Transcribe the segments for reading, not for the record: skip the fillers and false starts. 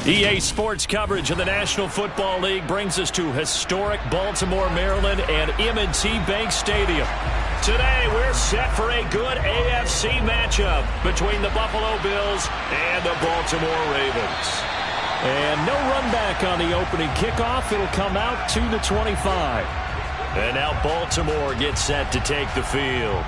EA Sports coverage of the National Football League brings us to historic Baltimore, Maryland and M&T Bank Stadium. Today, we're set for a good AFC matchup between the Buffalo Bills and the Baltimore Ravens. And no run back on the opening kickoff. It'll come out to the 25. And now Baltimore gets set to take the field.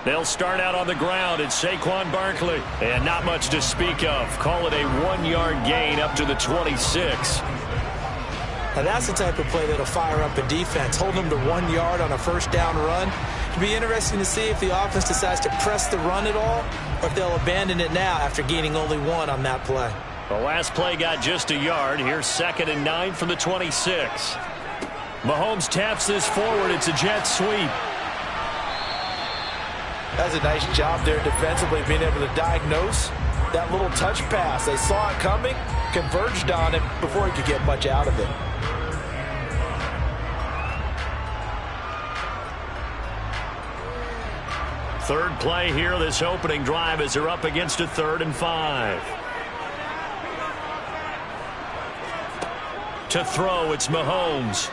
They'll start out on the ground. It's Saquon Barkley. And not much to speak of. Call it a 1-yard gain up to the 26. Now that's the type of play that'll fire up a defense. Hold them to 1 yard on a first down run. It'll be interesting to see if the offense decides to press the run at all or if they'll abandon it now after gaining only 1 on that play. The last play got just a yard. Here's 2nd and 9 from the 26. Mahomes taps this forward. It's a jet sweep. That's a nice job there defensively, being able to diagnose that little touch pass. They saw it coming, converged on it before he could get much out of it. Third play here, this opening drive, as they're up against a 3rd and 5. To throw, it's Mahomes.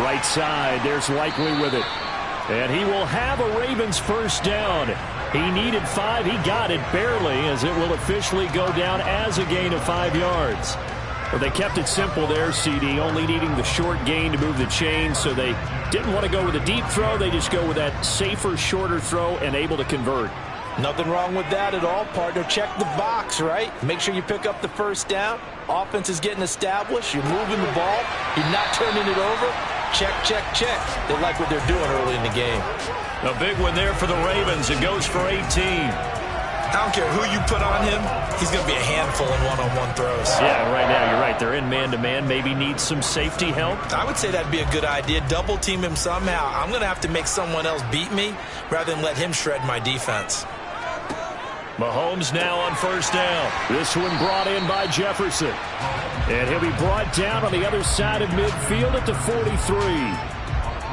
Right side, there's Likely with it. And he will have a Ravens first down. He needed 5. He got it barely, as it will officially go down as a gain of 5 yards. Well, they kept it simple there, CD, only needing the short gain to move the chains, so they didn't want to go with a deep throw. They just go with that safer, shorter throw and able to convert. Nothing wrong with that at all, partner. Check the box, right? Make sure you pick up the first down. Offense is getting established. You're moving the ball. You're not turning it over. Check, check, check. They like what they're doing early in the game. A big one there for the Ravens. It goes for 18. I don't care who you put on him. He's going to be a handful in one-on-one throws. Yeah, right now you're right. They're in man-to-man. Maybe needs some safety help. I would say that'd be a good idea. Double team him somehow. I'm going to have to make someone else beat me rather than let him shred my defense. Mahomes now on first down. This one brought in by Jefferson. And he'll be brought down on the other side of midfield at the 43.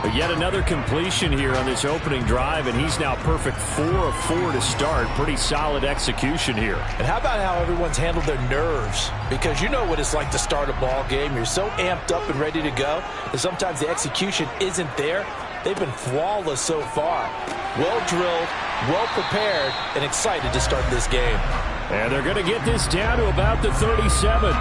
But yet another completion here on this opening drive, and he's now perfect 4 of 4 to start. Pretty solid execution here. And how about how everyone's handled their nerves? Because you know what it's like to start a ball game. You're so amped up and ready to go that sometimes the execution isn't there. They've been flawless so far. Well drilled, well prepared, and excited to start this game. And they're going to get this down to about the 37.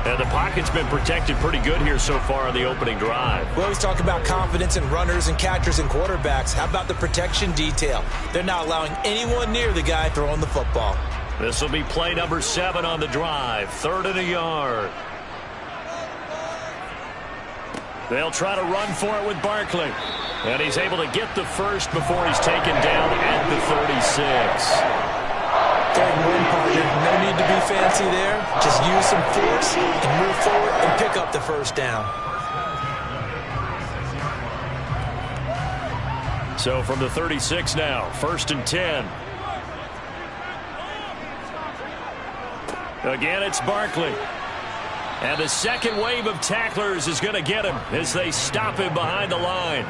And the pocket's been protected pretty good here so far on the opening drive. We always talk about confidence in runners and catchers and quarterbacks. How about the protection detail? They're not allowing anyone near the guy throwing the football. This will be play number 7 on the drive. 3rd and a yard. They'll try to run for it with Barkley. And he's able to get the first before he's taken down at the 36. Third and 1, partner. No need to be fancy there. Just use some force and move forward and pick up the first down. So from the 36 now, 1st and 10. Again, it's Barkley. And the second wave of tacklers is going to get him as they stop him behind the line.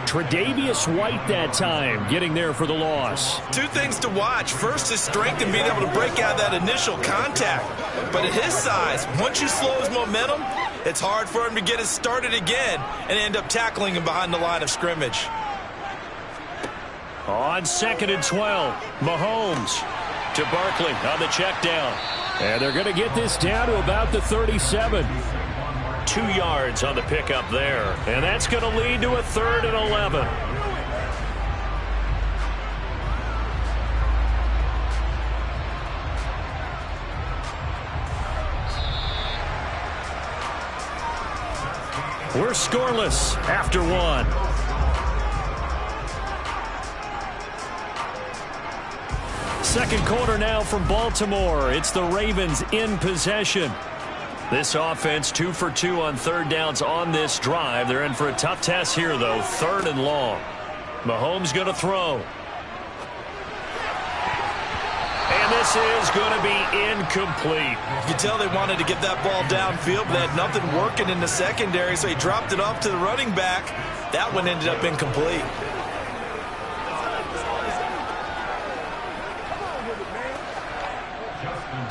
Tre'Davious White that time getting there for the loss. 2 things to watch. First, his strength and being able to break out that initial contact. But at his size, once you slow his momentum, it's hard for him to get it started again and end up tackling him behind the line of scrimmage. On 2nd and 12, Mahomes to Barkley on the check down. And they're going to get this down to about the 37. 2 yards on the pickup there. And that's going to lead to a 3rd and 11. We're scoreless after 1. Second quarter now from Baltimore. It's the Ravens in possession. This offense 2 for 2 on 3rd downs on this drive. They're in for a tough test here, though. 3rd and long. Mahomes going to throw. And this is going to be incomplete. You can tell they wanted to get that ball downfield, but they had nothing working in the secondary, so he dropped it off to the running back. That one ended up incomplete.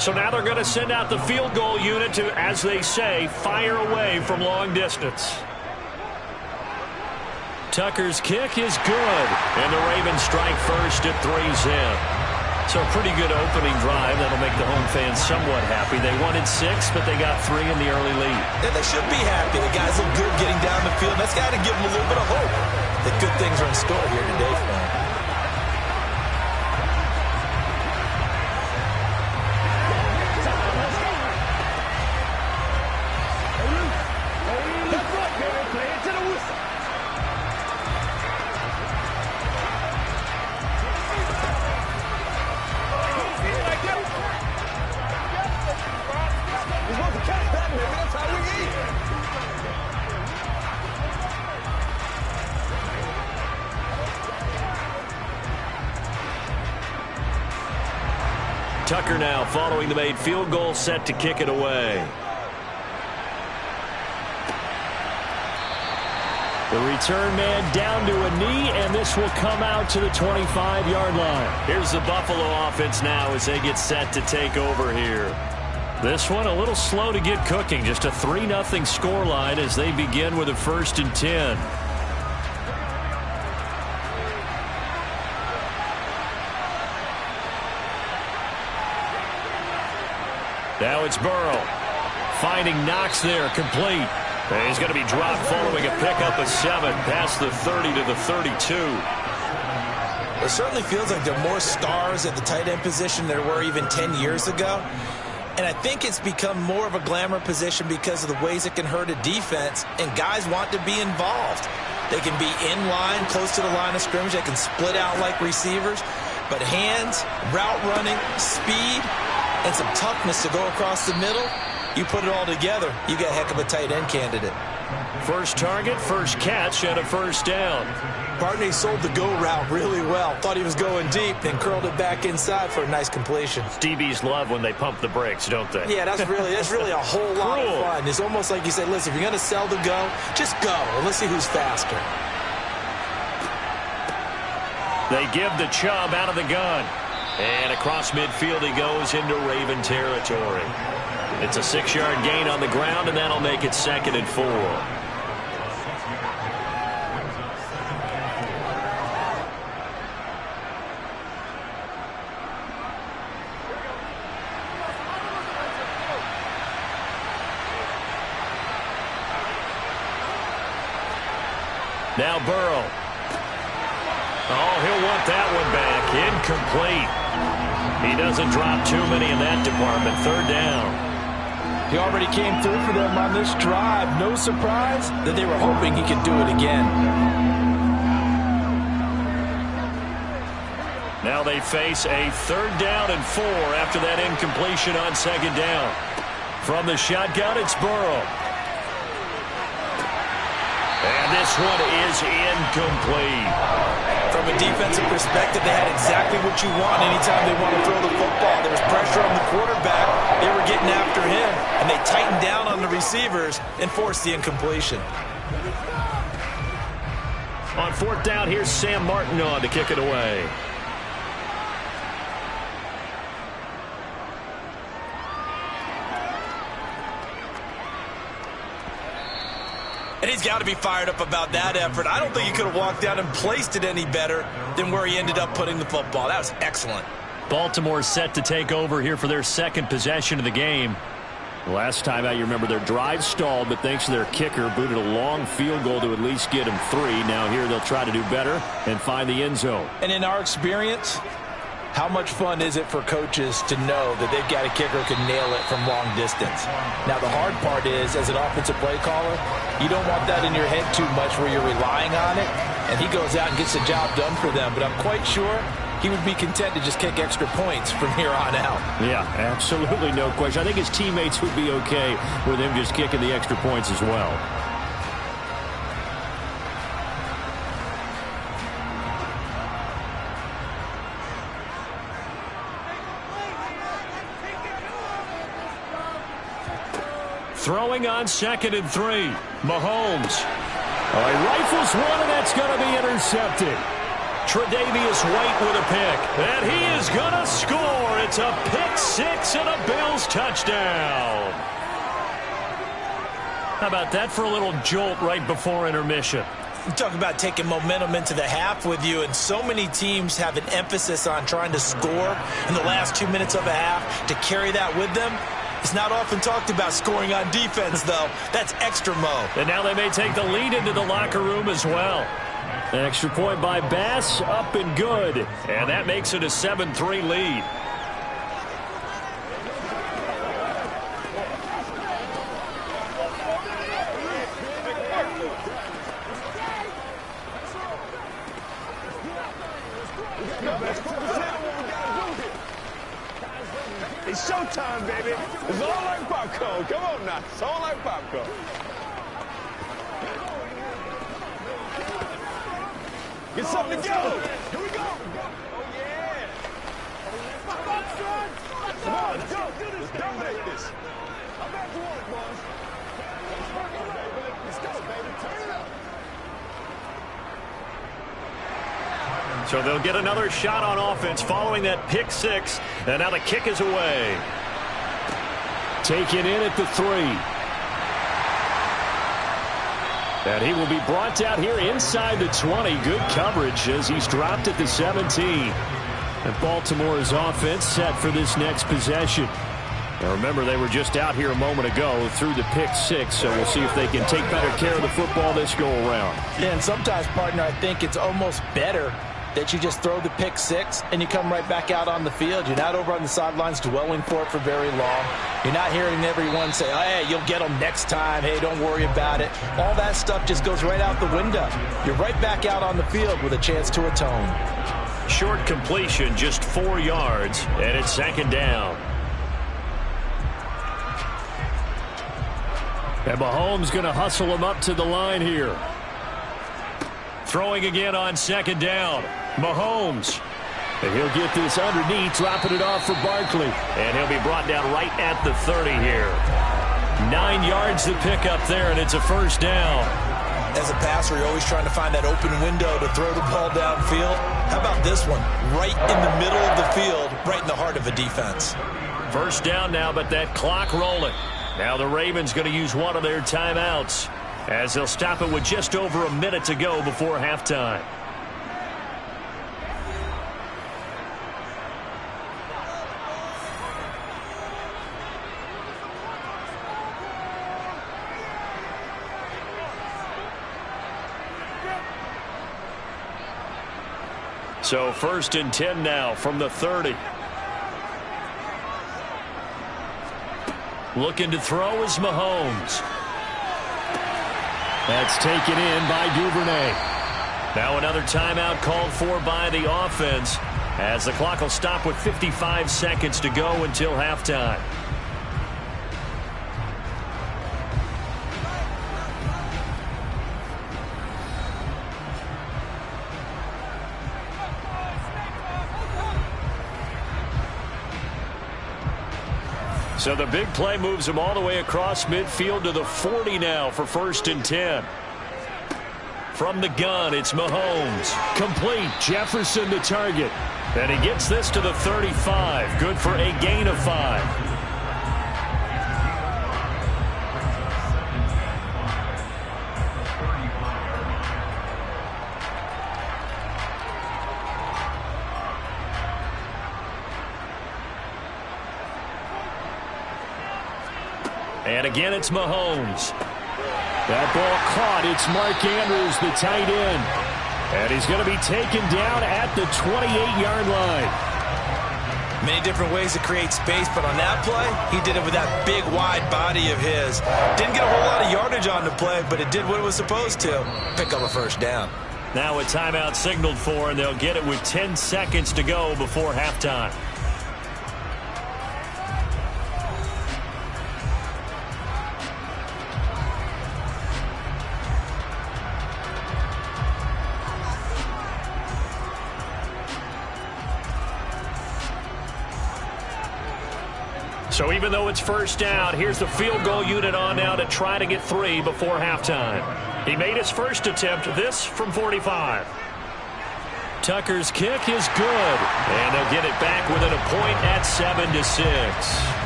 So now they're going to send out the field goal unit to, as they say, fire away from long distance. Tucker's kick is good, and the Ravens strike first at 3's in. So a pretty good opening drive. That'll make the home fans somewhat happy. They wanted 6, but they got 3 in the early lead. And they should be happy. The guys look good getting down the field. That's got to give them a little bit of hope that good things are in store here today for them. Tucker now following the made field goal, set to kick it away. The return man down to a knee, and this will come out to the 25-yard line. Here's the Buffalo offense now as they get set to take over here. This one a little slow to get cooking. Just a 3-0 scoreline as they begin with a 1st and 10. Now it's Burrow. Finding Knox there, complete. And he's going to be dropped following a pickup of 7 past the 30 to the 32. It certainly feels like there are more stars at the tight end position than there were even 10 years ago. And I think it's become more of a glamour position because of the ways it can hurt a defense, and guys want to be involved. They can be in line, close to the line of scrimmage. They can split out like receivers. But hands, route running, speed, and some toughness to go across the middle, you put it all together, you got a heck of a tight end candidate. First target, first catch, and a 1st down. Barney sold the go route really well. Thought he was going deep, then curled it back inside for a nice completion. DBs love when they pump the brakes, don't they? Yeah, that's really a whole lot of fun. It's almost like you said, listen, if you're going to sell the go, just go, and let's see who's faster. They give the Chubb out of the gun. And across midfield he goes into Raven territory. It's a 6-yard gain on the ground, and that'll make it 2nd and 4. Now Burrow. Oh, he'll want that one back. Incomplete. He doesn't drop too many in that department. 3rd down. He already came through for them on this drive. No surprise that they were hoping he could do it again. Now they face a 3rd down and 4 after that incompletion on 2nd down. From the shotgun, it's Burrow. And this one is incomplete. From a defensive perspective, they had exactly what you want anytime they want to throw the football. There was pressure on the quarterback. They were getting after him, and they tightened down on the receivers and forced the incompletion. On 4th down, here's Sam Martin on to kick it away. And he's got to be fired up about that effort. I don't think he could have walked down and placed it any better than where he ended up putting the football. That was excellent. Baltimore set to take over here for their 2nd possession of the game. Last time out, you remember their drive stalled, but thanks to their kicker, booted a long field goal to at least get them 3. Now here they'll try to do better and find the end zone. And in our experience, how much fun is it for coaches to know that they've got a kicker who can nail it from long distance? Now, the hard part is, as an offensive play caller, you don't want that in your head too much where you're relying on it, and he goes out and gets the job done for them. But I'm quite sure he would be content to just kick extra points from here on out. Yeah, absolutely no question. I think his teammates would be okay with him just kicking the extra points as well. Throwing on 2nd and 3. Mahomes. Oh, he rifles one, and that's going to be intercepted. Tre'Davious White with a pick. And he is going to score. It's a pick six and a Bills touchdown. How about that for a little jolt right before intermission? You talk about taking momentum into the half with you, and so many teams have an emphasis on trying to score in the last 2 minutes of a half to carry that with them. It's not often talked about scoring on defense, though. That's extra mo. And now they may take the lead into the locker room as well. An extra point by Bass, up and good. And that makes it a 7-3 lead. It's showtime, baby. It's all like popcorn. Come on now. It's all like popcorn. Get something to go. Here we go. Oh, yeah. Come on, let's go. Let's dominate this. I'm back to work, boys. Let's go, baby. Turn it up. So they'll get another shot on offense following that pick six. And now the kick is away. Taken in at the 3. And he will be brought down here inside the 20. Good coverage as he's dropped at the 17. And Baltimore's offense set for this next possession. Now remember, they were just out here a moment ago through the pick six, so we'll see if they can take better care of the football this go around. Yeah, and sometimes, partner, I think it's almost better that you just throw the pick six and you come right back out on the field. You're not over on the sidelines dwelling for it for very long. You're not hearing everyone say, oh, hey, you'll get them next time. Hey, don't worry about it. All that stuff just goes right out the window. You're right back out on the field with a chance to atone. Short completion, just 4 yards, and it's 2nd down. And Mahomes going to hustle him up to the line here. Throwing again on 2nd down. Mahomes. And he'll get this underneath, dropping it off for Barkley. And he'll be brought down right at the 30 here. 9 yards to pick up there, and it's a 1st down. As a passer, you're always trying to find that open window to throw the ball downfield. How about this one? Right in the middle of the field, right in the heart of a defense. 1st down now, but that clock rolling. Now the Ravens going to use one of their timeouts as they'll stop it with just over a minute to go before halftime. So 1st and 10 now from the 30. Looking to throw is Mahomes. That's taken in by Duvernay. Now another timeout called for by the offense as the clock will stop with 55 seconds to go until halftime. So the big play moves him all the way across midfield to the 40 now for 1st and 10. From the gun, it's Mahomes. Complete. Jefferson the target. And he gets this to the 35. Good for a gain of 5. And again, it's Mahomes. That ball caught. It's Mark Andrews, the tight end. And he's going to be taken down at the 28-yard line. Many different ways to create space, but on that play, he did it with that big, wide body of his. Didn't get a whole lot of yardage on the play, but it did what it was supposed to. Pick up a 1st down. Now a timeout signaled for, and they'll get it with 10 seconds to go before halftime. So even though it's first down, here's the field goal unit on now to try to get 3 before halftime. He made his first attempt, this from 45. Tucker's kick is good, and they'll get it back within a point at 7-6.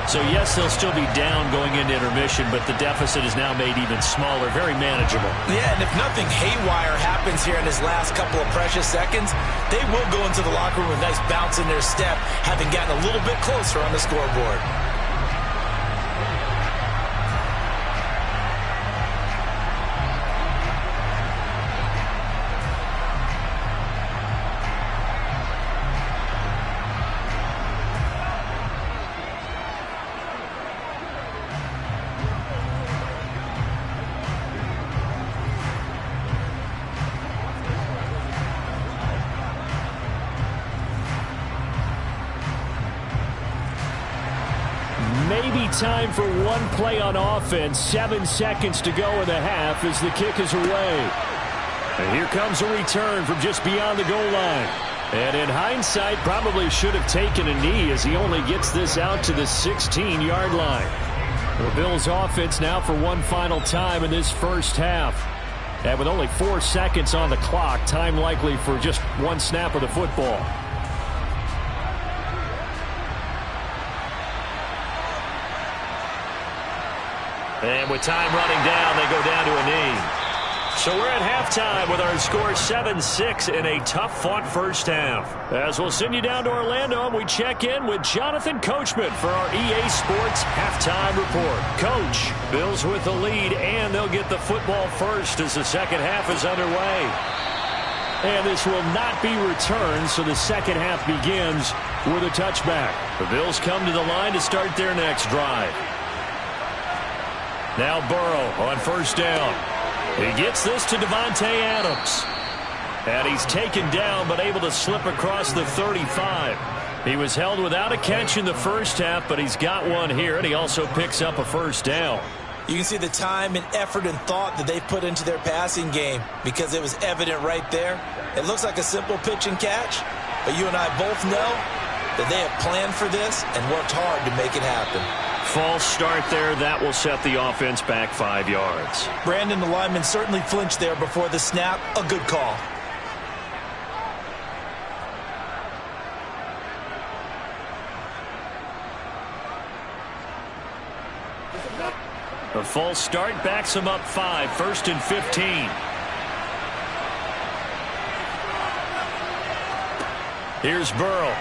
So, yes, they'll still be down going into intermission, but the deficit is now made even smaller, very manageable. Yeah, and if nothing haywire happens here in his last couple of precious seconds, they will go into the locker room with a nice bounce in their step, having gotten a little bit closer on the scoreboard. Maybe time for one play on offense. 7 seconds to go in the half as the kick is away. And here comes a return from just beyond the goal line. And in hindsight, probably should have taken a knee as he only gets this out to the 16-yard line. The Bills offense now for one final time in this first half. And with only 4 seconds on the clock, time likely for just one snap of the football. And with time running down, they go down to a knee. So we're at halftime with our score 7-6 in a tough-fought first half. As we'll send you down to Orlando, we check in with Jonathan Coachman for our EA Sports Halftime Report. Coach, Bills with the lead, and they'll get the football first as the second half is underway. And this will not be returned, so the second half begins with a touchback. The Bills come to the line to start their next drive. Now Burrow on first down. He gets this to Davante Adams. And he's taken down but able to slip across the 35. He was held without a catch in the first half, but he's got one here, and he also picks up a first down. You can see the time and effort and thought that they put into their passing game because it was evident right there. It looks like a simple pitch and catch, but you and I both know that they have planned for this and worked hard to make it happen. False start there. That will set the offense back 5 yards. Brandon, the lineman, certainly flinched there before the snap. A good call. A false start backs him up 5, 1st and 15. Here's Burrow.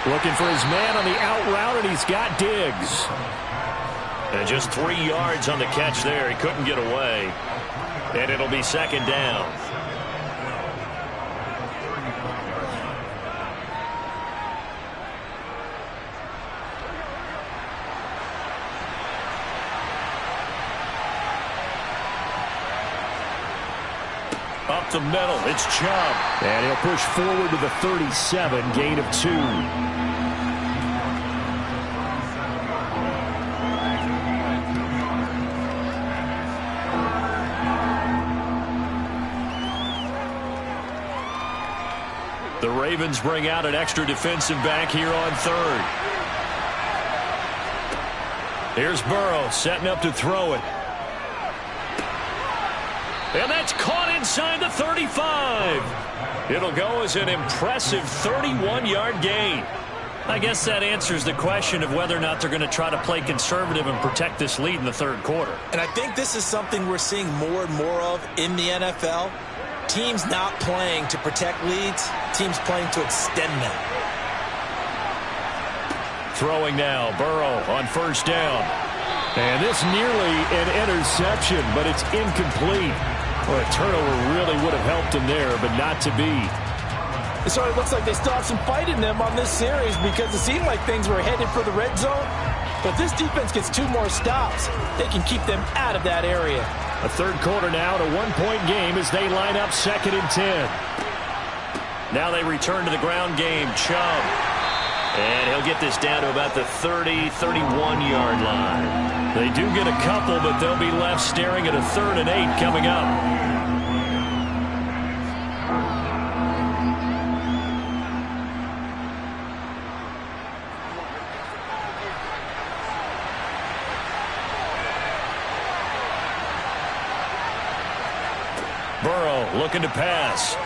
Looking for his man on the out route, and he's got Diggs. And just 3 yards on the catch there. He couldn't get away. And it'll be second down. Up the middle, it's Chubb. And he'll push forward to the 37, gain of 2. The Ravens bring out an extra defensive back here on third. Here's Burrow setting up to throw it. And that's caught inside the 35. It'll go as an impressive 31-yard gain. I guess that answers the question of whether or not they're going to try to play conservative and protect this lead in the third quarter. And I think this is something we're seeing more and more of in the NFL. Teams not playing to protect leads, teams playing to extend them. Throwing now, Burrow on first down. And this nearly an interception, but it's incomplete. Well, a turnover really would have helped him there, but not to be. It sort of looks like they still have some fight in them on this series because it seemed like things were headed for the red zone. But if this defense gets 2 more stops, they can keep them out of that area. A third quarter now, a 1-point game as they line up 2nd and 10. Now they return to the ground game. Chubb. And he'll get this down to about the 30, 31-yard line. They do get a couple, but they'll be left staring at a 3rd and 8 coming up. Burrow looking to pass.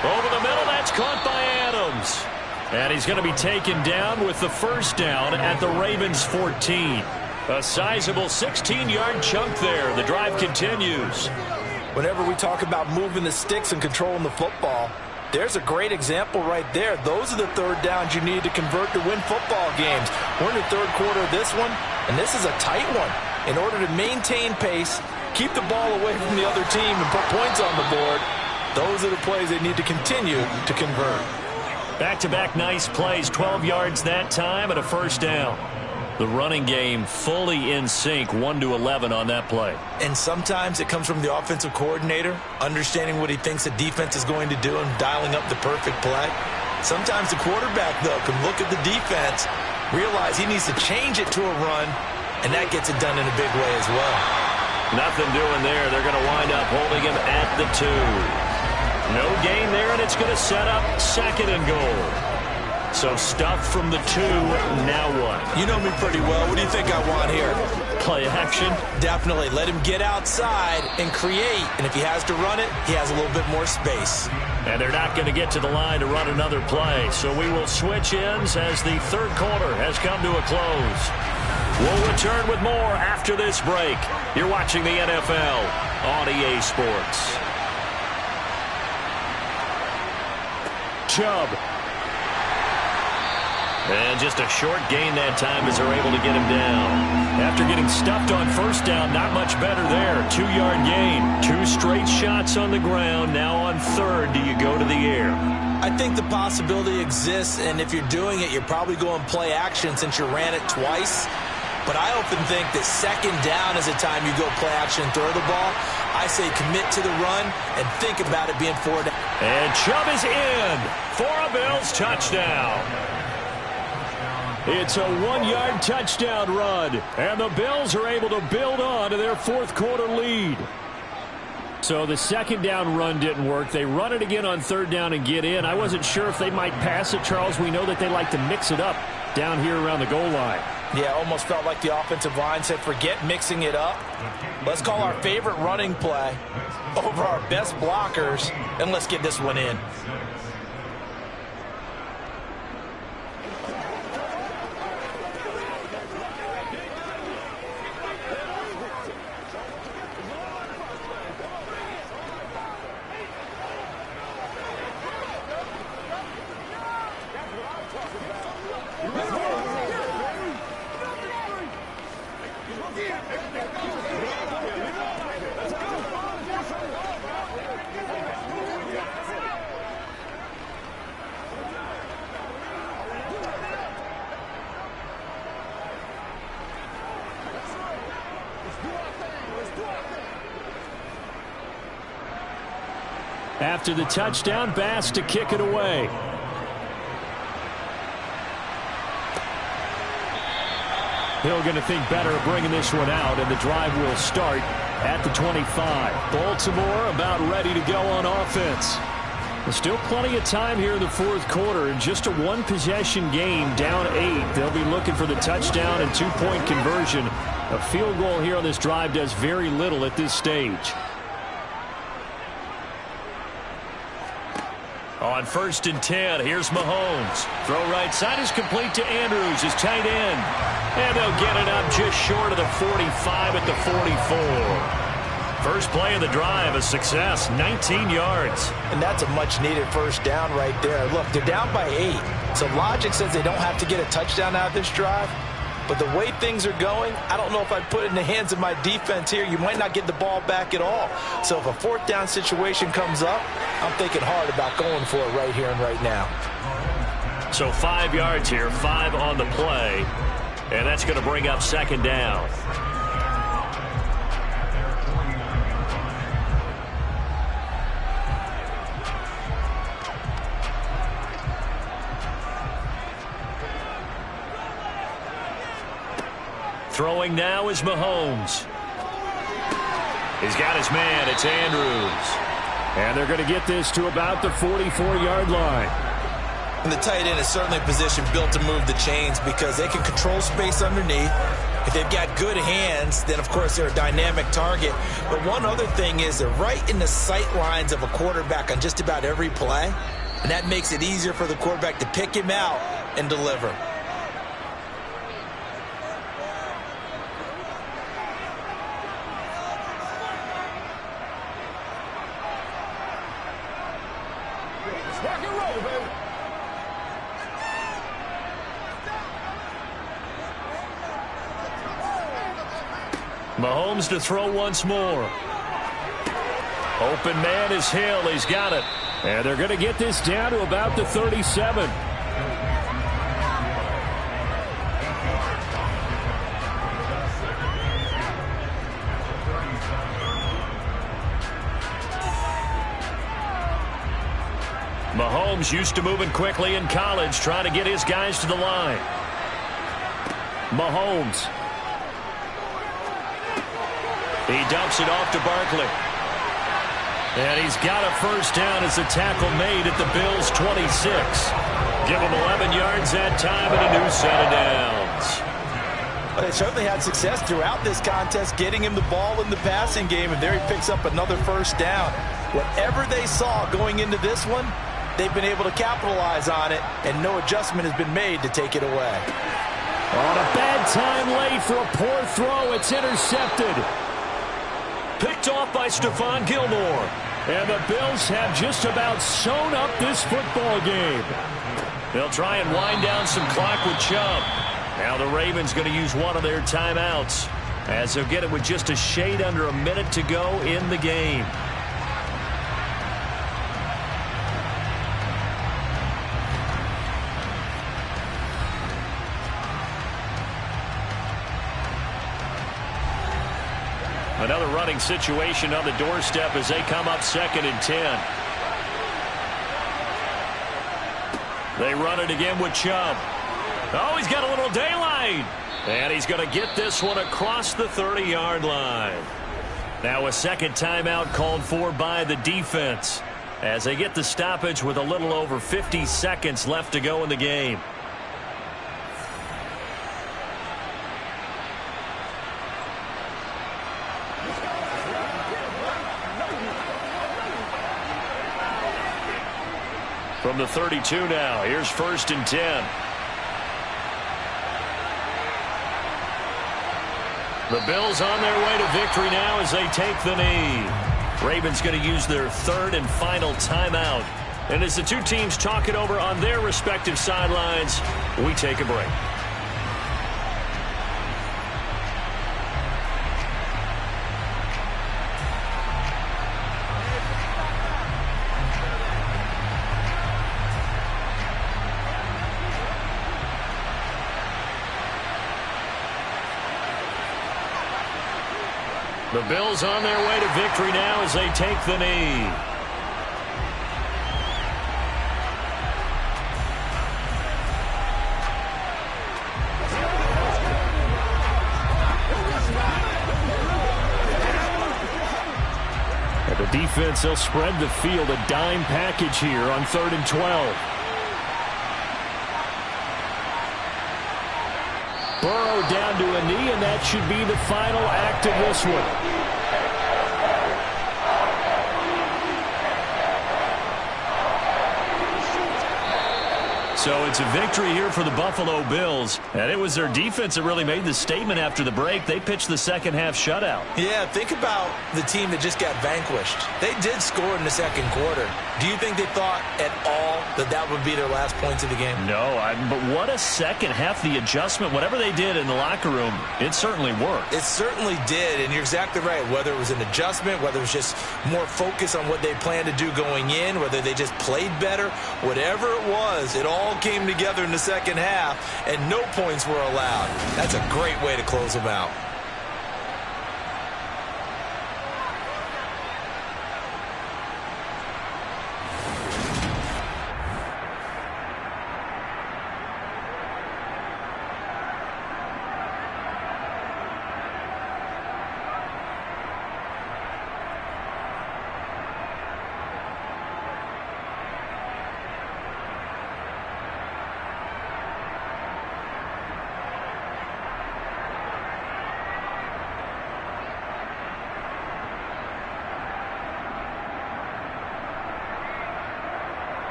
Over the middle, that's caught by Adams. And he's going to be taken down with the first down at the Ravens' 14. A sizable 16-yard chunk there. The drive continues. Whenever we talk about moving the sticks and controlling the football, there's a great example right there. Those are the third downs you need to convert to win football games. We're in the third quarter of this one, and this is a tight one. In order to maintain pace, keep the ball away from the other team, and put points on the board, those are the plays they need to continue to convert. Back-to-back nice plays, 12 yards that time and a first down. The running game fully in sync, 1-11 on that play. And sometimes it comes from the offensive coordinator, understanding what he thinks the defense is going to do and dialing up the perfect play. Sometimes the quarterback, though, can look at the defense, realize he needs to change it to a run, and that gets it done in a big way as well. Nothing doing there. They're going to wind up holding him at the 2. No gain there, and it's going to set up second and goal. So stuff from the 2, now what? You know me pretty well. What do you think I want here? Play action? Definitely. Let him get outside and create. And if he has to run it, he has a little bit more space. And they're not going to get to the line to run another play. So we will switch ends as the third quarter has come to a close. We'll return with more after this break. You're watching the NFL on EA Sports. Chubb. And just a short gain that time as they're able to get him down. After getting stuffed on first down, not much better there. 2-yard gain. 2 straight shots on the ground. Now on third, do you go to the air? I think the possibility exists, and if you're doing it, you're probably going play action since you ran it twice. But I often think that second down is the time you go play action and throw the ball. I say commit to the run and think about it being 4 down. And Chubb is in for a Bills touchdown. It's a 1-yard touchdown run, and the Bills are able to build on to their fourth quarter lead. So the second down run didn't work. They run it again on third down and get in. I wasn't sure if they might pass it, Charles. We know that they like to mix it up down here around the goal line. Yeah, almost felt like the offensive line said, forget mixing it up. Let's call our favorite running play over our best blockers, and let's get this one in. After the touchdown, Bass to kick it away. Hill going to think better of bringing this one out, and the drive will start at the 25. Baltimore about ready to go on offense. There's still plenty of time here in the fourth quarter. In just a one-possession game, down 8. They'll be looking for the touchdown and two-point conversion. A field goal here on this drive does very little at this stage. On 1st and 10, here's Mahomes. Throw right side is complete to Andrews, his tight end. And they'll get it up just short of the 45 at the 44. First play of the drive, a success, 19 yards. And that's a much-needed first down right there. Look, they're down by 8. So logic says they don't have to get a touchdown out of this drive. But the way things are going, I don't know if I'd put it in the hands of my defense here. You might not get the ball back at all. So if a fourth down situation comes up, I'm thinking hard about going for it right here and right now. So 5 yards here, 5 on the play. And that's going to bring up second down. Throwing now is Mahomes. He's got his man. It's Andrews. And they're going to get this to about the 44-yard line. And the tight end is certainly a position built to move the chains because they can control space underneath. If they've got good hands, then, of course, they're a dynamic target. But one other thing is they're right in the sight lines of a quarterback on just about every play, and that makes it easier for the quarterback to pick him out and deliver. Rock and roll, baby. Mahomes to throw once more. Open man is Hill. He's got it. And they're going to get this down to about the 37. Mahomes used to moving quickly in college, trying to get his guys to the line. Mahomes. He dumps it off to Barkley. And he's got a first down as the tackle made at the Bills' 26. Give him 11 yards that time and a new set of downs. Well, they certainly had success throughout this contest, getting him the ball in the passing game, and there he picks up another first down. Whatever they saw going into this one, they've been able to capitalize on it, and no adjustment has been made to take it away. On a bad time late for a poor throw, it's intercepted. Picked off by Stephon Gilmore. And the Bills have just about sewn up this football game. They'll try and wind down some clock with Chubb. Now the Ravens going to use one of their timeouts, as they'll get it with just a shade under a minute to go in the game. Another running situation on the doorstep as they come up 2nd and 10. They run it again with Chubb. Oh, he's got a little daylight. And he's going to get this one across the 30-yard line. Now a second timeout called for by the defense, as they get the stoppage with a little over 50 seconds left to go in the game. From the 32 now, here's 1st and 10. The Bills on their way to victory now as they take the knee. Ravens going to use their 3rd and final timeout. And as the two teams talk it over on their respective sidelines, we take a break. The Bills on their way to victory now as they take the knee. And the defense, they'll spread the field, a dime package here on 3rd and 12. Burrow down to a knee, and that should be the final act of this one. So it's a victory here for the Buffalo Bills. And it was their defense that really made the statement after the break. They pitched the second-half shutout. Yeah, think about the team that just got vanquished. They did score in the second quarter. Do you think they thought at all that that would be their last points of the game? No, but what a second half. The adjustment, whatever they did in the locker room, it certainly worked. It certainly did, and you're exactly right. Whether it was an adjustment, whether it was just more focus on what they planned to do going in, whether they just played better, whatever it was, it all came together in the second half, and no points were allowed. That's a great way to close them out.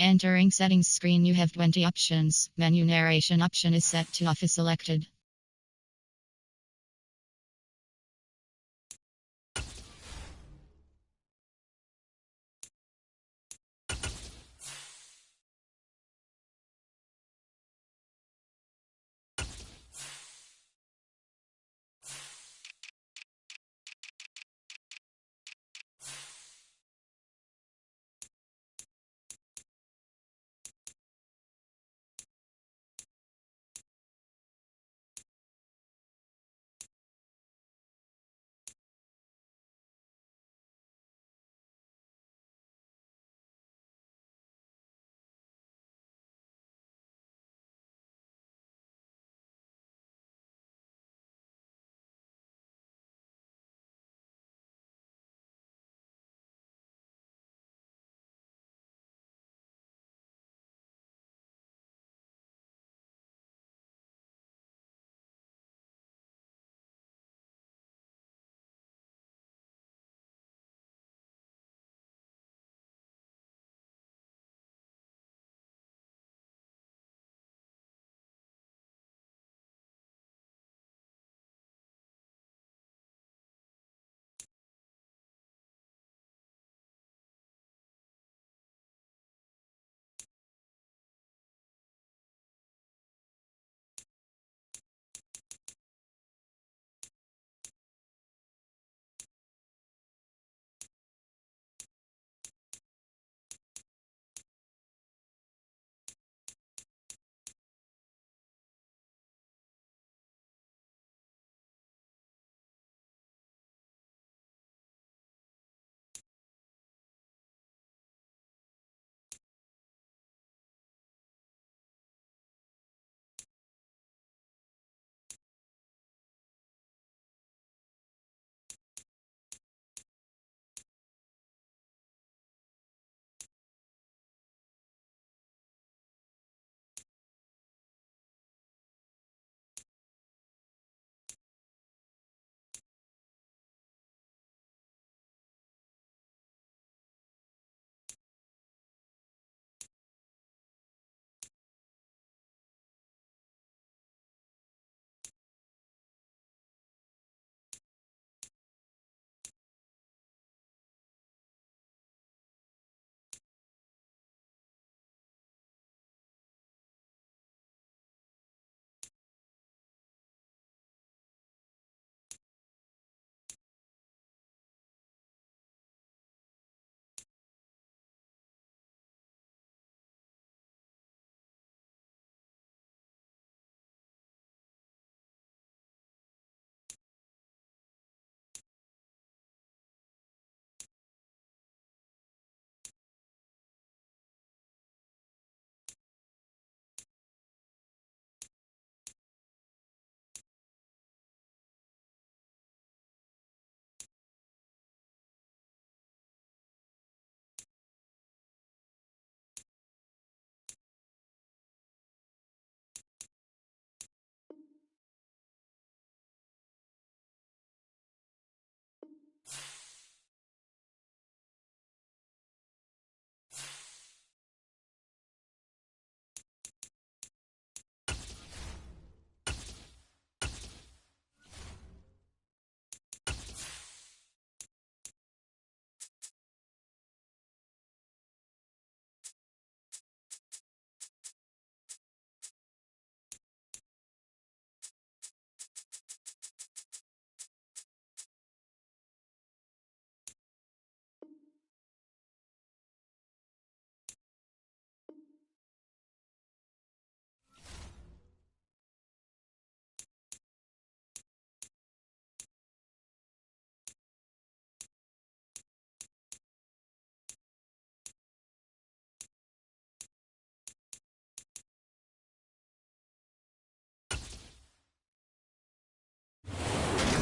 Entering settings screen, you have 20 options. Menu narration option is set to off is selected.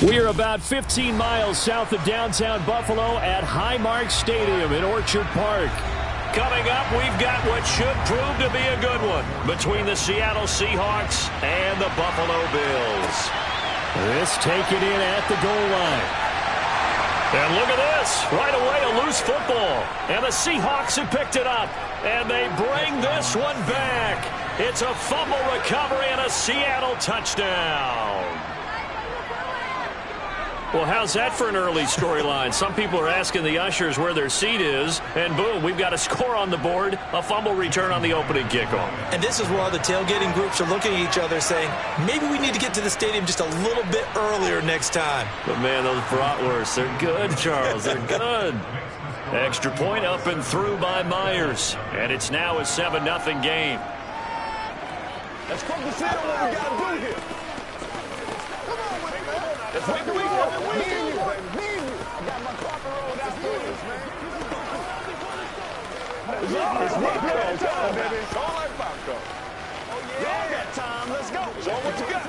We are about 15 miles south of downtown Buffalo at Highmark Stadium in Orchard Park. Coming up, we've got what should prove to be a good one between the Seattle Seahawks and the Buffalo Bills. This taken in at the goal line. And look at this. Right away, a loose football. And the Seahawks have picked it up. And they bring this one back. It's a fumble recovery and a Seattle touchdown. Well, how's that for an early storyline? Some people are asking the ushers where their seat is, and boom, we've got a score on the board, a fumble return on the opening kickoff. And this is where all the tailgating groups are looking at each other saying, maybe we need to get to the stadium just a little bit earlier next time. But, man, those bratwursts, they're good, Charles. They're good. Extra point up and through by Myers, and it's now a 7-0 game. Let's focus in on what we got to do here. Let's make it work. Me and you, baby. Me and you. I got my carpet rolled out for this, man. It's popcorn time, baby. It's all like popcorn. Oh, yeah. Y'all got time. Let's go. Show what you got.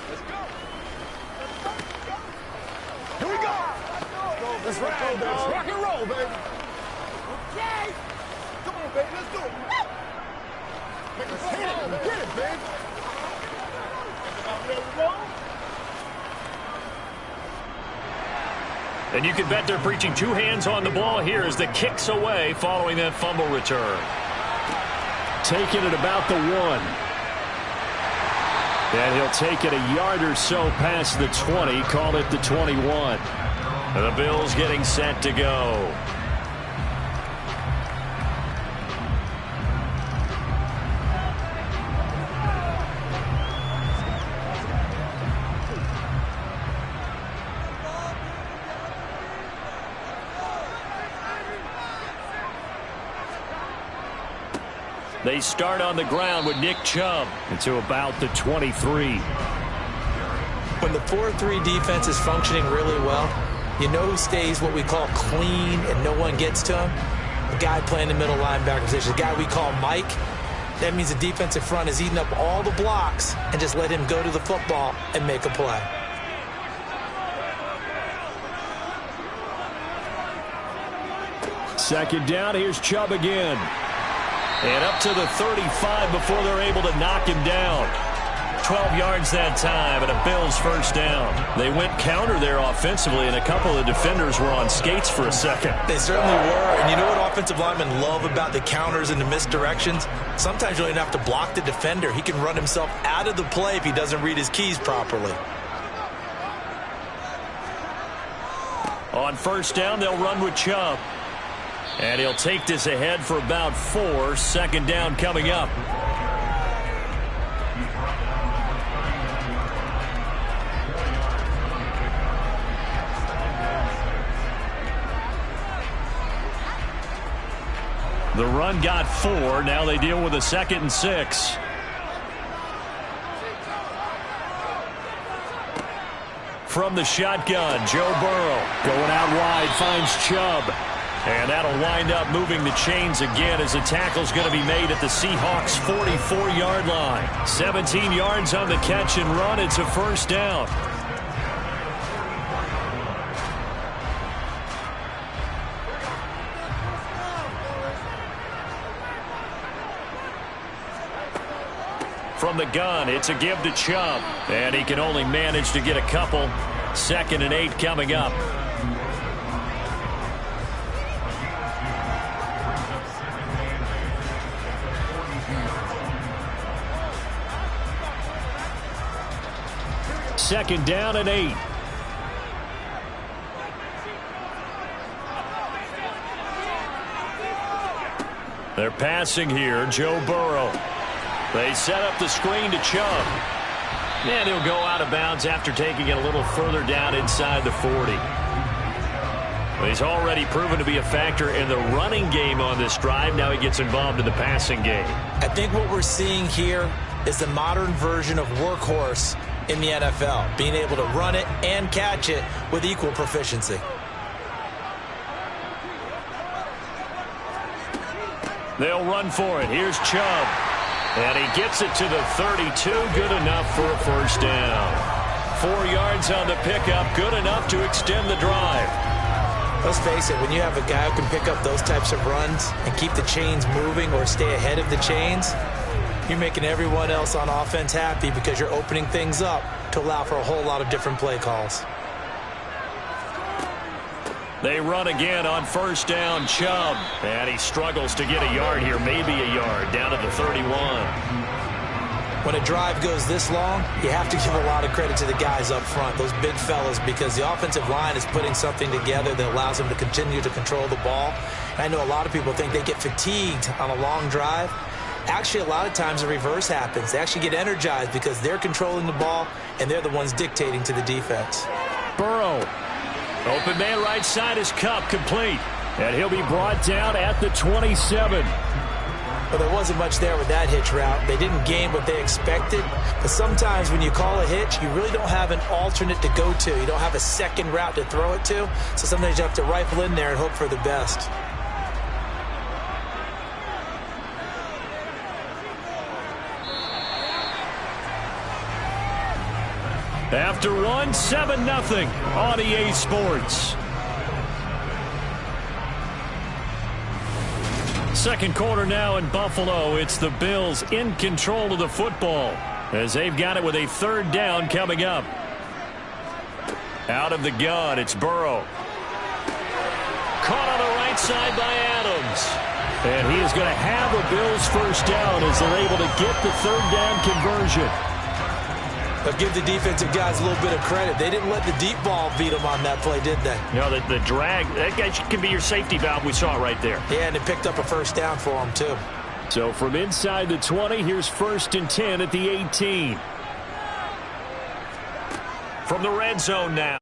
Let's go. Here we go. Let's ride, baby. Let's rock and roll, baby. Okay. Come on, baby. Let's do it. Make us hit it. Get it, baby. And you can bet they're preaching two hands on the ball here as the kick's away following that fumble return. Taking it about the 1. And he'll take it a yard or so past the 20, call it the 21. And the Bills getting set to go. They start on the ground with Nick Chubb into about the 23. When the 4-3 defense is functioning really well, you know who stays what we call clean and no one gets to him? The guy playing the middle linebacker position, the guy we call Mike. That means the defensive front is eating up all the blocks and just let him go to the football and make a play. Second down, here's Chubb again. And up to the 35 before they're able to knock him down. 12 yards that time and a Bills first down. They went counter there offensively, and a couple of defenders were on skates for a second. They certainly were, and you know what offensive linemen love about the counters and the misdirections? Sometimes you don't even have to block the defender. He can run himself out of the play if he doesn't read his keys properly. On first down, they'll run with Chubb. And he'll take this ahead for about 4. Second down coming up. The run got 4. Now they deal with a 2nd and 6. From the shotgun, Joe Burrow going out wide, finds Chubb. And that'll wind up moving the chains again as the tackle's going to be made at the Seahawks' 44-yard line. 17 yards on the catch and run. It's a first down. From the gun, it's a give to Chubb. And he can only manage to get a couple. 2nd and 8 coming up. Second down and 8. They're passing here. Joe Burrow. They set up the screen to Chubb. And he'll go out of bounds after taking it a little further down inside the 40. He's already proven to be a factor in the running game on this drive. Now he gets involved in the passing game. I think what we're seeing here is the modern version of workhorse in the NFL, being able to run it and catch it with equal proficiency. They'll run for it. Here's Chubb. And he gets it to the 32. Good enough for a first down. 4 yards on the pickup. Good enough to extend the drive. Let's face it, when you have a guy who can pick up those types of runs and keep the chains moving or stay ahead of the chains, you're making everyone else on offense happy because you're opening things up to allow for a whole lot of different play calls. They run again on first down, Chubb. And he struggles to get a yard here, maybe a yard, down to the 31. When a drive goes this long, you have to give a lot of credit to the guys up front, those big fellas, because the offensive line is putting something together that allows them to continue to control the ball. And I know a lot of people think they get fatigued on a long drive. Actually, a lot of times the reverse happens. They actually get energized because they're controlling the ball, and they're the ones dictating to the defense. Burrow. Open man right side is Kupp, complete. And he'll be brought down at the 27. Well, there wasn't much there with that hitch route. They didn't gain what they expected. But sometimes when you call a hitch, you really don't have an alternate to go to. You don't have a second route to throw it to. So sometimes you have to rifle in there and hope for the best. After one, 7-0 on EA Sports. Second quarter now in Buffalo. It's the Bills in control of the football as they've got it with a third down coming up. Out of the gun, it's Burrow. Caught on the right side by Adams. And he is going to have a Bills first down as they're able to get the third down conversion. But give the defensive guys a little bit of credit. They didn't let the deep ball beat them on that play, did they? No, the drag, that guy can be your safety valve. We saw it right there. Yeah, and it picked up a first down for them, too. So from inside the 20, here's 1st and 10 at the 18. From the red zone now.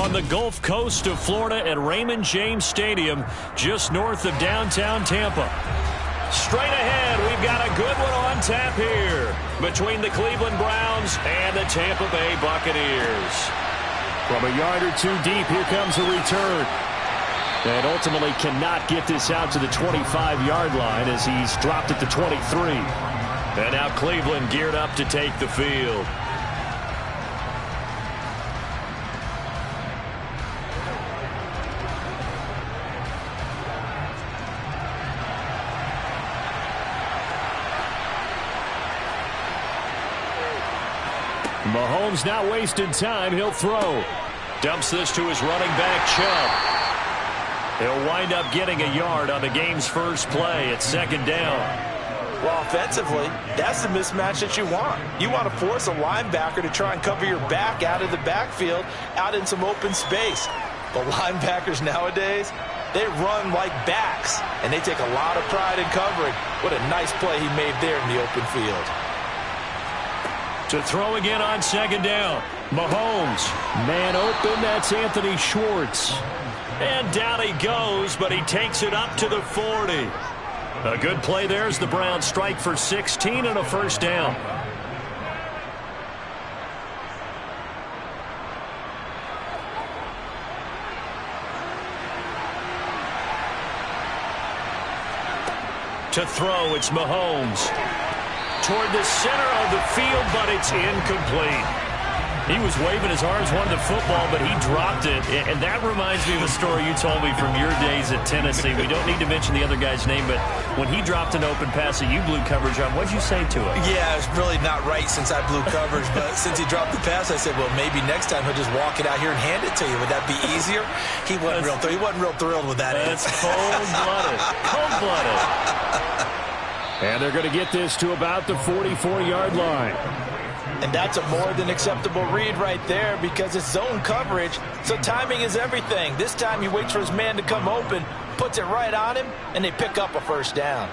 on the Gulf Coast of Florida at Raymond James Stadium, just north of downtown Tampa. Straight ahead, we've got a good one on tap here between the Cleveland Browns and the Tampa Bay Buccaneers. From a yard or two deep, here comes a return. And ultimately cannot get this out to the 25-yard line as he's dropped at the 23. And now Cleveland geared up to take the field. Mahomes not wasting time. He'll throw. Dumps this to his running back, Chubb. He'll wind up getting a yard on the game's first play. It's second down. Well, offensively, that's the mismatch that you want. You want to force a linebacker to try and cover your back out of the backfield, out in some open space. The linebackers nowadays, they run like backs, and they take a lot of pride in covering. What a nice play he made there in the open field. To throw again on second down. Mahomes. Man open, that's Anthony Schwartz. And down he goes, but he takes it up to the 40. A good play there as the Browns strike for 16 and a first down. To throw, it's Mahomes. Toward the center of the field, but it's incomplete. He was waving his arms, wanted the football, but he dropped it. And that reminds me of a story you told me from your days at Tennessee. We don't need to mention the other guy's name, but when he dropped an open pass that you blew coverage on, what'd you say to him? Yeah, it's really not right since I blew coverage, but since he dropped the pass, I said, well, maybe next time he'll just walk it out here and hand it to you. Would that be easier? He wasn't real thrilled with that. That's cold-blooded. Cold-blooded. And they're going to get this to about the 44-yard line. And that's a more than acceptable read right there because it's zone coverage, so timing is everything. This time he waits for his man to come open, puts it right on him, and they pick up a first down.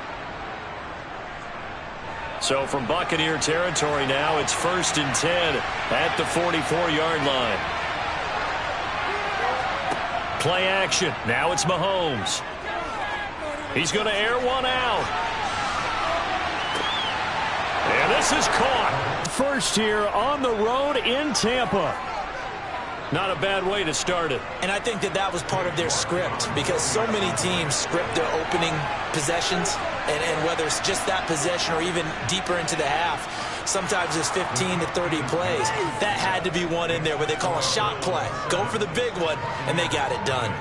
So from Buccaneer territory now, it's 1st and 10 at the 44-yard line. Play action. Now it's Mahomes. He's going to air one out. And this is caught. First here on the road in Tampa. Not a bad way to start it. And I think that was part of their script because so many teams script their opening possessions, and whether it's just that possession or even deeper into the half, sometimes it's 15 to 30 plays. That had to be one in there where they call a shot play. Go for the big one, and they got it done.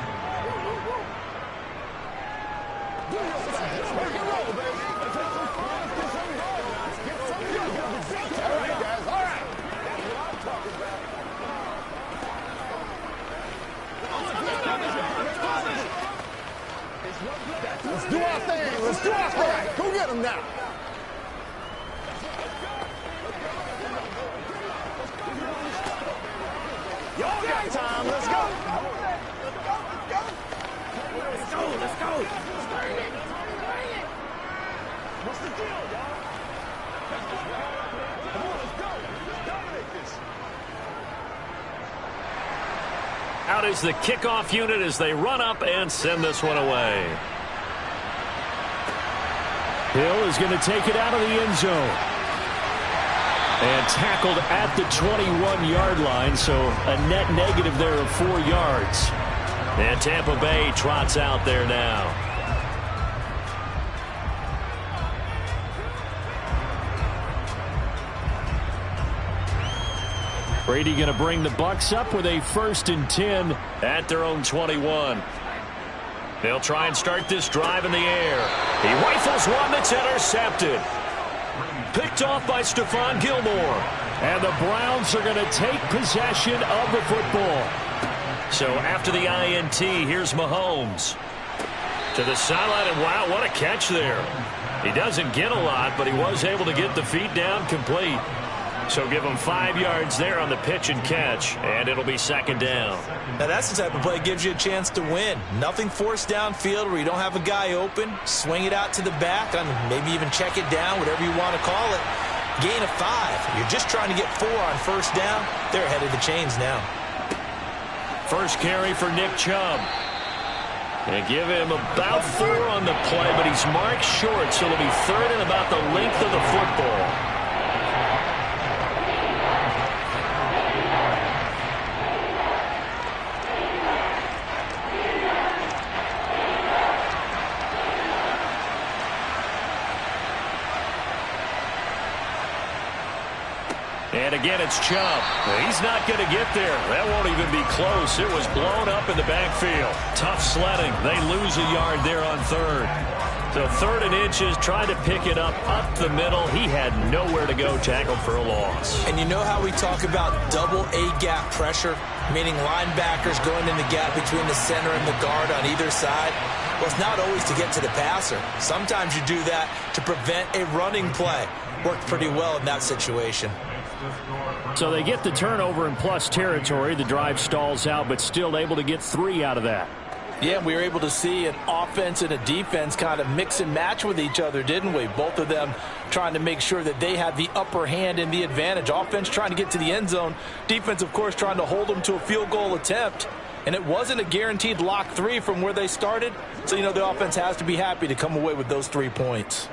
Let's do our thing. Let's do our thing. Go get him now. Y'all got time. Let's go. Let's go. Let's go. What's the deal, y'all? Come on, let's go. Let's dominate this. Out is the kickoff unit as they run up and send this one away. Hill is going to take it out of the end zone. And tackled at the 21-yard line, so a net negative there of 4 yards. And Tampa Bay trots out there now. Brady going to bring the Bucs up with a 1st and 10 at their own 21. They'll try and start this drive in the air. He rifles one that's intercepted. Picked off by Stephon Gilmore. And the Browns are going to take possession of the football. So after the INT, here's Mahomes. To the sideline, and wow, what a catch there. He doesn't get a lot, but he was able to get the feet down complete. So give him 5 yards there on the pitch and catch, and it'll be second down. Now that's the type of play that gives you a chance to win. Nothing forced downfield where you don't have a guy open. Swing it out to the back, and maybe even check it down, whatever you want to call it. Gain of 5. You're just trying to get 4 on first down. They're ahead of the chains now. first carry for Nick Chubb. They give him about 4 on the play, but he's marked short, so it'll be third and about the length of the football. And again, it's Chubb. He's not going to get there. That won't even be close. It was blown up in the backfield. Tough sledding. They lose a yard there on third. So 3rd and inches, trying to pick it up the middle. He had nowhere to go, tackled for a loss. And you know how we talk about double A-gap pressure, meaning linebackers going in the gap between the center and the guard on either side? Well, it's not always to get to the passer. Sometimes you do that to prevent a running play. Worked pretty well in that situation. So they get the turnover in plus territory. The drive stalls out, but still able to get 3 out of that. Yeah, we were able to see an offense and a defense kind of mix and match with each other, didn't we? Both of them trying to make sure that they had the upper hand and the advantage. Offense trying to get to the end zone. Defense, of course, trying to hold them to a field goal attempt. And it wasn't a guaranteed lock 3 from where they started. So, you know, the offense has to be happy to come away with those 3 points.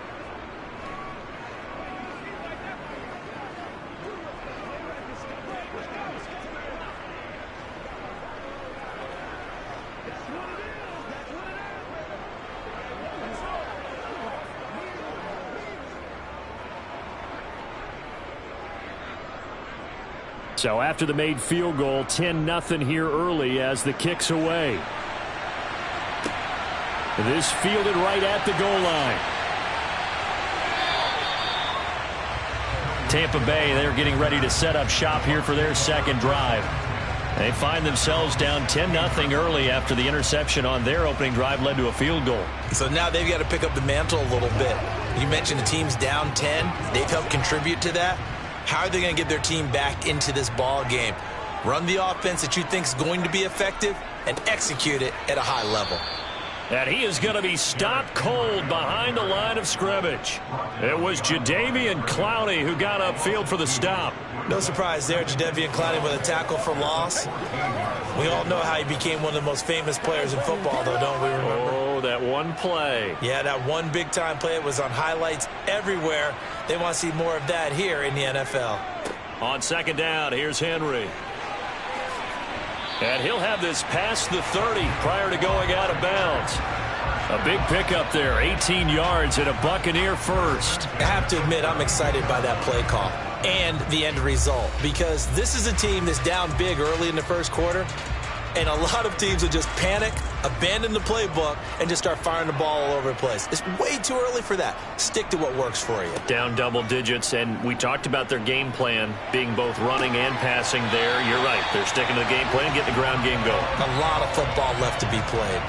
So after the made field goal, 10-0 here early as the kick's away. This fielded right at the goal line. Tampa Bay, they're getting ready to set up shop here for their second drive. They find themselves down 10-0 early after the interception on their opening drive led to a field goal. So now they've got to pick up the mantle a little bit. You mentioned the team's down 10. They've helped contribute to that. How are they going to get their team back into this ball game? Run the offense that you think is going to be effective and execute it at a high level. And he is going to be stopped cold behind the line of scrimmage. It was Jadeveon Clowney who got upfield for the stop. No surprise there, Jadeveon Clowney with a tackle for loss. We all know how he became one of the most famous players in football, though, don't we remember? Oh, that one play. Yeah, that one big-time play. It was on highlights everywhere. They want to see more of that here in the NFL. On second down, here's Henry. And he'll have this past the 30 prior to going out of bounds. A big pickup there, 18 yards and a Buccaneer first. I have to admit, I'm excited by that play call and the end result, because this is a team that's down big early in the first quarter, and a lot of teams will just panic, abandon the playbook, and just start firing the ball all over the place. It's way too early for that. Stick to what works for you. Down double digits, and we talked about their game plan being both running and passing there. You're right. They're sticking to the game plan, getting the ground game going. A lot of football left to be played.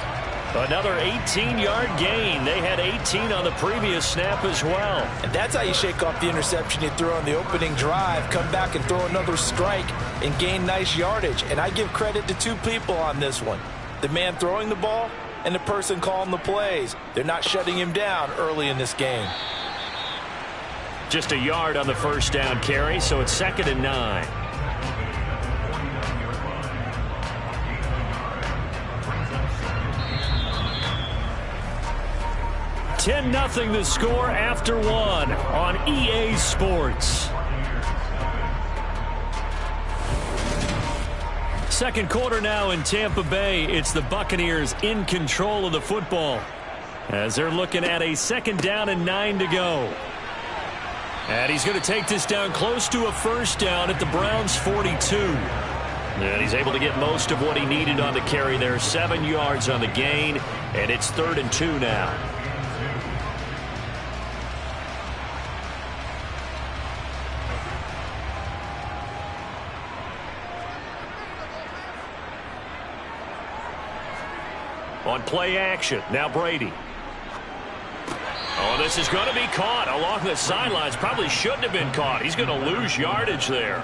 Another 18-yard gain. They had 18 on the previous snap as well. And that's how you shake off the interception you threw on the opening drive, come back and throw another strike and gain nice yardage. And I give credit to 2 people on this one. The man throwing the ball and the person calling the plays. They're not shutting him down early in this game. Just a yard on the first down carry, so it's 2nd and 9. $10-0 the score after 1 on EA Sports. Second quarter now in Tampa Bay. It's the Buccaneers in control of the football as they're looking at a 2nd down and 9 to go. And he's going to take this down close to a first down at the Browns' 42. And he's able to get most of what he needed on the carry there. 7 yards on the gain, and it's 3rd and 2 now. On play action, now Brady. Oh, this is going to be caught along the sidelines. Probably shouldn't have been caught. He's going to lose yardage there.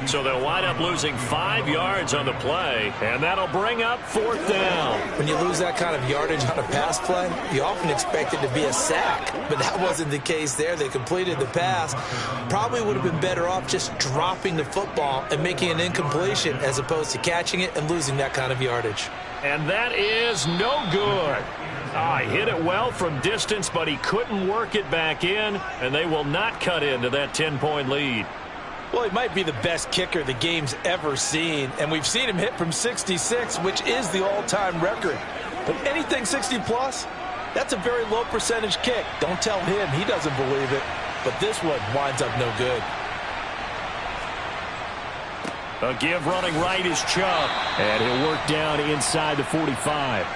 So they'll wind up losing 5 yards on the play, and that'll bring up 4th down. When you lose that kind of yardage on a pass play, you often expect it to be a sack, but that wasn't the case there. They completed the pass. Probably would have been better off just dropping the football and making an incompletion as opposed to catching it and losing that kind of yardage. And that is no good. He hit it well from distance, but he couldn't work it back in, and they will not cut into that 10-point lead. Well, he might be the best kicker the game's ever seen, and we've seen him hit from 66, which is the all-time record. But anything 60-plus, that's a very low percentage kick. Don't tell him he doesn't believe it, but this one winds up no good. A give running right is Chubb, and he'll work down inside the 45.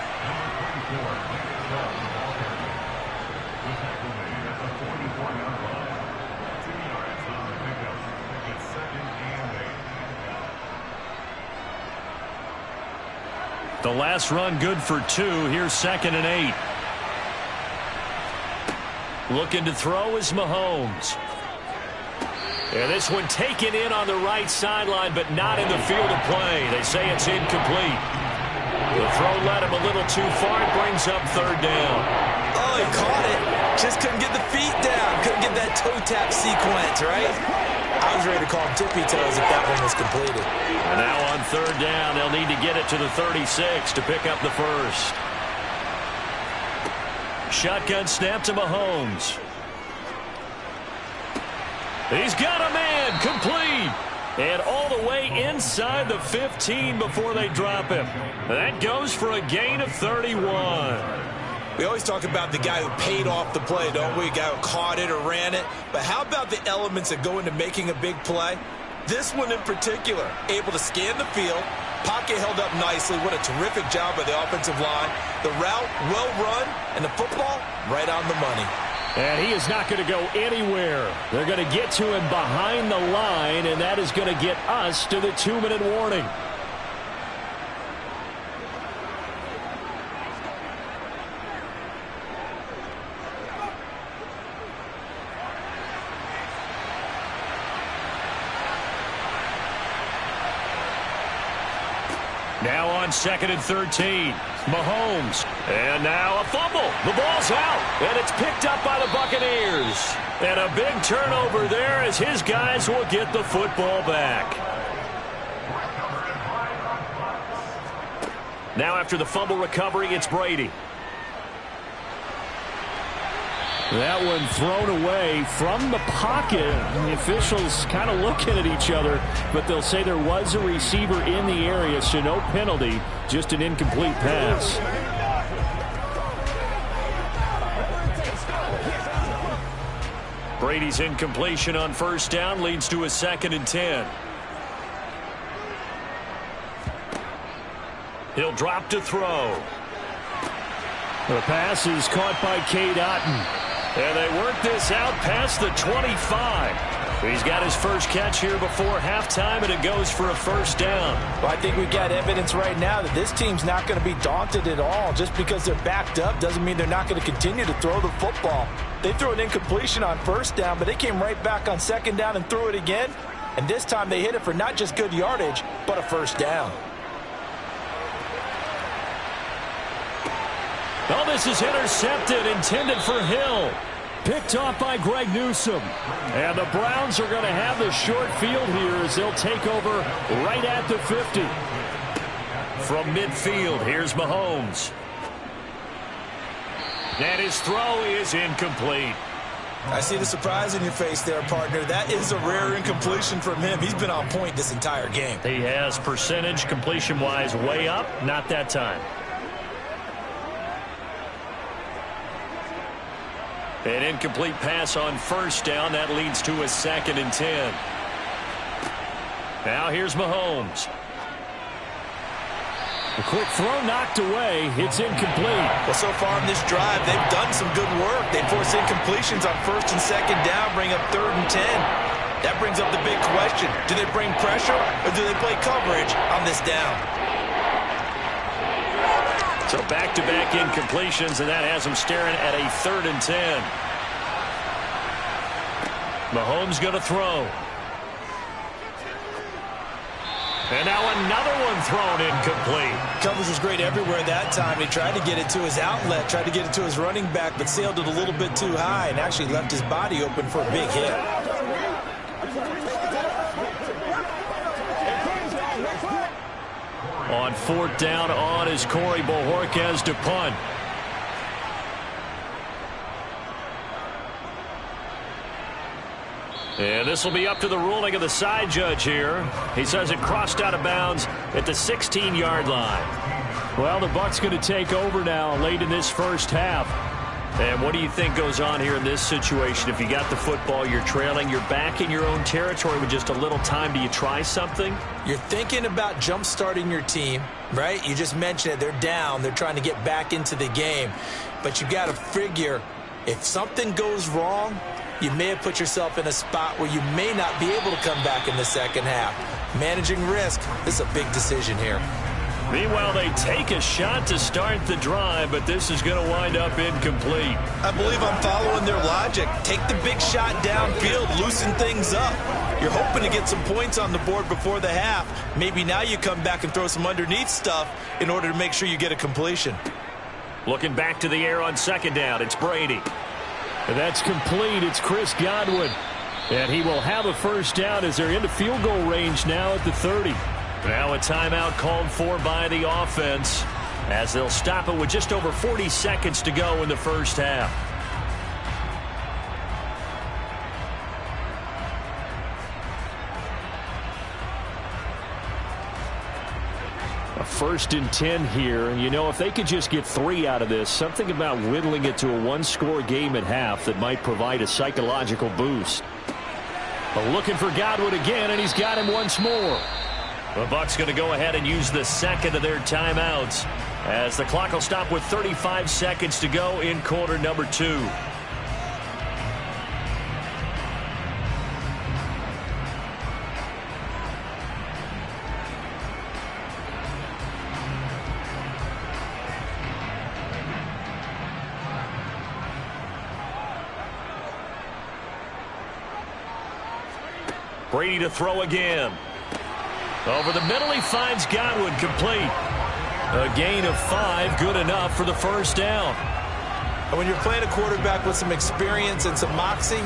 The last run good for 2. Here's 2nd and 8. Looking to throw is Mahomes. And this one taken in on the right sideline, but not in the field of play. They say it's incomplete. The throw led him a little too far. It brings up 3rd down. Oh, he caught it. Just couldn't get the feet down. Couldn't get that toe tap sequence, right? I was ready to call him tippy toes if that one was completed. And now on 3rd down, they'll need to get it to the 36 to pick up the first. Shotgun snap to Mahomes. He's got a man, complete. And all the way inside the 15 before they drop him. That goes for a gain of 31. We always talk about the guy who paid off the play, don't we? A guy who caught it or ran it. But how about the elements that go into making a big play? This one in particular, able to scan the field, pocket held up nicely. What a terrific job by the offensive line. The route, well run, and the football, right on the money. And he is not going to go anywhere. They're going to get to him behind the line, and that is going to get us to the 2-minute warning. Now on 2nd and 13. Mahomes. And now a fumble. The ball's out. And it's picked up by the Buccaneers. And a big turnover there as his guys will get the football back. Now after the fumble recovery, it's Brady. That one thrown away from the pocket. And the officials kind of looking at each other, but they'll say there was a receiver in the area, so no penalty, just an incomplete pass. Brady's incompletion on 1st down leads to a 2nd and 10. He'll drop to throw. The pass is caught by Cade Otton. And they work this out past the 25. He's got his first catch here before halftime, and it goes for a 1st down. Well, I think we've got evidence right now that this team's not going to be daunted at all. Just because they're backed up doesn't mean they're not going to continue to throw the football. They threw an incompletion on 1st down, but they came right back on 2nd down and threw it again. And this time they hit it for not just good yardage, but a 1st down. Oh, this is intercepted, intended for Hill. Picked off by Greg Newsome. And the Browns are going to have the short field here as they'll take over right at the 50. From midfield, here's Mahomes. And his throw is incomplete. I see the surprise in your face there, partner. That is a rare incompletion from him. He's been on point this entire game. He has percentage completion-wise way up, not that time. An incomplete pass on 1st down. That leads to a 2nd and 10. Now here's Mahomes. A quick throw knocked away. It's incomplete. Well, so far in this drive, they've done some good work. They force incompletions on 1st and 2nd down, bring up 3rd and 10. That brings up the big question. Do they bring pressure or do they play coverage on this down? So back-to-back incompletions, and that has them staring at a 3rd and 10. Mahomes going to throw. And now another one thrown incomplete. Coverage was great everywhere that time. He tried to get it to his outlet, tried to get it to his running back, but sailed it a little bit too high and actually left his body open for a big hit. On 4th down on is Corey Bojorquez to punt. And this will be up to the ruling of the side judge here. He says it crossed out of bounds at the 16-yard line. Well, the Bucs going to take over now late in this first half. And what do you think goes on here in this situation? If you got the football, you're trailing, you're back in your own territory with just a little time. Do you try something? You're thinking about jump-starting your team, right? You just mentioned it. They're down. They're trying to get back into the game. But you got to figure if something goes wrong, you may have put yourself in a spot where you may not be able to come back in the second half. Managing risk, this is a big decision here. Meanwhile, they take a shot to start the drive, but this is going to wind up incomplete. I believe I'm following their logic. Take the big shot downfield, loosen things up. You're hoping to get some points on the board before the half. Maybe now you come back and throw some underneath stuff in order to make sure you get a completion. Looking back to the air on 2nd down, it's Brady. And that's complete. It's Chris Godwin. And he will have a first down as they're into field goal range now at the 30. Now a timeout called for by the offense as they'll stop it with just over 40 seconds to go in the first half. A 1st and 10 here. And, you know, if they could just get 3 out of this, something about whittling it to a one-score game at half that might provide a psychological boost. But looking for Godwin again, and he's got him once more. The Bucs going to go ahead and use the second of their timeouts as the clock will stop with 35 seconds to go in quarter number 2. Brady to throw again. Over the middle, he finds Godwin, complete. A gain of 5, good enough for the first down. And when you're playing a quarterback with some experience and some moxie,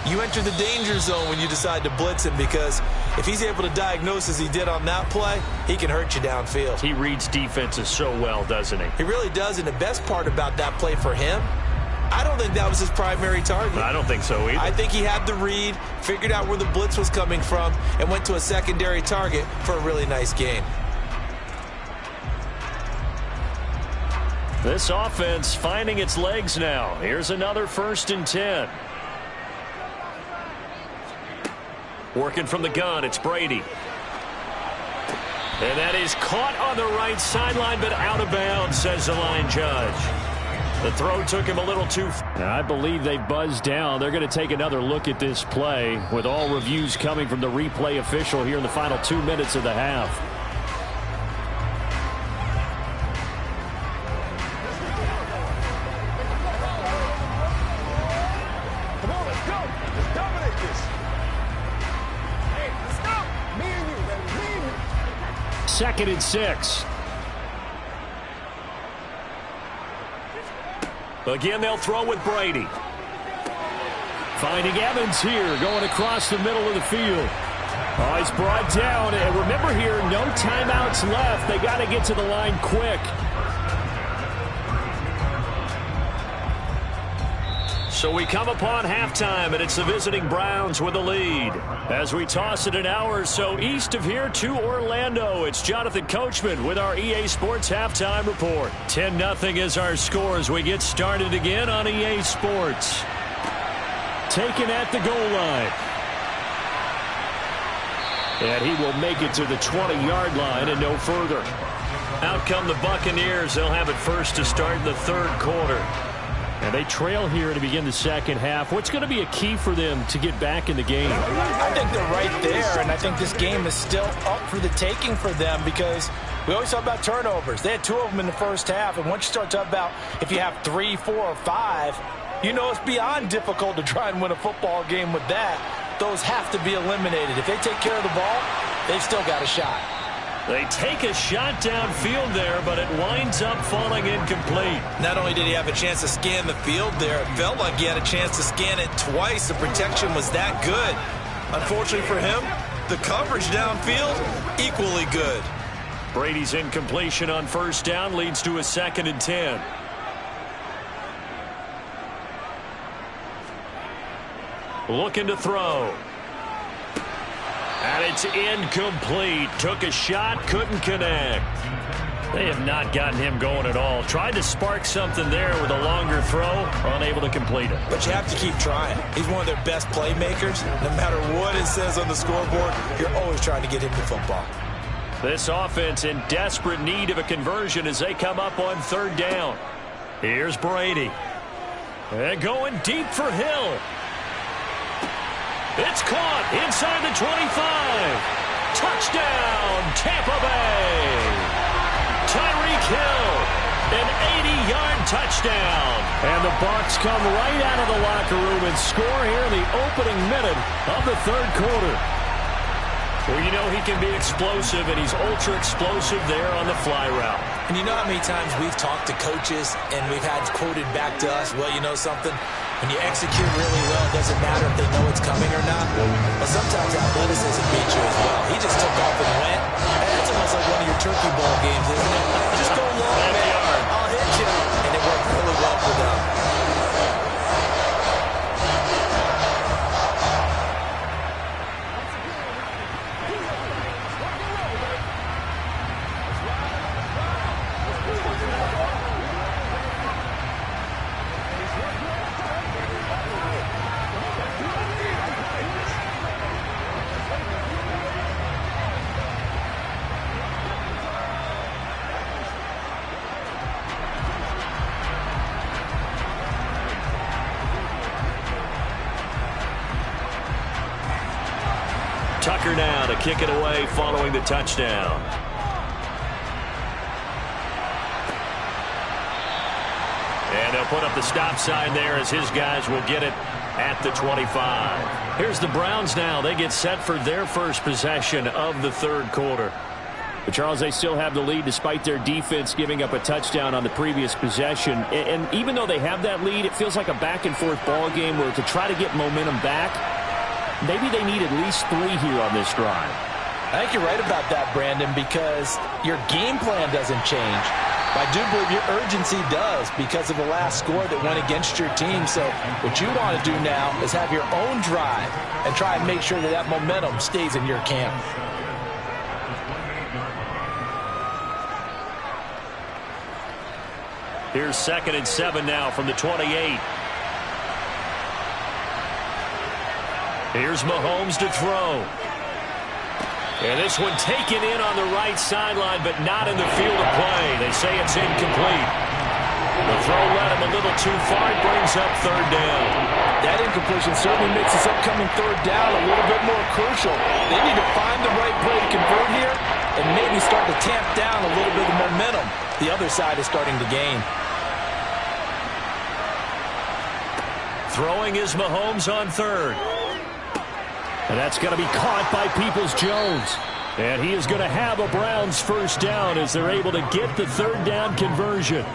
you enter the danger zone when you decide to blitz him, because if he's able to diagnose as he did on that play, he can hurt you downfield. He reads defenses so well, doesn't he? He really does, and the best part about that play for him, I don't think that was his primary target. I don't think so either. I think he had the read, figured out where the blitz was coming from, and went to a secondary target for a really nice gain. This offense finding its legs now. Here's another 1st and 10. Working from the gun, it's Brady. And that is caught on the right sideline, but out of bounds, says the line judge. The throw took him a little too far. I believe they buzzed down. They're going to take another look at this play with all reviews coming from the replay official here in the final 2 minutes of the half. Come on, let's go. Let's dominate this. Hey, let's go. Me and you, baby. Me and you. 2nd and 6. Again, they'll throw with Brady. Finding Evans here, going across the middle of the field. Oh, he's brought down. And remember here, no timeouts left. They got to get to the line quick. So we come upon halftime, and it's the visiting Browns with the lead. As we toss it an hour or so east of here to Orlando, it's Jonathan Coachman with our EA Sports Halftime Report. 10-0 is our score as we get started again on EA Sports. Taken at the goal line. And he will make it to the 20-yard line and no further. Out come the Buccaneers. They'll have it first to start in the 3rd quarter. And they trail here to begin the second half. What's going to be a key for them to get back in the game? I think they're right there, and I think this game is still up for the taking for them, because we always talk about turnovers. They had 2 of them in the first half, and once you start talking about if you have 3, 4, or 5, you know it's beyond difficult to try and win a football game with that. Those have to be eliminated. If they take care of the ball, they've still got a shot. They take a shot downfield there, but it winds up falling incomplete. Not only did he have a chance to scan the field there, it felt like he had a chance to scan it twice. The protection was that good. Unfortunately for him, the coverage downfield, equally good. Brady's incompletion on first down leads to a 2nd and 10. Looking to throw. And it's incomplete. Took a shot, couldn't connect. They have not gotten him going at all. Tried to spark something there with a longer throw, unable to complete it. But you have to keep trying. He's one of their best playmakers. No matter what it says on the scoreboard, you're always trying to get him the football. This offense in desperate need of a conversion as they come up on 3rd down. Here's Brady. And going deep for Hill. It's caught inside the 25. Touchdown, Tampa Bay. Tyreek Hill, an 80-yard touchdown. And the Bucs come right out of the locker room and score here in the opening minute of the 3rd quarter. Well, you know he can be explosive, and he's ultra-explosive there on the fly route. And you know how many times we've talked to coaches and we've had quoted back to us, well, you know something? When you execute really well, it doesn't matter if they know it's coming or not. But sometimes athleticism beats you as well. He just took off and went. And it's almost like one of your turkey ball games, isn't it? Just go long, man. I'll hit you. And it worked really well for them. Tucker now to kick it away following the touchdown. And they'll put up the stop sign there as his guys will get it at the 25. Here's the Browns now. They get set for their first possession of the 3rd quarter. But, Charles, they still have the lead despite their defense giving up a touchdown on the previous possession. And even though they have that lead, it feels like a back-and-forth ball game where to try to get momentum back, maybe they need at least 3 here on this drive. I think you're right about that, Brandon, because your game plan doesn't change. I do believe your urgency does because of the last score that went against your team. So what you want to do now is have your own drive and try and make sure that that momentum stays in your camp. Here's 2nd and 7 now from the 28. Here's Mahomes to throw. And this one taken in on the right sideline, but not in the field of play. They say it's incomplete. The throw led him a little too far. It brings up 3rd down. That incompletion certainly makes this upcoming 3rd down a little bit more crucial. They need to find the right play to convert here and maybe start to tamp down a little bit of momentum. The other side is starting to gain. Throwing is Mahomes on 3rd. And that's going to be caught by Peoples-Jones. And he is going to have a Browns first down as they're able to get the 3rd down conversion.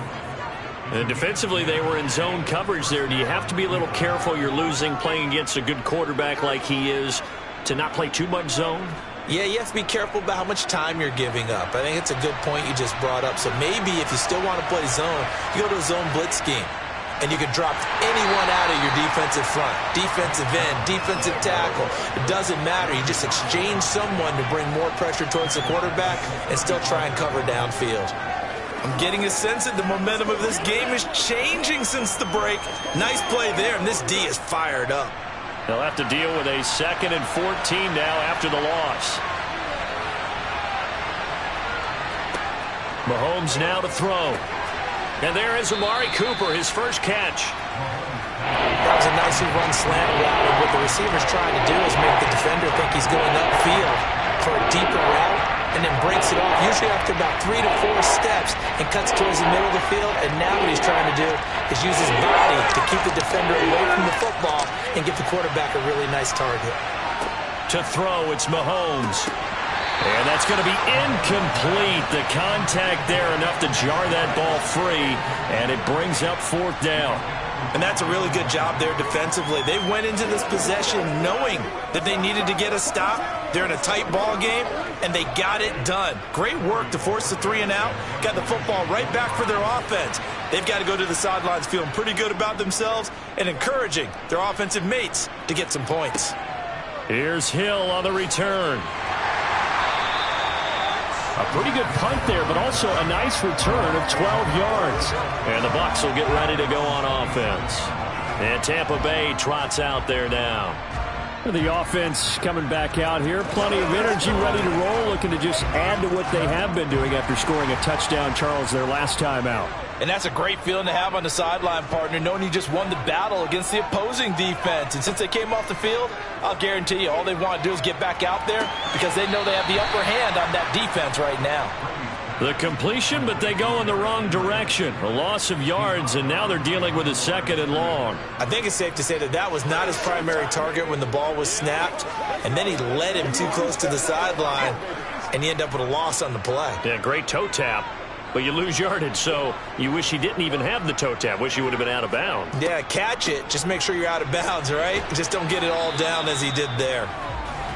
And defensively, they were in zone coverage there. Do you have to be a little careful? You're losing playing against a good quarterback like he is to not play too much zone? Yeah, you have to be careful about how much time you're giving up. I think it's a good point you just brought up. So maybe if you still want to play zone, you go to a zone blitz scheme. And you can drop anyone out of your defensive front, defensive end, defensive tackle. It doesn't matter. You just exchange someone to bring more pressure towards the quarterback and still try and cover downfield. I'm getting a sense that the momentum of this game is changing since the break. Nice play there, and this D is fired up. They'll have to deal with a 2nd and 14 now after the loss. Mahomes now to throw. And there is Amari Cooper, his first catch. That was a nicely run slant route. And what the receiver's trying to do is make the defender think he's going upfield for a deeper route and then breaks it off, usually after about 3 to 4 steps, and cuts towards the middle of the field. And now what he's trying to do is use his body to keep the defender away from the football and give the quarterback a really nice target. To throw, it's Mahomes. And that's going to be incomplete. The contact there enough to jar that ball free, and it brings up 4th down. And that's a really good job there defensively. They went into this possession knowing that they needed to get a stop. They're in a tight ball game, and they got it done. Great work to force the 3 and out. Got the football right back for their offense. They've got to go to the sidelines feeling pretty good about themselves and encouraging their offensive mates to get some points. Here's Hill on the return. A pretty good punt there, but also a nice return of 12 yards. And the Bucs will get ready to go on offense. And Tampa Bay trots out there now. The offense coming back out here. Plenty of energy, ready to roll, looking to just add to what they have been doing after scoring a touchdown, Charles, their last time out. And that's a great feeling to have on the sideline, partner, knowing you just won the battle against the opposing defense. And since they came off the field, I'll guarantee you all they want to do is get back out there because they know they have the upper hand on that defense right now. The completion, but they go in the wrong direction. A loss of yards, and now they're dealing with a 2nd and long. I think it's safe to say that that was not his primary target when the ball was snapped, and then he led him too close to the sideline, and he ended up with a loss on the play. Yeah, great toe tap. But you lose yardage, so you wish he didn't even have the toe tap. Wish he would have been out of bounds. Yeah, catch it. Just make sure you're out of bounds, right? Just don't get it all down as he did there.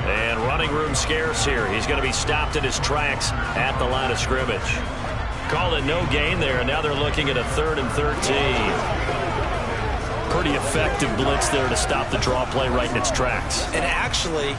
And running room scarce here. He's going to be stopped in his tracks at the line of scrimmage. Call it no gain there, and now they're looking at a 3rd and 13. Pretty effective blitz there to stop the draw play right in its tracks. And actually,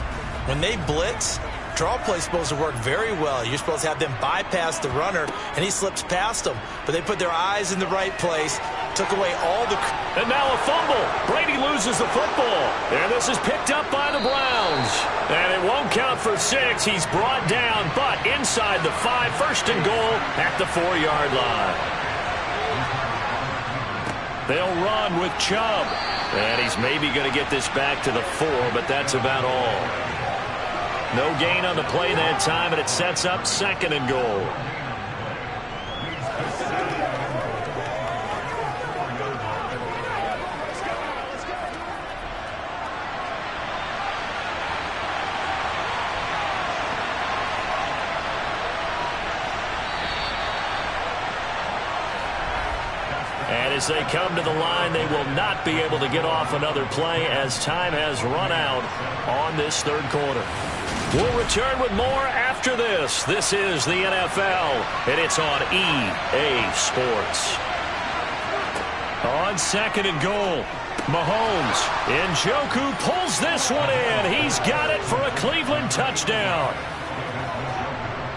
when they blitz, draw play is supposed to work very well. You're supposed to have them bypass the runner, and he slips past them. But they put their eyes in the right place, took away all the... And now a fumble. Brady loses the football. And this is picked up by the Browns. And it won't count for 6. He's brought down, but inside the 5, 1st and goal at the 4-yard line. They'll run with Chubb. And he's maybe going to get this back to the 4, but that's about all. No gain on the play that time, and it sets up 2nd and goal. And as they come to the line, they will not be able to get off another play as time has run out on this 3rd quarter. We'll return with more after this. This is the NFL, and it's on EA Sports. On 2nd and goal, Mahomes. Njoku pulls this one in. He's got it for a Cleveland touchdown.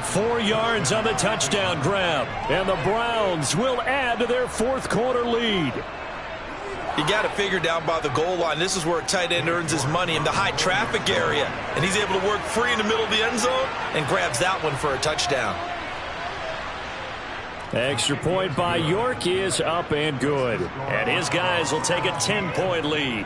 4 yards on the touchdown grab, and the Browns will add to their 4th quarter lead. You got to figure down by the goal line. This is where a tight end earns his money in the high traffic area. And he's able to work free in the middle of the end zone and grabs that one for a touchdown. Extra point by York is up and good. And his guys will take a 10-point lead.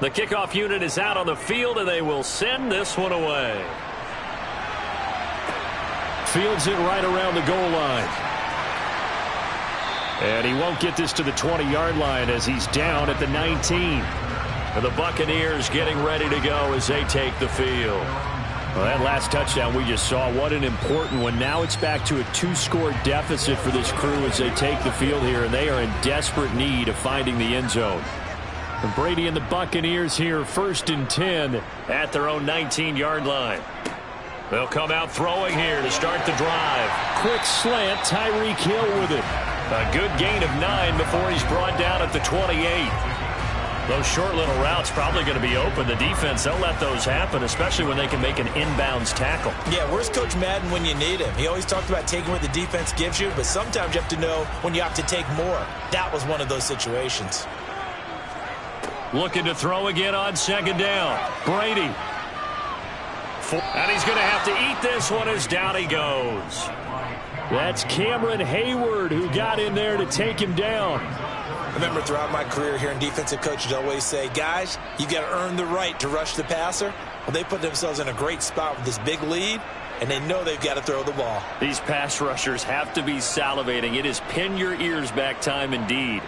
The kickoff unit is out on the field, and they will send this one away. Fields it right around the goal line. And he won't get this to the 20-yard line as he's down at the 19. And the Buccaneers getting ready to go as they take the field. Well, that last touchdown we just saw, what an important one. Now it's back to a 2-score deficit for this crew as they take the field here, and they are in desperate need of finding the end zone. And Brady and the Buccaneers here, 1st and 10 at their own 19-yard line. They'll come out throwing here to start the drive. Quick slant, Tyreek Hill with it. A good gain of 9 before he's brought down at the 28. Those short little routes probably going to be open. The defense, they'll let those happen, especially when they can make an inbounds tackle. Yeah, where's Coach Madden when you need him? He always talked about taking what the defense gives you, but sometimes you have to know when you have to take more. That was one of those situations. Looking to throw again on second down. Brady. And he's going to have to eat this one as down he goes. That's Cameron Hayward who got in there to take him down. I remember throughout my career hearing defensive coaches always say, guys, you got to earn the right to rush the passer. Well, they put themselves in a great spot with this big lead, and they know they've got to throw the ball. These pass rushers have to be salivating. It is pin your ears back time indeed.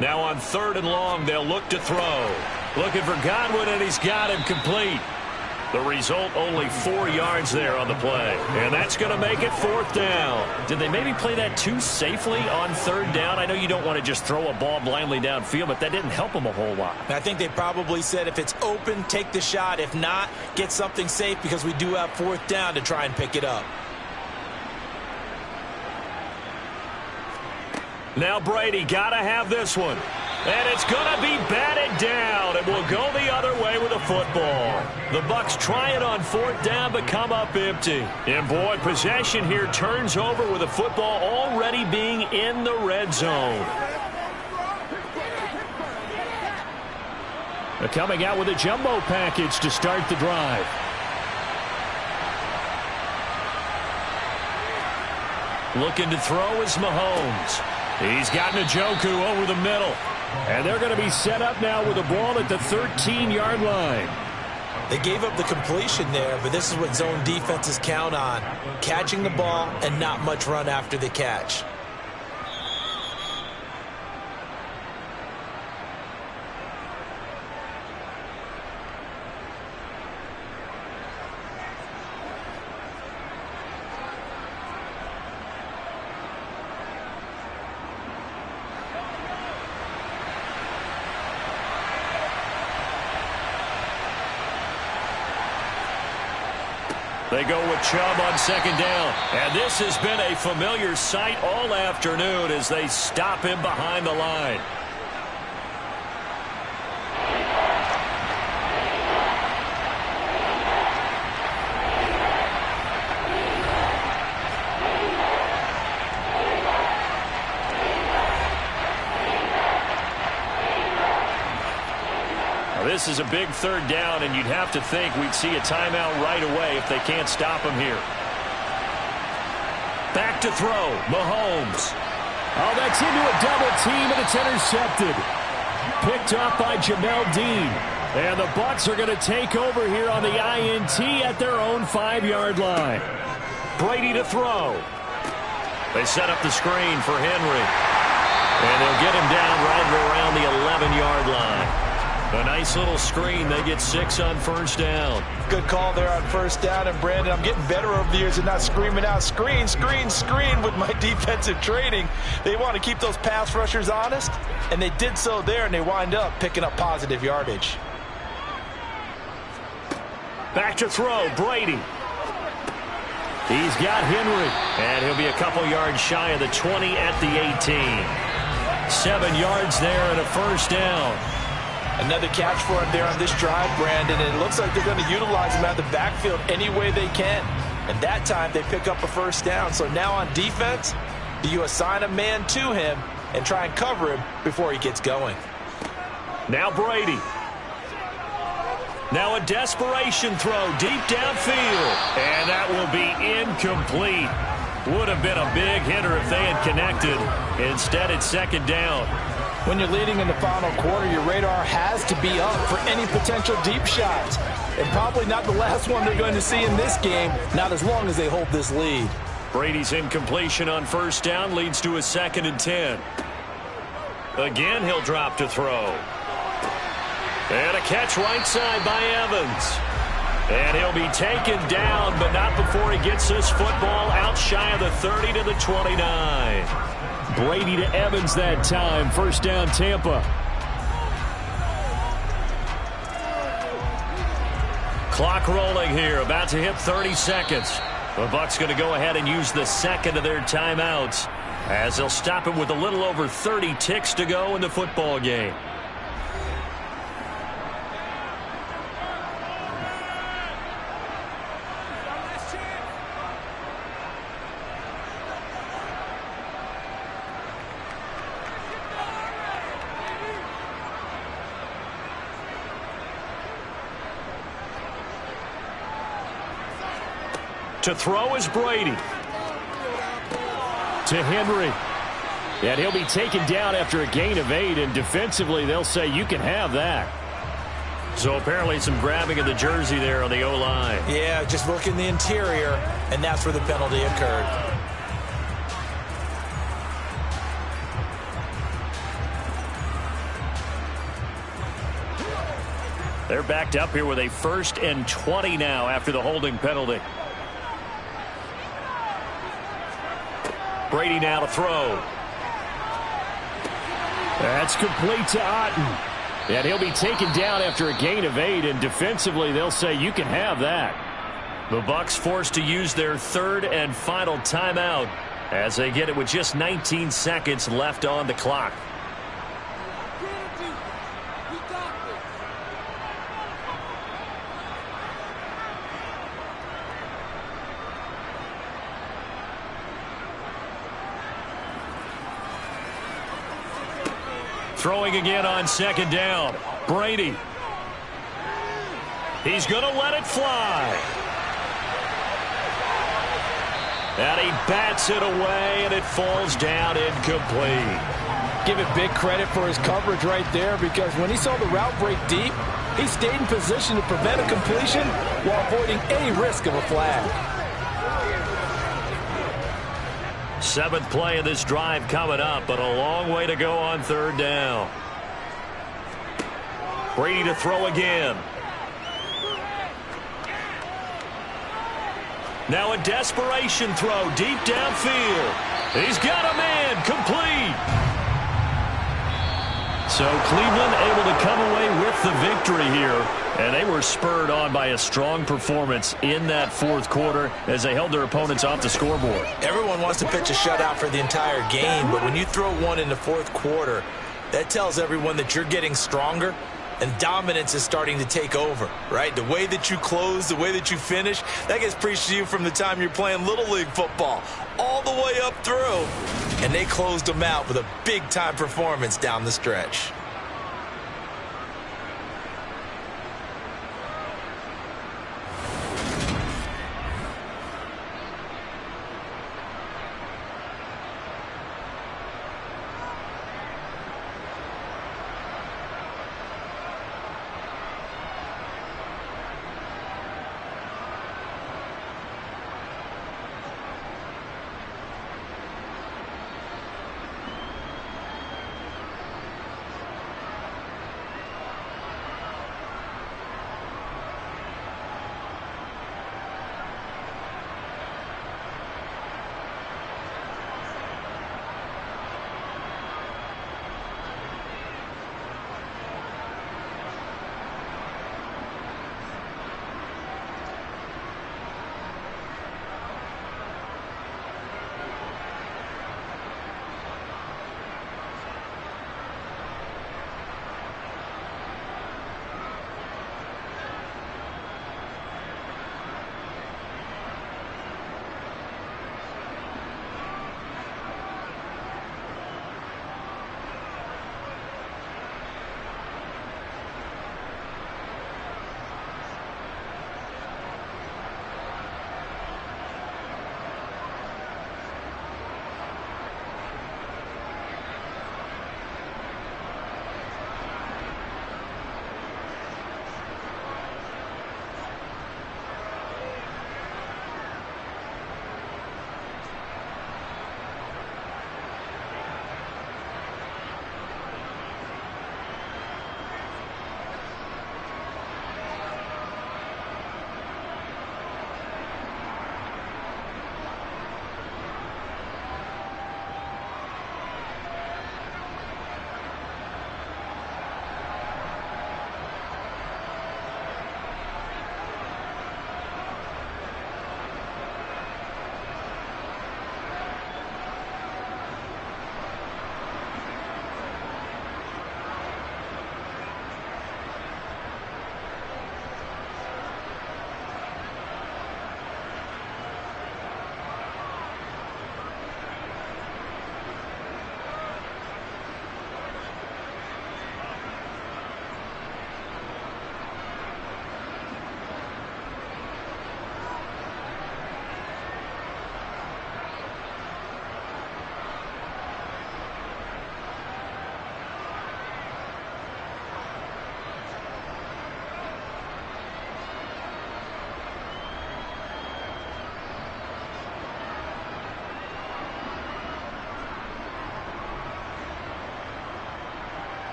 Now on 3rd and long, they'll look to throw. Looking for Godwin, and he's got him complete. The result, only 4 yards there on the play. And that's going to make it 4th down. Did they maybe play that too safely on 3rd down? I know you don't want to just throw a ball blindly downfield, but that didn't help them a whole lot. I think they probably said if it's open, take the shot. If not, get something safe because we do have 4th down to try and pick it up. Now Brady got to have this one. And it's going to be batted down. It will go the other way with a football. The Bucs try it on 4th down, but come up empty. And boy, possession here turns over with a football already being in the red zone. They're coming out with a jumbo package to start the drive. Looking to throw is Mahomes. He's got Njoku over the middle. And they're going to be set up now with the ball at the 13-yard line. They gave up the completion there, but this is what zone defenses count on. Catching the ball and not much run after the catch. They go with Chubb on 2nd down. And this has been a familiar sight all afternoon as they stop him behind the line. This is a big 3rd down, and you'd have to think we'd see a timeout right away if they can't stop him here. Back to throw, Mahomes. Oh, that's into a double team, and it's intercepted. Picked off by Jamel Dean. And the Bucs are going to take over here on the INT at their own 5-yard line. Brady to throw. They set up the screen for Henry. And they'll get him down right around the 11-yard line. A nice little screen. They get 6 on 1st down. Good call there on 1st down. And, Brandon, I'm getting better over the years and not screaming out, screen, screen, screen with my defensive training. They want to keep those pass rushers honest, and they did so there, and they wind up picking up positive yardage. Back to throw, Brady. He's got Henry, and he'll be a couple yards shy of the 20 at the 18. 7 yards there and a 1st down. Another catch for him there on this drive, Brandon, and it looks like they're going to utilize him out of the backfield any way they can. And that time they pick up a 1st down. So now on defense, do you assign a man to him and try and cover him before he gets going? Now Brady. Now a desperation throw deep downfield. And that will be incomplete. Would have been a big hitter if they had connected. Instead, it's 2nd down. When you're leading in the final quarter, your radar has to be up for any potential deep shots. And probably not the last one they're going to see in this game, not as long as they hold this lead. Brady's incompletion on 1st down leads to a 2nd and 10. Again, he'll drop to throw. And a catch right side by Evans. And he'll be taken down, but not before he gets this football out shy of the 30 to the 29. Brady to Evans that time. 1st down, Tampa. Clock rolling here. About to hit 30 seconds. The Bucs going to go ahead and use the 2nd of their timeouts as they'll stop it with a little over 30 ticks to go in the football game. To throw is Brady. To Henry. And he'll be taken down after a gain of 8, and defensively they'll say you can have that. So apparently some grabbing of the jersey there on the O-line. Yeah, just look in the interior, and that's where the penalty occurred. They're backed up here with a 1st and 20 now after the holding penalty. Brady now to throw. That's complete to Otten. And he'll be taken down after a gain of 8, and defensively they'll say you can have that. The Bucs forced to use their 3rd and final timeout as they get it with just 19 seconds left on the clock. Throwing again on 2nd down. Brady. He's going to let it fly. And he bats it away, and it falls down incomplete. Give it big credit for his coverage right there, because when he saw the route break deep, he stayed in position to prevent a completion while avoiding any risk of a flag. 7th play of this drive coming up, but a long way to go on 3rd down. Brady to throw again. Now a desperation throw deep downfield. He's got a man complete. So Cleveland able to come away with the victory here. And they were spurred on by a strong performance in that 4th quarter as they held their opponents off the scoreboard. Everyone wants to pitch a shutout for the entire game, but when you throw one in the 4th quarter, that tells everyone that you're getting stronger and dominance is starting to take over, right? The way that you close, the way that you finish, that gets preached to you from the time you're playing Little League football all the way up through. And they closed them out with a big-time performance down the stretch.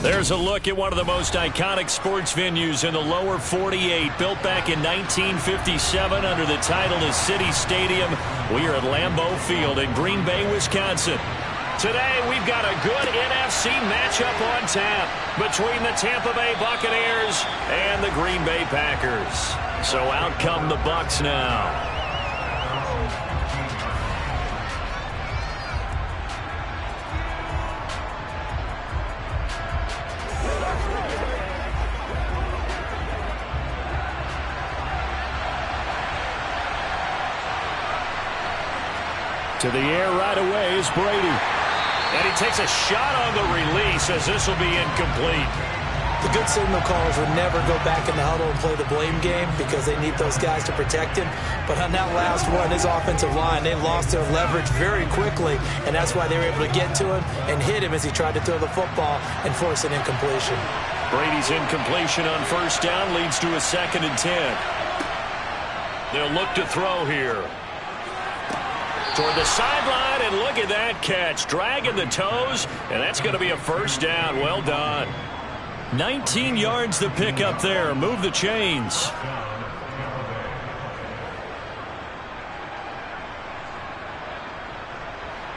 There's a look at one of the most iconic sports venues in the lower 48, built back in 1957 under the title of City Stadium. We are at Lambeau Field in Green Bay, Wisconsin. Today, we've got a good NFC matchup on tap between the Tampa Bay Buccaneers and the Green Bay Packers. So out come the Bucs now. To the air right away is Brady. And he takes a shot on the release as this will be incomplete. The good signal callers would never go back in the huddle and play the blame game because they need those guys to protect him. But on that last one, his offensive line, they lost their leverage very quickly, and that's why they were able to get to him and hit him as he tried to throw the football and force an incompletion. Brady's incompletion on first down leads to a 2nd and 10. They'll look to throw here. Toward the sideline, and look at that catch. Dragging the toes, and that's going to be a first down. Well done. 19 yards to pick up there. Move the chains.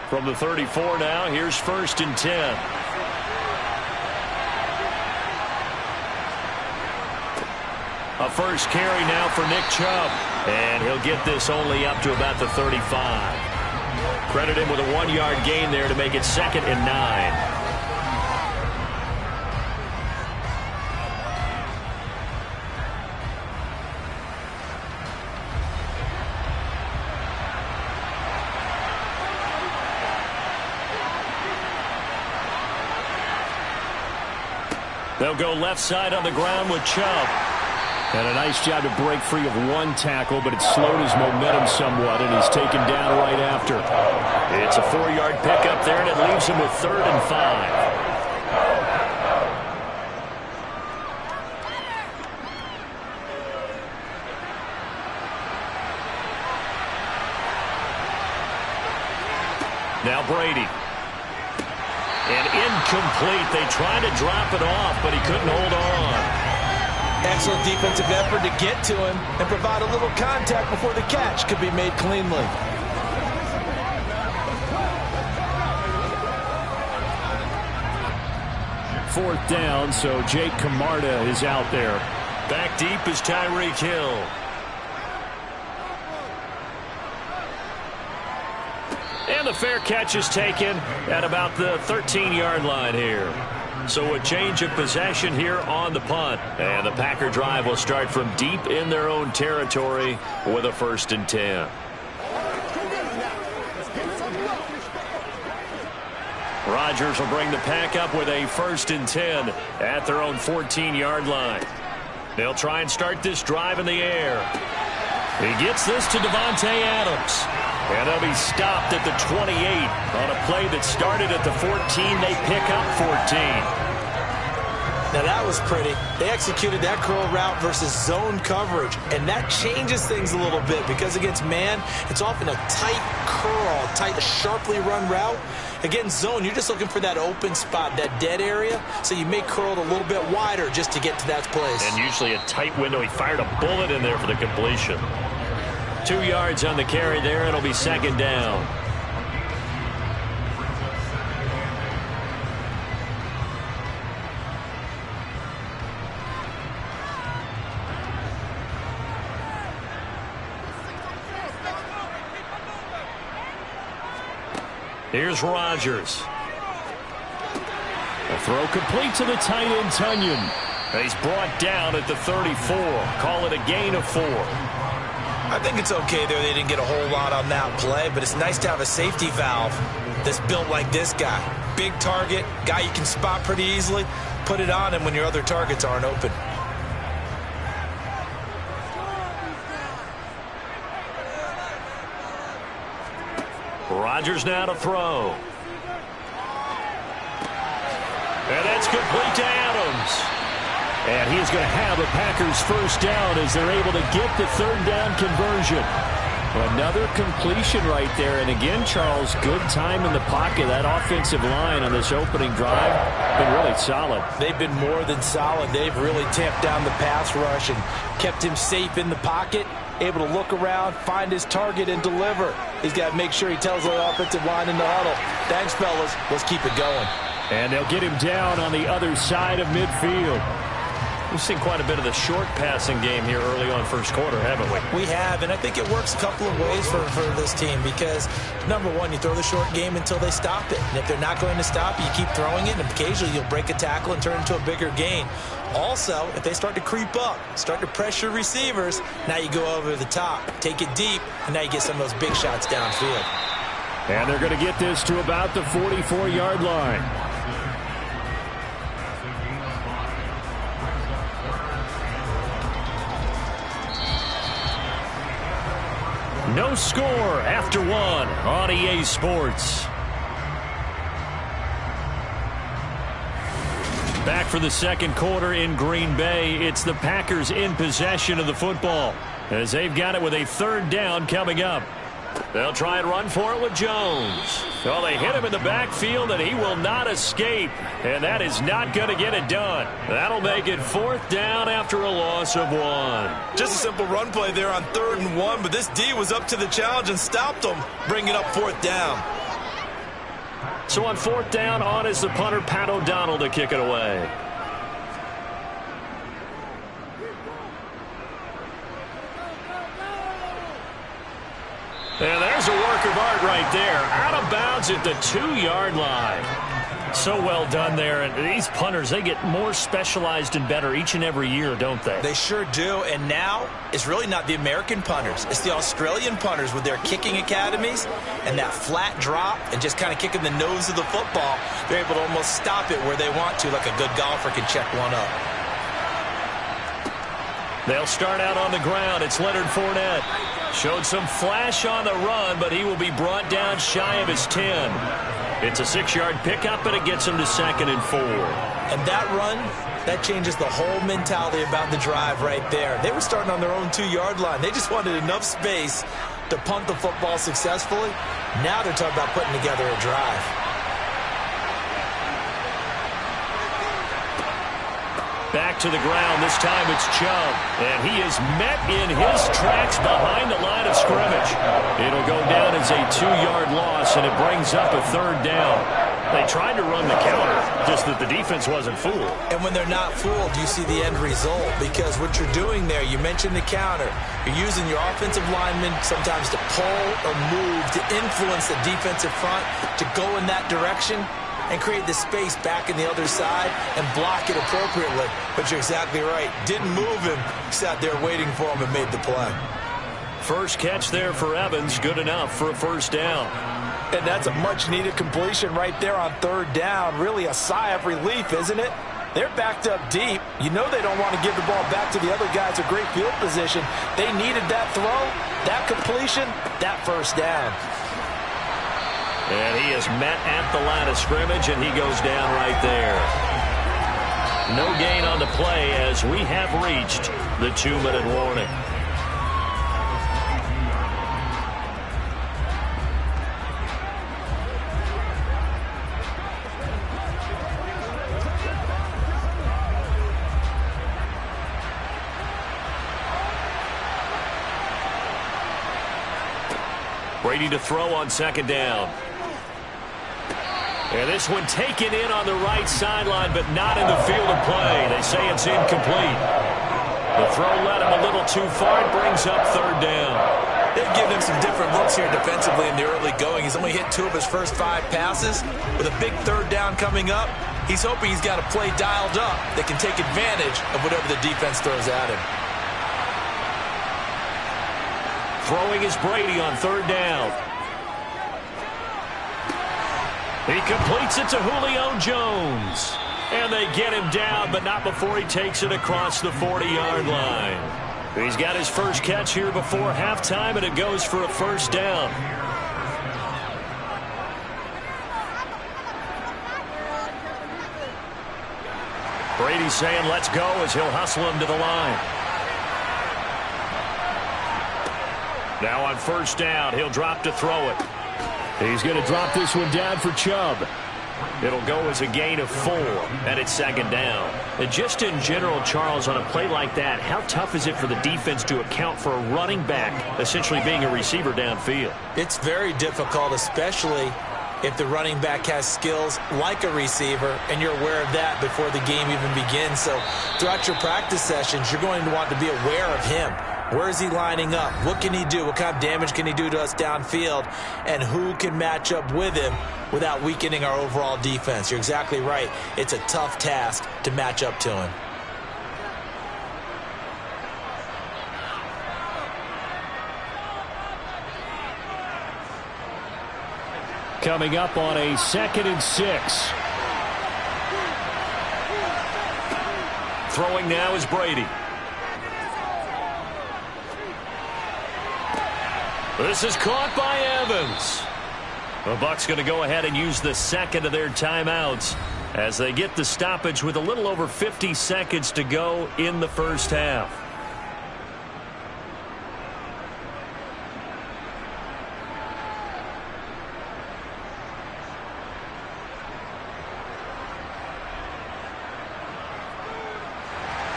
From the 34 now, here's 1st and 10. A first carry now for Nick Chubb. And he'll get this only up to about the 35. Credit him with a 1-yard gain there to make it 2nd and 9. They'll go left side on the ground with Chubb. And a nice job to break free of one tackle, but it slowed his momentum somewhat, and he's taken down right after. It's a 4-yard pickup there, and it leaves him with 3rd and 5. Now Brady. And incomplete. They tried to drop it off, but he couldn't hold on. Excellent defensive effort to get to him and provide a little contact before the catch could be made cleanly. Fourth down, so Jake Camarda is out there. Back deep is Tyreek Hill. And the fair catch is taken at about the 13-yard line here. So a change of possession here on the punt. And the Packer drive will start from deep in their own territory with a 1st and 10. Rodgers will bring the Pack up with a 1st and 10 at their own 14-yard line. They'll try and start this drive in the air. He gets this to Davante Adams. And he'll be stopped at the 28 on a play that started at the 14. They pick up 14. Now that was pretty. They executed that curl route versus zone coverage, and that changes things a little bit because against man, it's often a tight curl, tight, sharply run route. Against zone, you're just looking for that open spot, that dead area, so you may curl it a little bit wider just to get to that place. And usually a tight window. He fired a bullet in there for the completion. 2 yards on the carry there. It'll be 2nd down. Here's Rodgers. A throw complete to the tight end, Tunyon. He's brought down at the 34. Call it a gain of 4. I think it's okay there. They didn't get a whole lot on that play, but it's nice to have a safety valve that's built like this guy. Big target, guy you can spot pretty easily. Put it on him when your other targets aren't open. Rodgers now to throw. And that's complete to Adams. And he's going to have the Packers 1st down as they're able to get the 3rd down conversion. Another completion right there. And again, Charles, good time in the pocket. That offensive line on this opening drive been really solid. They've been more than solid. They've really tamped down the pass rush and kept him safe in the pocket, able to look around, find his target, and deliver. He's got to make sure he tells the offensive line in the huddle, thanks, fellas. Let's keep it going. And they'll get him down on the other side of midfield. We've seen quite a bit of the short passing game here early on first quarter, haven't we? We have, and I think it works a couple of ways for this team because, number one, you throw the short game until they stop it. And if they're not going to stop it, you keep throwing it, and occasionally you'll break a tackle and turn it into a bigger gain. Also, if they start to creep up, start to pressure receivers, now you go over the top, take it deep, and now you get some of those big shots downfield. And they're going to get this to about the 44-yard line. No score after one on EA Sports. Back for the second quarter in Green Bay. It's the Packers in possession of the football as they've got it with a third down coming up. They'll try and run for it with Jones. Well, they hit him in the backfield, and he will not escape. And that is not going to get it done. That'll make it fourth down after a loss of one. Just a simple run play there on 3rd and 1, but this D was up to the challenge and stopped him, bringing up 4th down. So on 4th down, on is the punter, Pat O'Donnell, to kick it away. And there's a work of art right there. Out of bounds at the 2-yard line. So well done there. And these punters, they get more specialized and better each and every year, don't they? They sure do. And now it's really not the American punters. It's the Australian punters with their kicking academies and that flat drop and just kind of kicking the nose of the football. They're able to almost stop it where they want to, like a good golfer can check one up. They'll start out on the ground. It's Leonard Fournette. Showed some flash on the run, but he will be brought down shy of his 10. It's a 6-yard pickup, and it gets him to 2nd and 4. And that run, that changes the whole mentality about the drive right there. They were starting on their own 2-yard line. They just wanted enough space to punt the football successfully. Now they're talking about putting together a drive. Back to the ground. This time it's Chubb. And he is met in his tracks behind the line of scrimmage. It'll go down as a 2-yard loss, and it brings up a 3rd down. They tried to run the counter, just that the defense wasn't fooled. And when they're not fooled, you see the end result. Because what you're doing there, you mentioned the counter. You're using your offensive linemen sometimes to pull or move, to influence the defensive front, to go in that direction and create the space back in the other side and block it appropriately. But you're exactly right. Didn't move him. Sat there waiting for him and made the play. First catch there for Evans. Good enough for a 1st down. And that's a much-needed completion right there on 3rd down. Really a sigh of relief, isn't it? They're backed up deep. You know they don't want to give the ball back to the other guys. A great field position. They needed that throw, that completion, that 1st down. And he is met at the line of scrimmage, and he goes down right there. No gain on the play as we have reached the 2-minute warning. Brady to throw on 2nd down. And this one taken in on the right sideline, but not in the field of play. They say it's incomplete. The throw led him a little too far. It brings up 3rd down. They've given him some different looks here defensively in the early going. He's only hit 2 of his first 5 passes. With a big 3rd down coming up, he's hoping he's got a play dialed up that can take advantage of whatever the defense throws at him. Throwing is Brady on 3rd down. He completes it to Julio Jones. And they get him down, but not before he takes it across the 40-yard line. He's got his first catch here before halftime, and it goes for a 1st down. Brady saying let's go as he'll hustle him to the line. Now on first down, he'll drop to throw it. He's going to drop this one down for Chubb. It'll go as a gain of 4, and it's second down. And just in general, Charles, on a play like that, how tough is it for the defense to account for a running back essentially being a receiver downfield? It's very difficult, especially if the running back has skills like a receiver, and you're aware of that before the game even begins. So throughout your practice sessions, you're going to want to be aware of him. Where is he lining up? What can he do? What kind of damage can he do to us downfield? And who can match up with him without weakening our overall defense? You're exactly right. It's a tough task to match up to him. Coming up on a 2nd and 6. Throwing now is Brady. This is caught by Evans. The Bucs going to go ahead and use the second of their timeouts as they get the stoppage with a little over 50 seconds to go in the first half.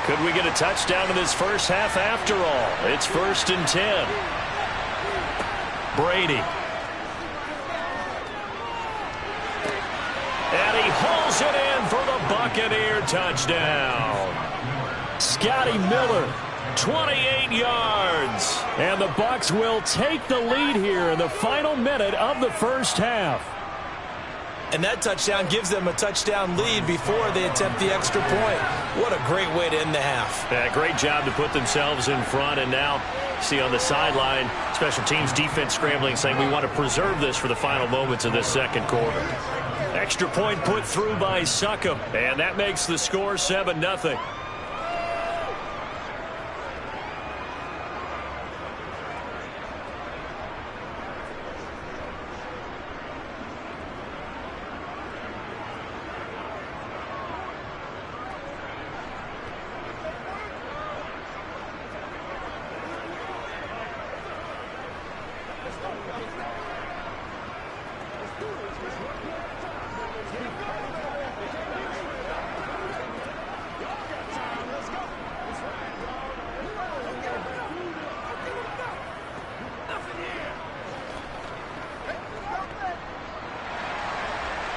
Could we get a touchdown in this first half after all? It's 1st and 10. Brady. And he hauls it in for the Buccaneer touchdown. Scotty Miller, 28 yards. And the Bucs will take the lead here in the final minute of the first half. And that touchdown gives them a touchdown lead before they attempt the extra point. What a great way to end the half. Yeah, great job to put themselves in front. And now, see on the sideline, special teams defense scrambling, saying we want to preserve this for the final moments of this second quarter. Extra point put through by Succop. And that makes the score 7-0.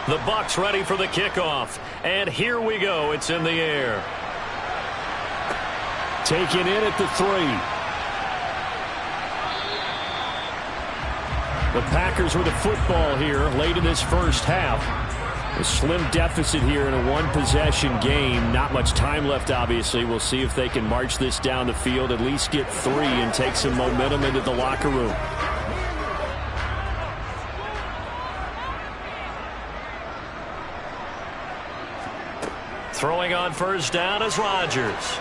The Bucs ready for the kickoff. And here we go. It's in the air. Taken in at the 3. The Packers with the football here late in this first half. A slim deficit here in a one-possession game. Not much time left, obviously. We'll see if they can march this down the field, at least get 3 and take some momentum into the locker room. Throwing on first down is Rodgers.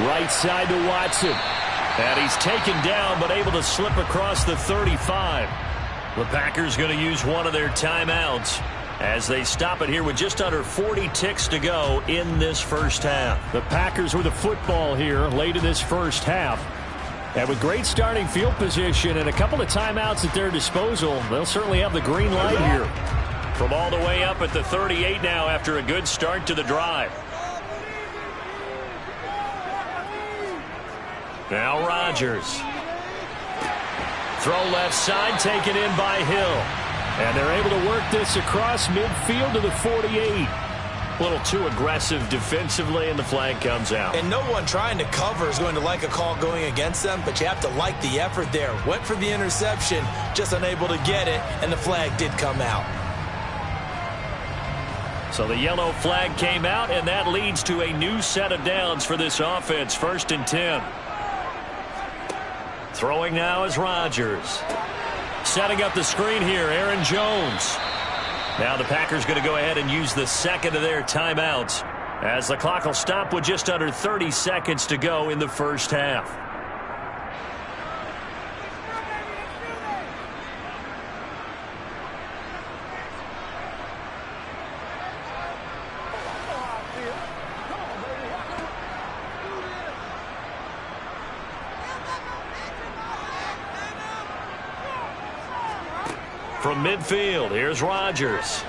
Right side to Watson. And he's taken down but able to slip across the 35. The Packers going to use one of their timeouts as they stop it here with just under 40 ticks to go in this first half. The Packers with the football here late in this first half. And with great starting field position and a couple of timeouts at their disposal, they'll certainly have the green light here. From all the way up at the 38 now after a good start to the drive. Now Rodgers. Throw left side, taken in by Hill. And they're able to work this across midfield to the 48. A little too aggressive defensively, and the flag comes out. And no one trying to cover is going to like a call going against them, but you have to like the effort there. Went for the interception, just unable to get it, and the flag did come out. So the yellow flag came out, and that leads to a new set of downs for this offense. 1st and 10. Throwing now is Rodgers. Setting up the screen here, Aaron Jones. Now the Packers going to go ahead and use the second of their timeouts as the clock will stop with just under 30 seconds to go in the first half. from midfield. Here's Rodgers.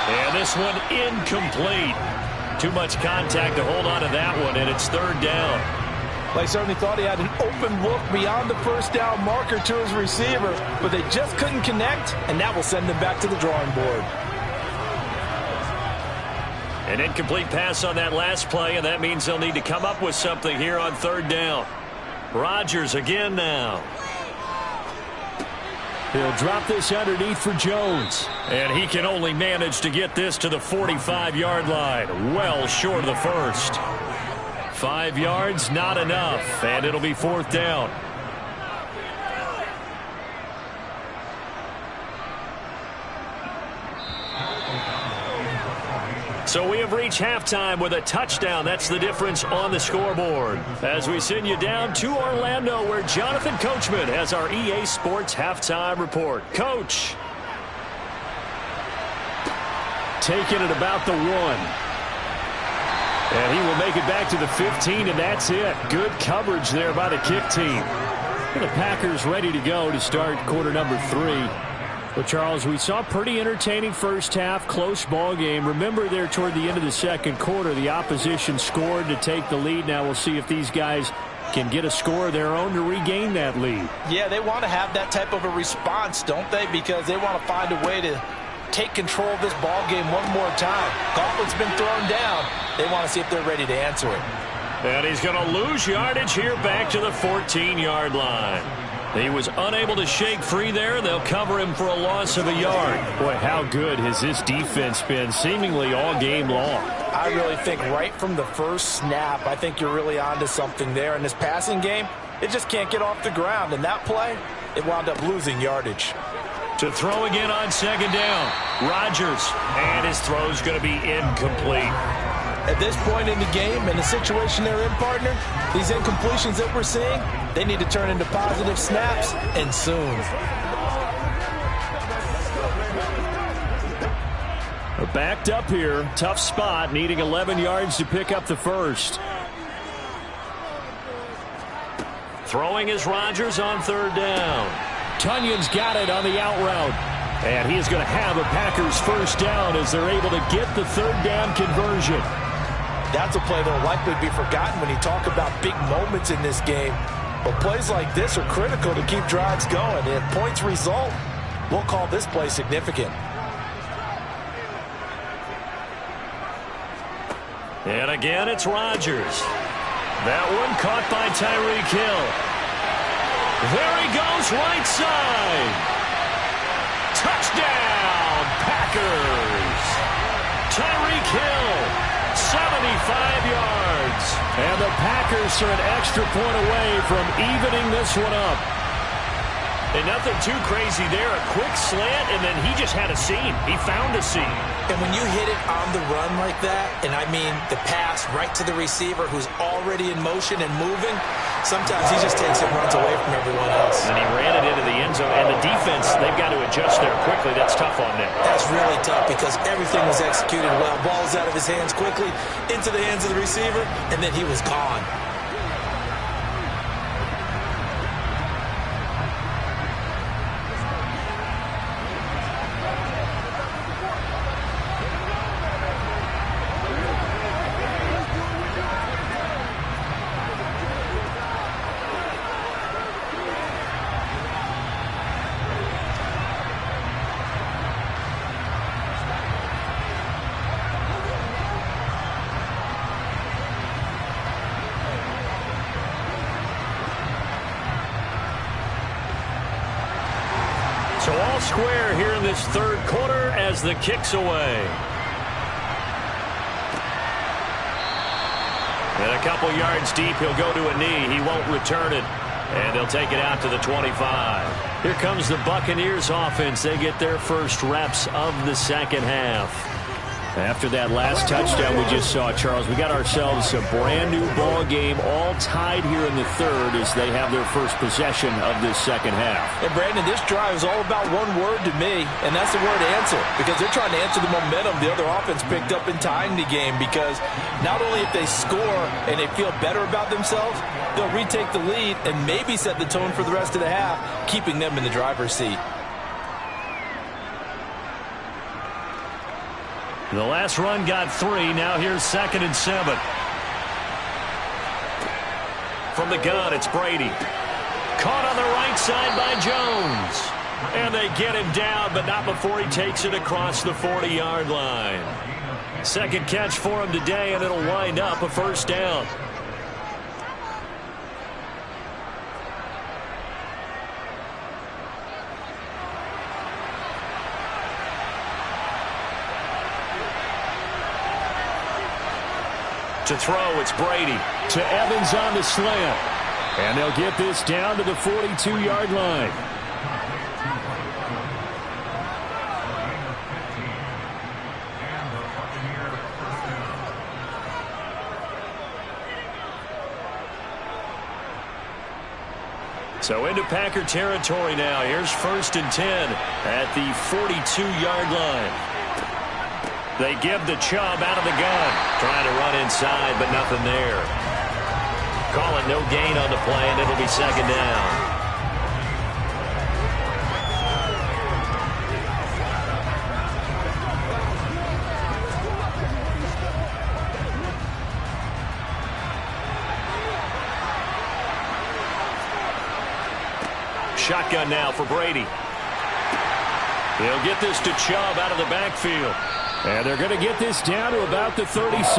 And this one incomplete. Too much contact to hold on to that one, and it's third down. They certainly thought he had an open look beyond the first down marker to his receiver, but they just couldn't connect, and that will send them back to the drawing board. An incomplete pass on that last play, and that means they'll need to come up with something here on third down. Rodgers again now. He'll drop this underneath for Jones. And he can only manage to get this to the 45-yard line. Well short of the first. 5 yards, not enough. And it'll be fourth down. So we have reached halftime with a touchdown. That's the difference on the scoreboard. As we send you down to Orlando, where Jonathan Coachman has our EA Sports halftime report. Coach. Taking it about the 1. And he will make it back to the 15, and that's it. Good coverage there by the kick team. And the Packers ready to go to start quarter number 3. Well, Charles, we saw a pretty entertaining first half, close ball game. Remember there toward the end of the second quarter, the opposition scored to take the lead. Now we'll see if these guys can get a score of their own to regain that lead. Yeah, they want to have that type of a response, don't they? Because they want to find a way to take control of this ball game one more time. Gauntlet's been thrown down. They want to see if they're ready to answer it. And he's going to lose yardage here back to the 14-yard line. He was unable to shake free there. They'll cover him for a loss of a yard. Boy, how good has this defense been seemingly all game long? I really think right from the first snap, I think you're really onto something there. In this passing game, it just can't get off the ground. And that play, it wound up losing yardage. To throw again on second down. Rodgers, and his throw's going to be incomplete. At this point in the game, in the situation they're in, partner, these incompletions that we're seeing, they need to turn into positive snaps, and soon. They're backed up here. Tough spot, needing 11 yards to pick up the first. Throwing is Rodgers on third down. Tunyon's got it on the out route. And he is going to have a Packers first down as they're able to get the third down conversion. That's a play that will likely be forgotten when you talk about big moments in this game. But plays like this are critical to keep drives going. And if points result, we'll call this play significant. And again, it's Rodgers. That one caught by Tyreek Hill. There he goes, right side. Touchdown, Packers. Tyreek Hill, 75 yards. And the Packers are an extra point away from evening this one up. And nothing too crazy there. A quick slant, and then he just had a seam. He found a seam. And when you hit it on the run like that, and I mean the pass right to the receiver who's already in motion and moving, sometimes he just takes it and runs away from everyone else. And he ran it into the end zone. And the defense, they've got to adjust there quickly. That's tough on them. That's really tough because everything was executed well. Ball's out of his hands quickly, into the hands of the receiver, and then he was gone. So all square here in this third quarter as the kick's away. And a couple yards deep, he'll go to a knee. He won't return it. And they'll take it out to the 25. Here comes the Buccaneers offense. They get their first reps of the second half. After that last touchdown we just saw, Charles, we got ourselves a brand new ball game, all tied here in the third as they have their first possession of this second half. And Brandon, this drive is all about one word to me, and that's the word answer. Because they're trying to answer the momentum the other offense picked up in tying the game. Because not only if they score and they feel better about themselves, they'll retake the lead and maybe set the tone for the rest of the half, keeping them in the driver's seat. The last run got 3. Now here's 2nd and 7. From the gun, it's Brady. Caught on the right side by Jones. And they get him down, but not before he takes it across the 40-yard line. Second catch for him today, and it'll wind up a first down. To throw, it's Brady. To Evans on the slant. And they'll get this down to the 42-yard line. So into Packer territory now. Here's 1st and 10 at the 42-yard line. They give the Chubb out of the gun. Trying to run inside, but nothing there. Call it no gain on the play, and it'll be 2nd down. Shotgun now for Brady. They'll get this to Chubb out of the backfield. And they're going to get this down to about the 37.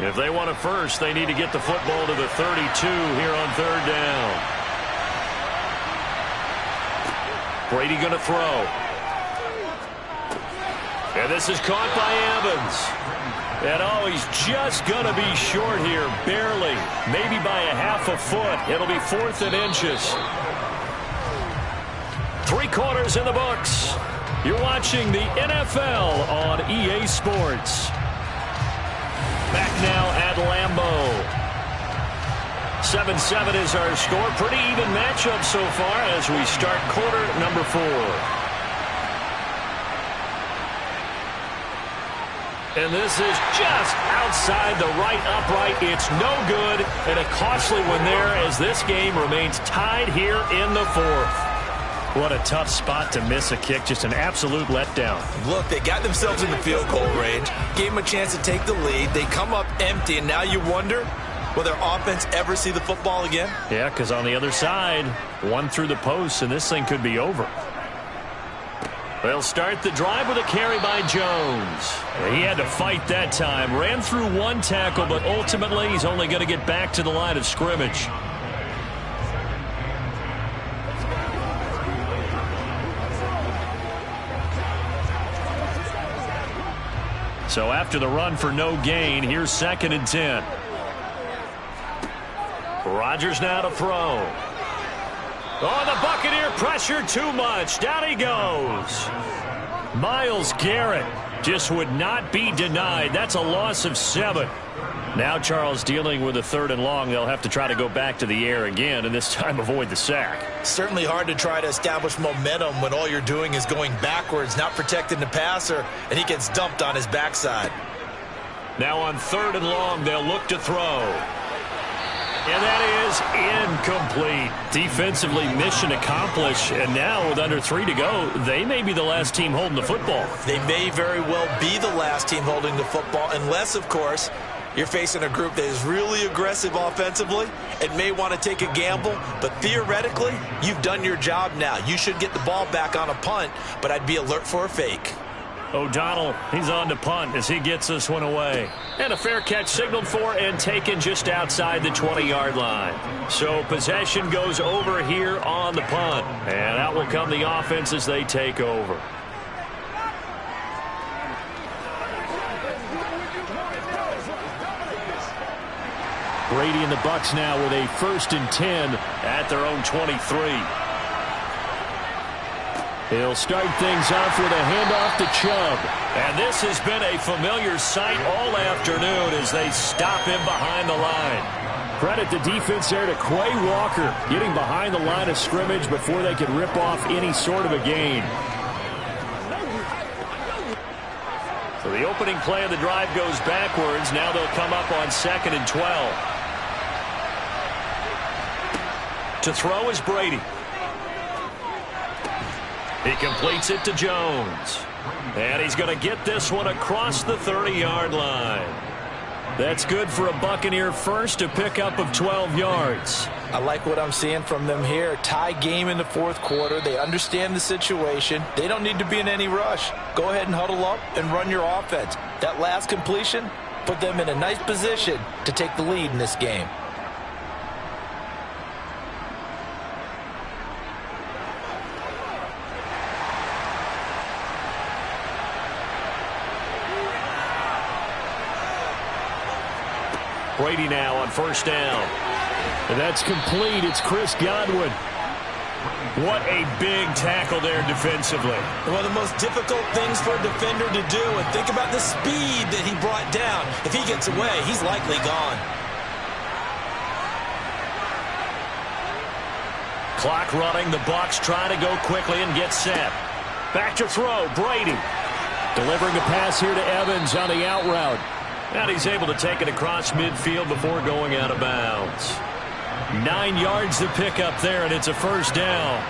If they want a first, they need to get the football to the 32 here on 3rd down. Brady going to throw. And this is caught by Evans. And oh, he's just going to be short here, barely, maybe by a half a foot. It'll be 4th and inches. 3 quarters in the books. You're watching the NFL on EA Sports. Back now at Lambeau. 7-7 is our score. Pretty even matchup so far as we start quarter number 4. And this is just outside the right upright. It's no good, and a costly one there as this game remains tied here in the 4th. What a tough spot to miss a kick. Just an absolute letdown. Look, they got themselves in the field goal range, gave them a chance to take the lead. They come up empty, and now you wonder, will their offense ever see the football again? Yeah, because on the other side, one through the post, and this thing could be over. They'll start the drive with a carry by Jones. He had to fight that time. Ran through 1 tackle, but ultimately he's only going to get back to the line of scrimmage. So after the run for no gain, here's 2nd and 10. Rodgers now to throw. Oh, the Buccaneer pressure too much. Down he goes. Myles Garrett just would not be denied. That's a loss of 7. Now Charles dealing with a 3rd and long. They'll have to try to go back to the air again, and this time avoid the sack. Certainly hard to try to establish momentum when all you're doing is going backwards, not protecting the passer, and he gets dumped on his backside. Now on 3rd and long, they'll look to throw. And that is incomplete. Defensively, mission accomplished. And now with under 3 to go, they may be the last team holding the football. They may very well be the last team holding the football, unless, of course, you're facing a group that is really aggressive offensively and may want to take a gamble. But theoretically, you've done your job now. You should get the ball back on a punt, but I'd be alert for a fake. O'Donnell, he's on to punt as he gets this one away. And a fair catch signaled for and taken just outside the 20-yard line. So possession goes over here on the punt. And out will come the offense as they take over. Brady and the Bucs now with a 1st and 10 at their own 23. He'll start things off with a handoff to Chubb. And this has been a familiar sight all afternoon as they stop him behind the line. Credit the defense there to Quay Walker getting behind the line of scrimmage before they could rip off any sort of a gain. So the The opening play of the drive goes backwards. Now they'll come up on 2nd and 12. To throw is Brady. He completes it to Jones. And he's going to get this one across the 30-yard line. That's good for a Buccaneer first, a pickup of 12 yards. I like what I'm seeing from them here. Tie game in the fourth quarter. They understand the situation. They don't need to be in any rush. Go ahead and huddle up and run your offense. That last completion put them in a nice position to take the lead in this game. Brady now on 1st down. And that's complete. It's Chris Godwin. What a big tackle there defensively. One of the most difficult things for a defender to do. And think about the speed that he brought down. If he gets away, he's likely gone. Clock running. The Bucs try to go quickly and get set. Back to throw. Brady. Delivering a pass here to Evans on the out route. And he's able to take it across midfield before going out of bounds. 9 yards to pick up there, and it's a 1st down.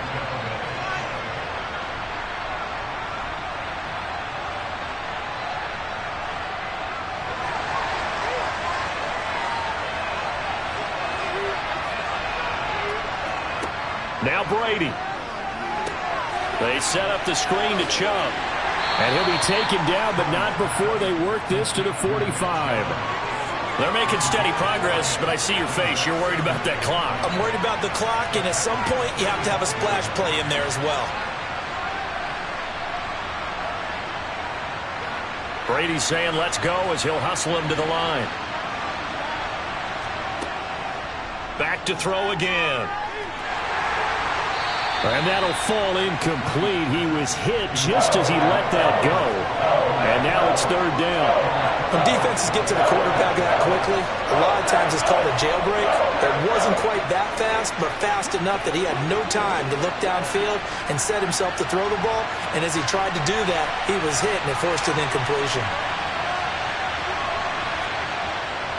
Now Brady. They set up the screen to Chubb. And he'll be taken down, but not before they work this to the 45. They're making steady progress, but I see your face. You're worried about that clock. I'm worried about the clock, and at some point, you have to have a splash play in there as well. Brady's saying let's go as he'll hustle him to the line. Back to throw again. And that'll fall incomplete. He was hit just as he let that go. And now it's 3rd down. When defenses get to the quarterback that quickly, a lot of times it's called a jailbreak. It wasn't quite that fast, but fast enough that he had no time to look downfield and set himself to throw the ball. And as he tried to do that, he was hit and it forced an incompletion.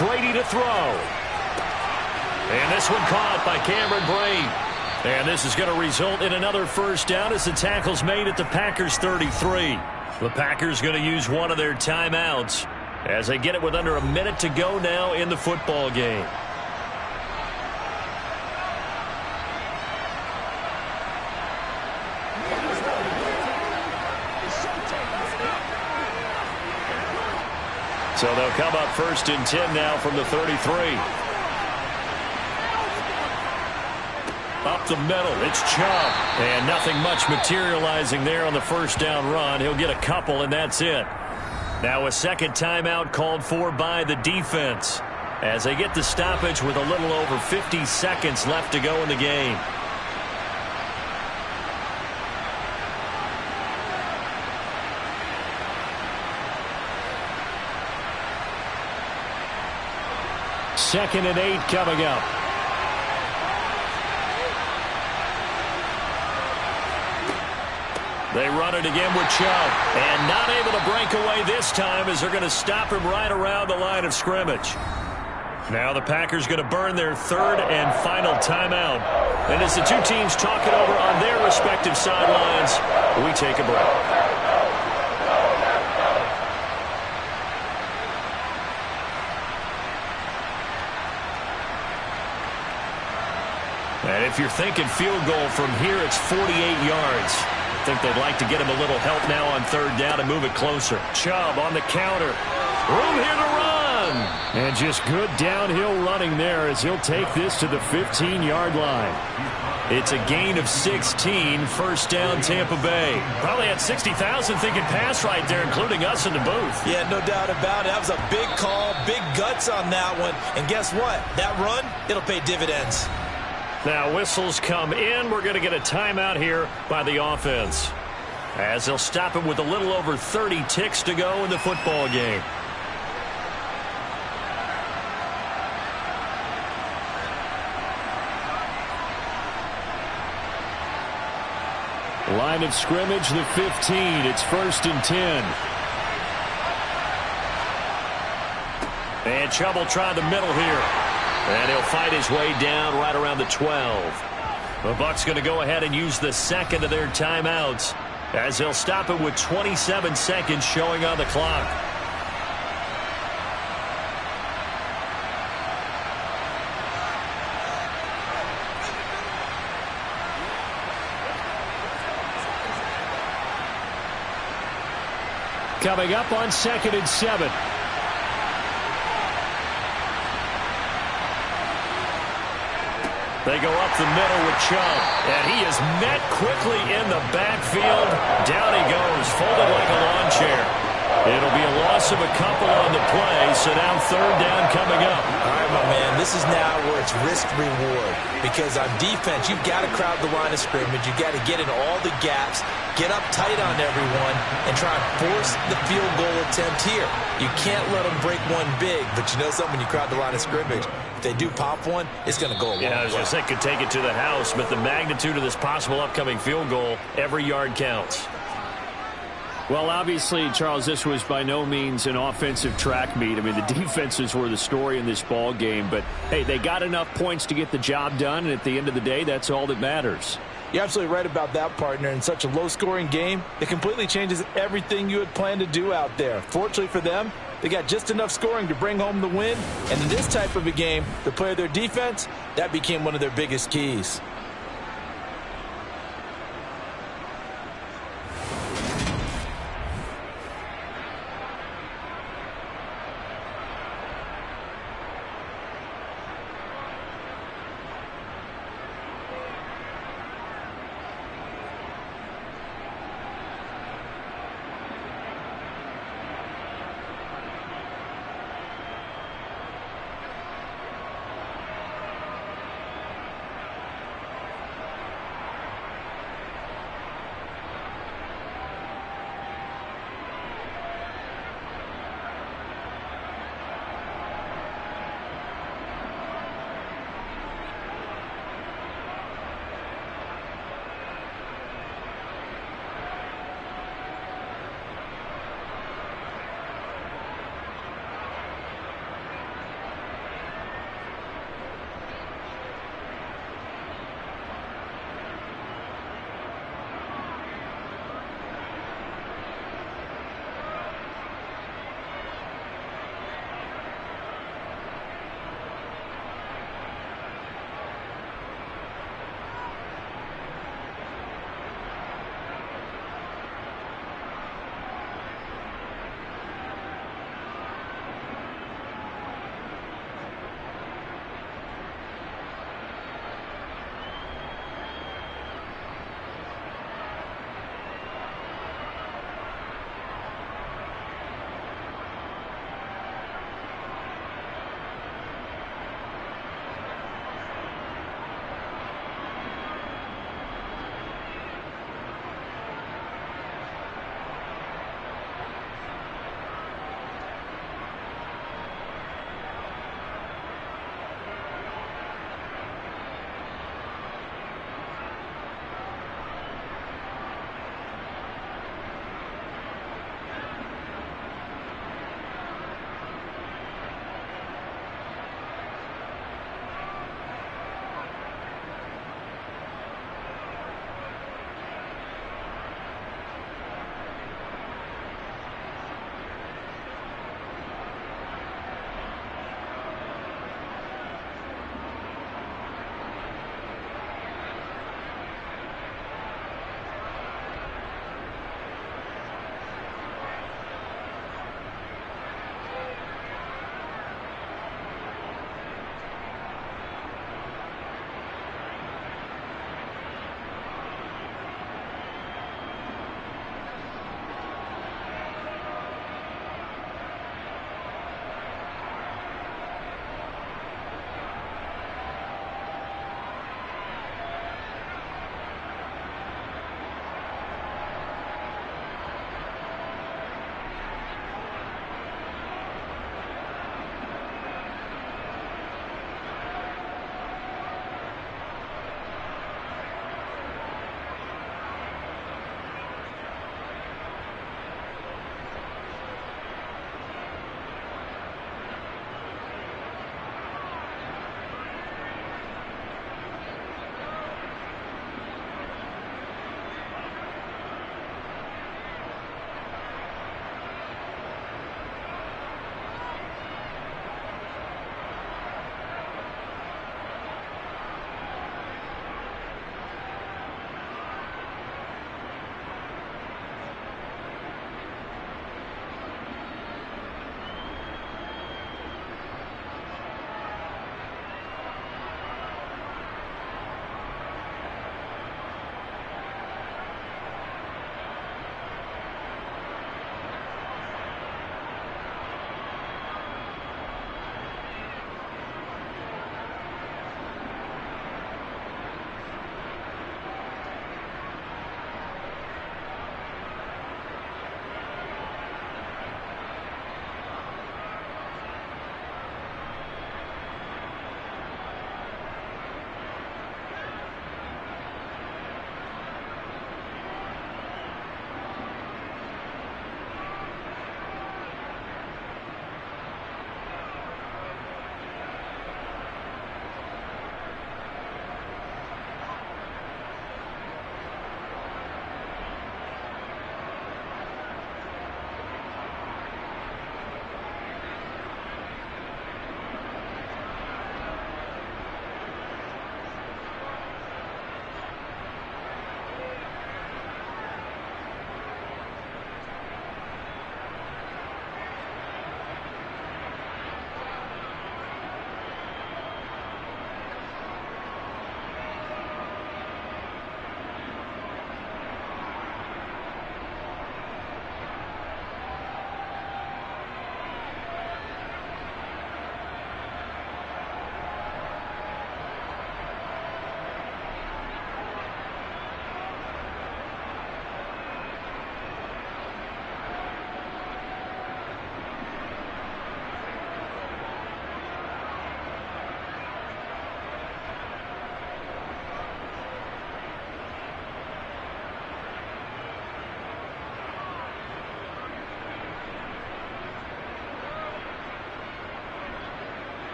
Brady to throw. And this one caught by Cameron Brate. And this is going to result in another 1st down as the tackle's made at the Packers 33. The Packers going to use one of their timeouts as they get it with under a minute to go now in the football game. So they'll come up 1st and 10 now from the 33. Up the middle, it's Chubb. And nothing much materializing there on the 1st down run. He'll get a couple, and that's it. Now a 2nd timeout called for by the defense as they get the stoppage with a little over 50 seconds left to go in the game. Second and 8 coming up. They run it again with Chubb. And not able to break away this time as they're going to stop him right around the line of scrimmage. Now the Packers going to burn their 3rd and final timeout. And as the two teams talk it over on their respective sidelines, we take a break. And if you're thinking field goal from here, it's 48 yards. I think they'd like to get him a little help now on 3rd down and move it closer. Chubb on the counter. Room here to run. And just good downhill running there as he'll take this to the 15-yard line. It's a gain of 16, 1st down Tampa Bay. Probably had 60,000 thinking pass right there, including us in the booth. Yeah, no doubt about it. That was a big call, big guts on that one. And guess what? That run, it'll pay dividends. Now whistles come in. We're going to get a timeout here by the offense as they'll stop him with a little over 30 ticks to go in the football game. Line of scrimmage, the 15. It's 1st and 10. And trouble trying the middle here. And he'll fight his way down right around the 12. The Bucs going to go ahead and use the second of their timeouts as they'll stop it with 27 seconds showing on the clock. Coming up on 2nd and 7. They go up the middle with Chubb, and he is met quickly in the backfield. Down he goes, folded like a lawn chair. It'll be a loss of a couple on the play, so now 3rd down coming up. All right, my man, this is now where it's risk-reward, because on defense, you've got to crowd the line of scrimmage. You've got to get in all the gaps, get up tight on everyone, and try and force the field goal attempt here. You can't let them break one big, but you know something, when you crowd the line of scrimmage, if they do pop one, it's going to go a long way. Yeah, I was going to say, could take it to the house, but the magnitude of this possible upcoming field goal, every yard counts. Well, obviously, Charles, this was by no means an offensive track meet. I mean, the defenses were the story in this ball game, but, hey, they got enough points to get the job done, and at the end of the day, that's all that matters. You're absolutely right about that, partner. In such a low-scoring game, it completely changes everything you had planned to do out there. Fortunately for them, they got just enough scoring to bring home the win, and in this type of a game, to play their defense, that became one of their biggest keys.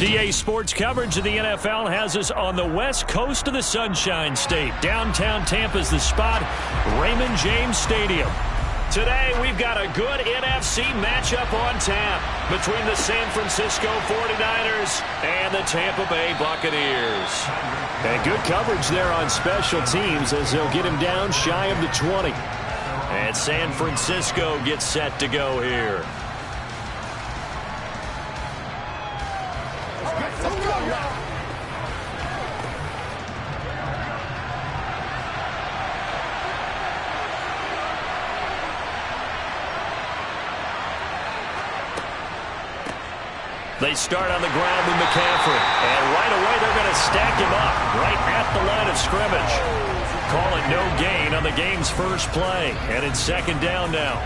DA Sports coverage of the NFL has us on the west coast of the Sunshine State. Downtown Tampa's the spot, Raymond James Stadium. Today, we've got a good NFC matchup on tap between the San Francisco 49ers and the Tampa Bay Buccaneers. And good coverage there on special teams as they'll get him down shy of the 20. And San Francisco gets set to go here. They start on the ground with McCaffrey. And right away, they're going to stack him up right at the line of scrimmage. Calling no gain on the game's first play. And it's second down now.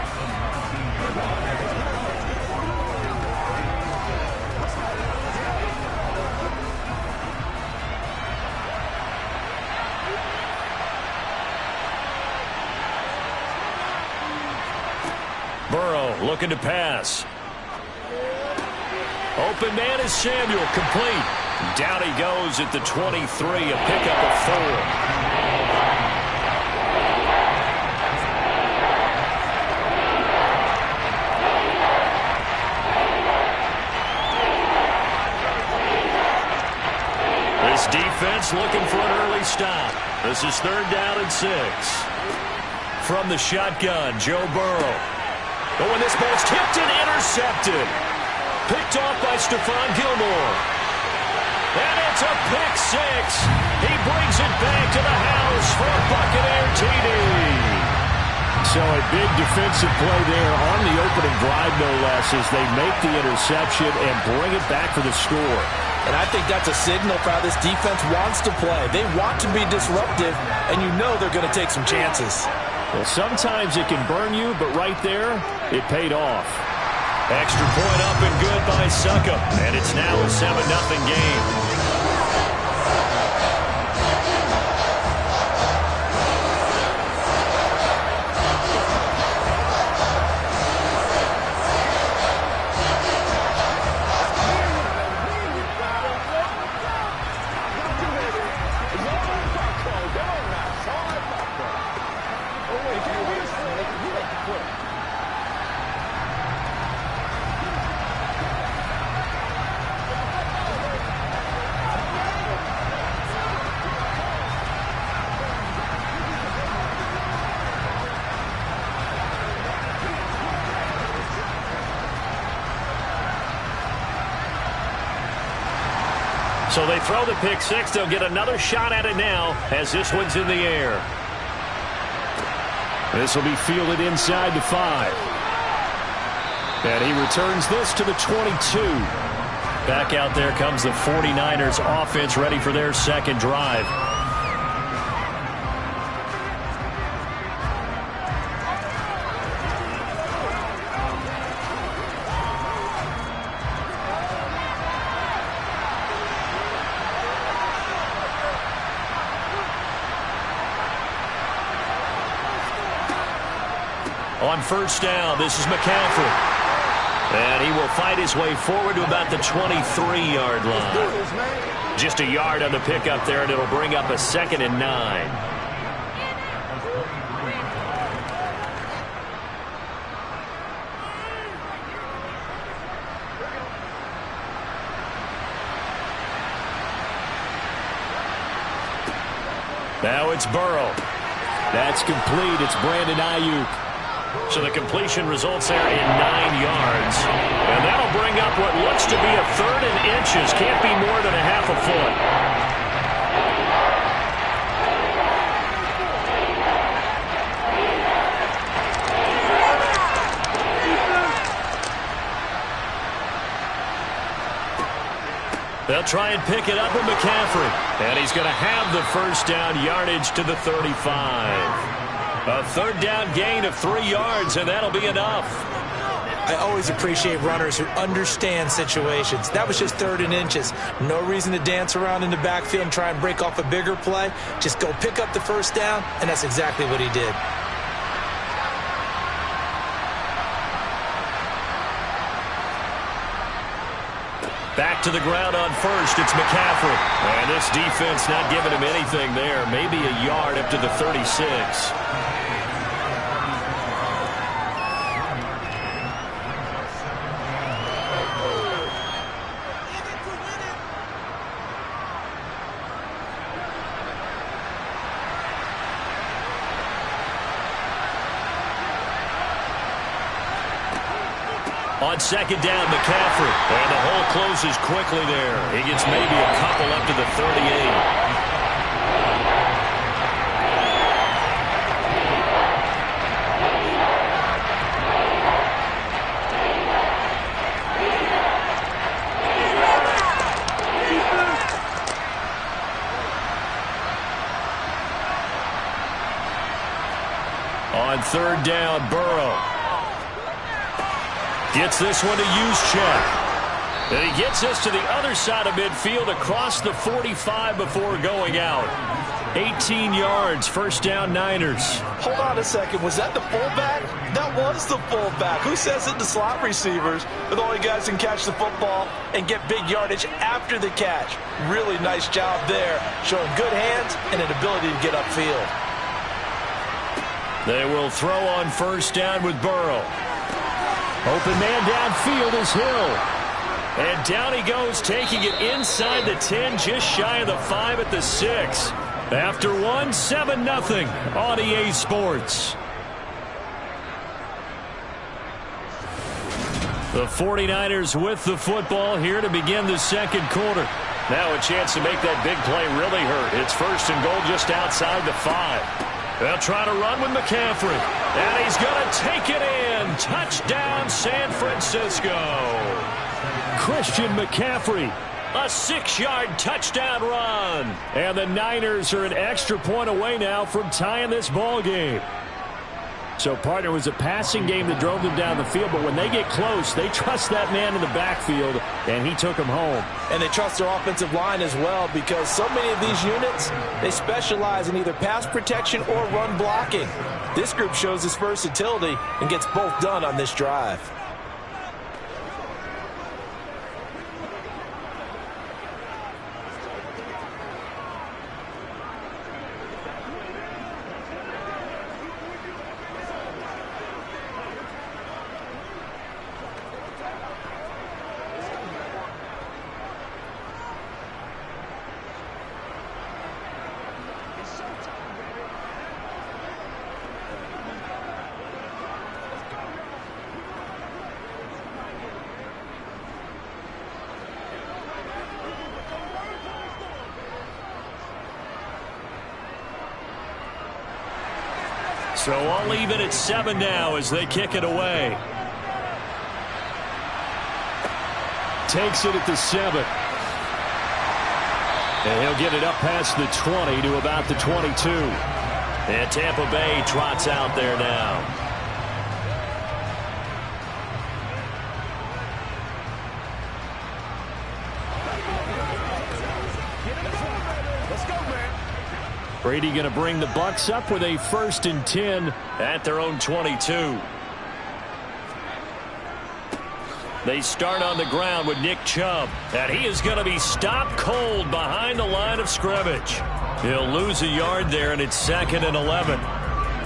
Burrow looking to pass. Open man is Samuel, complete. Down he goes at the 23, a pickup of 4. This defense looking for an early stop. This is 3rd down and 6. From the shotgun, Joe Burrow. Oh, and this ball's tipped and intercepted. Picked off by Stephon Gilmore. And it's a pick 6. He brings it back to the house for a Buccaneer TD. So a big defensive play there on the opening drive, no less, as they make the interception and bring it back for the score. And I think that's a signal for how this defense wants to play. They want to be disruptive, and you know they're going to take some chances. Well, sometimes it can burn you, but right there, it paid off. Extra point up and good by Succop. And it's now a 7-0 game. So they throw the pick 6. They'll get another shot at it now as this one's in the air. This will be fielded inside the 5. And he returns this to the 22. Back out there comes the 49ers offense ready for their second drive. On first down, this is McCaffrey. And he will fight his way forward to about the 23-yard line. Just a yard on the pickup there, and it'll bring up a 2nd and 9. Now it's Burrow. That's complete. It's Brandon Ayuk. So the completion results there in 9 yards. And that'll bring up what looks to be a 3rd and inches. Can't be more than a half a foot. They'll try and pick it up with McCaffrey. And he's going to have the first down yardage to the 35. A 3rd down gain of 3 yards, and that'll be enough. I always appreciate runners who understand situations. That was just 3rd and inches. No reason to dance around in the backfield and try and break off a bigger play. Just go pick up the first down, and that's exactly what he did. Back to the ground on first. It's McCaffrey. And this defense not giving him anything there. Maybe a yard up to the 36. On second down, McCaffrey. And the hole closes quickly there. He gets maybe a couple up to the 38. On third down, Burrow. Gets this one to Juszczyk. And he gets this to the other side of midfield across the 45 before going out. 18 yards, first down Niners. Hold on a second. Was that the fullback? That was the fullback. Who says it to slot receivers? But all you guys can catch the football and get big yardage after the catch. Really nice job there, showing good hands and an ability to get upfield. They will throw on first down with Burrow. Open man downfield is Hill. And down he goes, taking it inside the 10, just shy of the 5 at the 6. After one, 7-0 on EA Sports. The 49ers with the football here to begin the second quarter. Now a chance to make that big play really hurt. It's first and goal just outside the 5. They'll try to run with McCaffrey. And he's going to take it in. Touchdown, San Francisco. Christian McCaffrey, a 6-yard touchdown run. And the Niners are an extra point away now from tying this ball game. So, partner, it was a passing game that drove them down the field, but when they get close, they trust that man in the backfield, and he took them home. And they trust their offensive line as well, because so many of these units, they specialize in either pass protection or run blocking. This group shows its versatility and gets both done on this drive. So all even at 7 now as they kick it away. Takes it at the 7. And he'll get it up past the 20 to about the 22. And Tampa Bay trots out there now. Brady going to bring the Bucs up with a 1st and 10 at their own 22. They start on the ground with Nick Chubb, and he is going to be stopped cold behind the line of scrimmage. He'll lose a yard there, and it's 2nd and 11.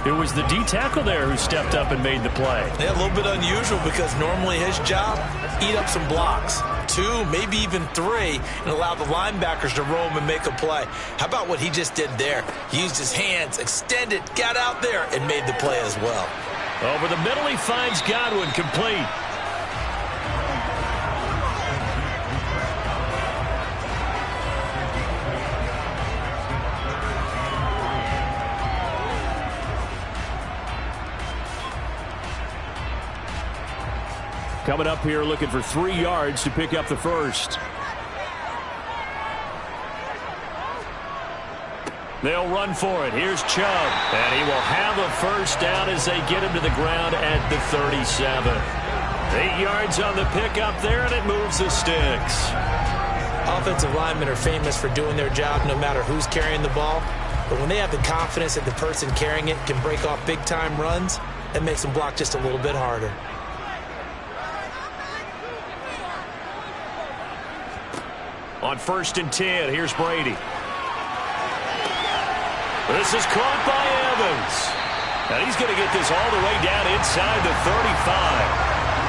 It was the D tackle there who stepped up and made the play. Yeah, a little bit unusual because normally his job, eat up some blocks. 2, maybe even 3, and allow the linebackers to roam and make a play. How about what he just did there? He used his hands, extended, got out there, and made the play as well. Over the middle, he finds Godwin, complete. Coming up here looking for 3 yards to pick up the first. They'll run for it. Here's Chubb. And he will have a first down as they get him to the ground at the 37. 8 yards on the pickup there, and it moves the sticks. Offensive linemen are famous for doing their job no matter who's carrying the ball. But when they have the confidence that the person carrying it can break off big-time runs, that makes them block just a little bit harder. On 1st and 10, here's Brady. This is caught by Evans. And he's going to get this all the way down inside the 35.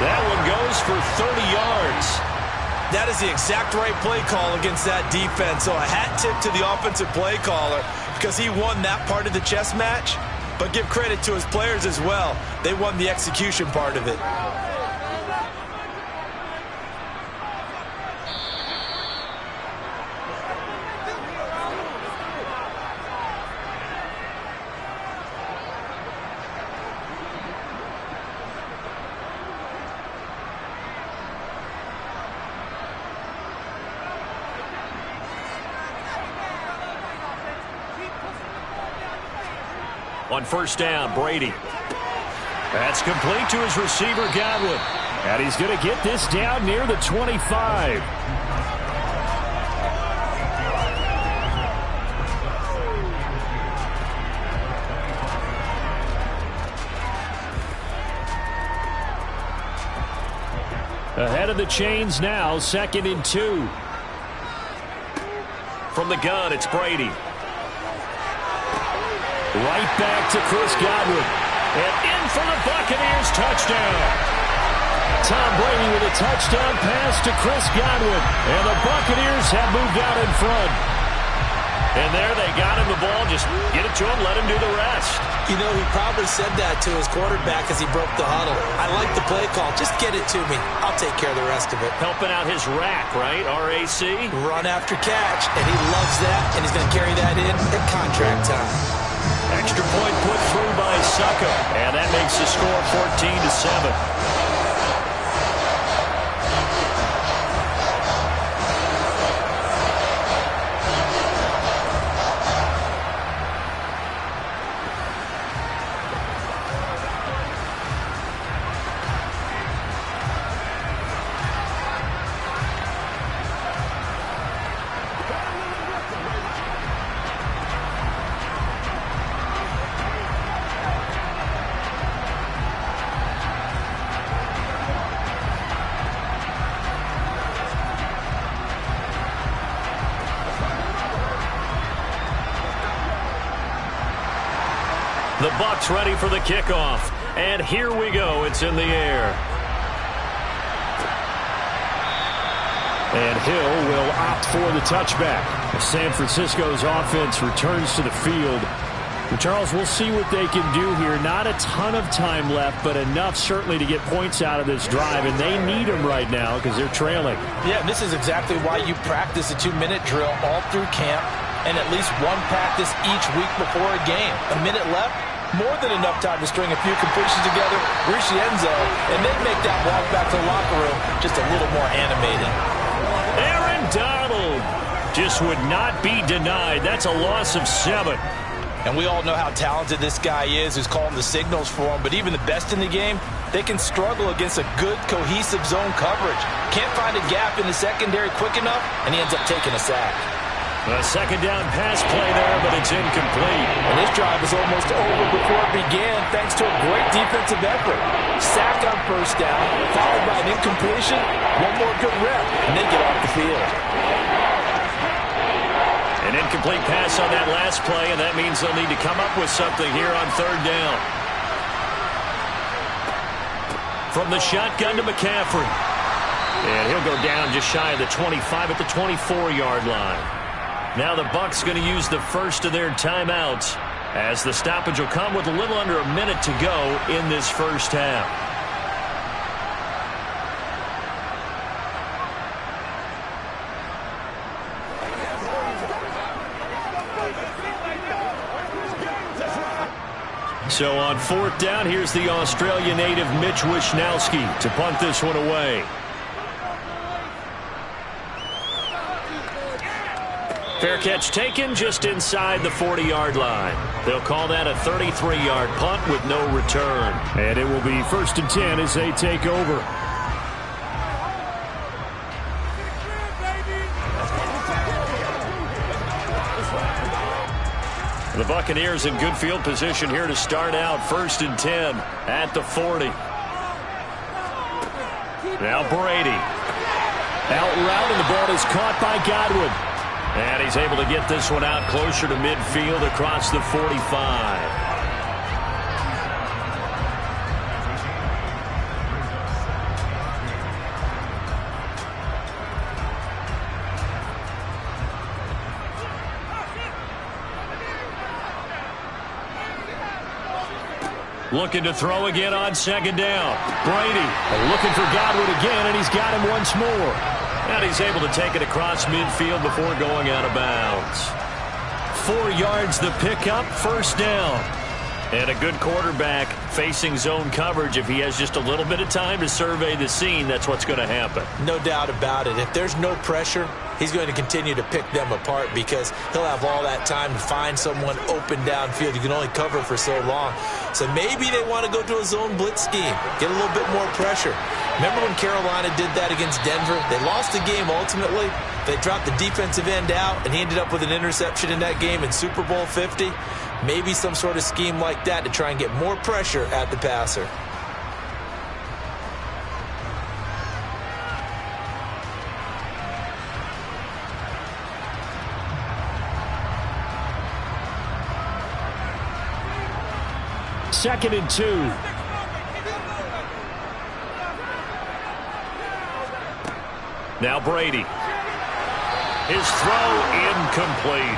That one goes for 30 yards. That is the exact right play call against that defense. So a hat tip to the offensive play caller because he won that part of the chess match. But give credit to his players as well. They won the execution part of it. On 1st down, Brady. That's complete to his receiver, Godwin. And he's going to get this down near the 25. Ahead of the chains now, 2nd and 2. From the gun, it's Brady. Right back to Chris Godwin. And in for the Buccaneers touchdown. Tom Brady with a touchdown pass to Chris Godwin. And the Buccaneers have moved out in front. And there they got him the ball. Just get it to him, let him do the rest. You know, he probably said that to his quarterback as he broke the huddle. I like the play call. Just get it to me. I'll take care of the rest of it. Helping out his rack, right? R-A-C? Run after catch. And he loves that. And he's going to carry that in at contract time. Extra point put through by Succo. And that makes the score 14-7. The Bucs ready for the kickoff. And here we go. It's in the air. And Hill will opt for the touchback. San Francisco's offense returns to the field. And Charles, we'll see what they can do here. Not a ton of time left, but enough certainly to get points out of this drive. And they need them right now because they're trailing. Yeah, and this is exactly why you practice a 2-minute drill all through camp and at least one practice each week before a game. A minute left, more than enough time to string a few completions together, reach the end zone, and then make that walk back to the locker room just a little more animated. Aaron Donald just would not be denied. That's a loss of 7. And we all know how talented this guy is who's calling the signals for him, but even the best in the game, they can struggle against a good, cohesive zone coverage. Can't find a gap in the secondary quick enough, and he ends up taking a sack. A second down pass play there, but it's incomplete. And this drive was almost over before it began thanks to a great defensive effort. Sack on 1st down, followed by an incompletion, one more good rep, and they get off the field. An incomplete pass on that last play, and that means they'll need to come up with something here on 3rd down. From the shotgun to McCaffrey. And he'll go down just shy of the 25 at the 24-yard line. Now the Bucs going to use the first of their timeouts as the stoppage will come with a little under a minute to go in this first half. So on 4th down, here's the Australia native Mitch Wishnowsky to punt this one away. Fair catch taken just inside the 40-yard line. They'll call that a 33-yard punt with no return. And it will be 1st and 10 as they take over. The Buccaneers in good field position here to start out 1st and 10 at the 40. Now Brady. Out route, and the ball is caught by Godwin. And he's able to get this one out closer to midfield across the 45. Looking to throw again on second down. Brady looking for Godwin again, and he's got him once more. And he's able to take it across midfield before going out of bounds. 4 yards the pickup, first down. And a good quarterback facing zone coverage. If he has just a little bit of time to survey the scene, that's what's going to happen. No doubt about it. If there's no pressure, he's going to continue to pick them apart because he'll have all that time to find someone open downfield. You can only cover for so long. So maybe they want to go to a zone blitz scheme, get a little bit more pressure. Remember when Carolina did that against Denver? They lost the game ultimately. They dropped the defensive end out, and he ended up with an interception in that game in Super Bowl 50. Maybe some sort of scheme like that to try and get more pressure at the passer. Second and 2. Now Brady. His throw incomplete.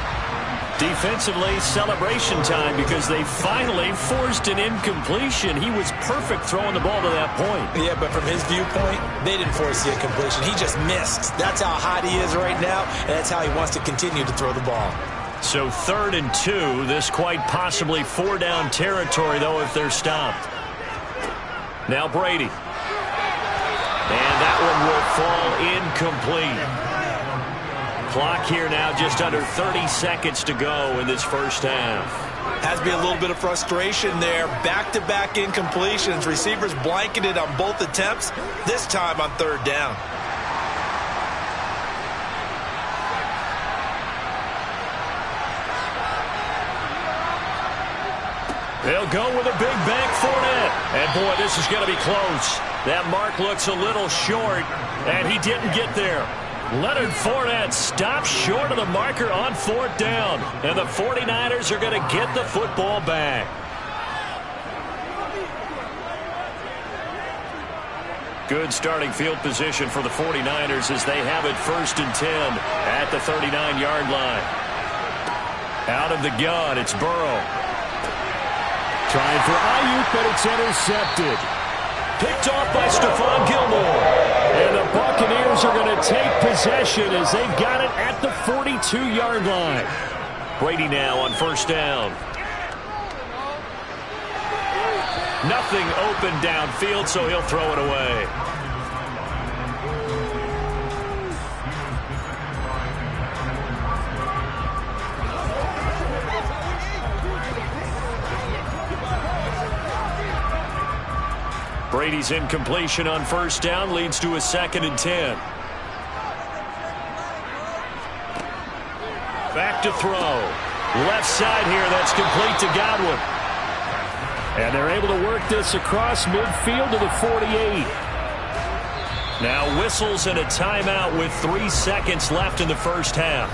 Defensively, celebration time because they finally forced an incompletion. He was perfect throwing the ball to that point. Yeah, but from his viewpoint, they didn't force the incompletion. He just missed. That's how hot he is right now, and that's how he wants to continue to throw the ball. So 3rd and 2. This quite possibly 4-down territory, though, if they're stopped. Now Brady. And that one will fall incomplete. Clock here now just under 30 seconds to go in this first half. Has to be a little bit of frustration there. Back-to-back incompletions. Receivers blanketed on both attempts, this time on 3rd down. They'll go with a big bank Fournette. And, boy, this is going to be close. That mark looks a little short, and he didn't get there. Leonard Fournette stops short of the marker on 4th down. And the 49ers are going to get the football back. Good starting field position for the 49ers as they have it 1st and 10 at the 39-yard line. Out of the gun, it's Burrow. Trying for Ayuk, but it's intercepted. Picked off by Stephon Gilmore. And the Buccaneers are going to take possession as they've got it at the 42-yard line. Brady now on 1st down. Nothing open downfield, so he'll throw it away. Brady's incompletion on 1st down leads to a 2nd and 10. Back to throw. Left side here, that's complete to Godwin. And they're able to work this across midfield to the 48. Now whistles and a timeout with 3 seconds left in the first half.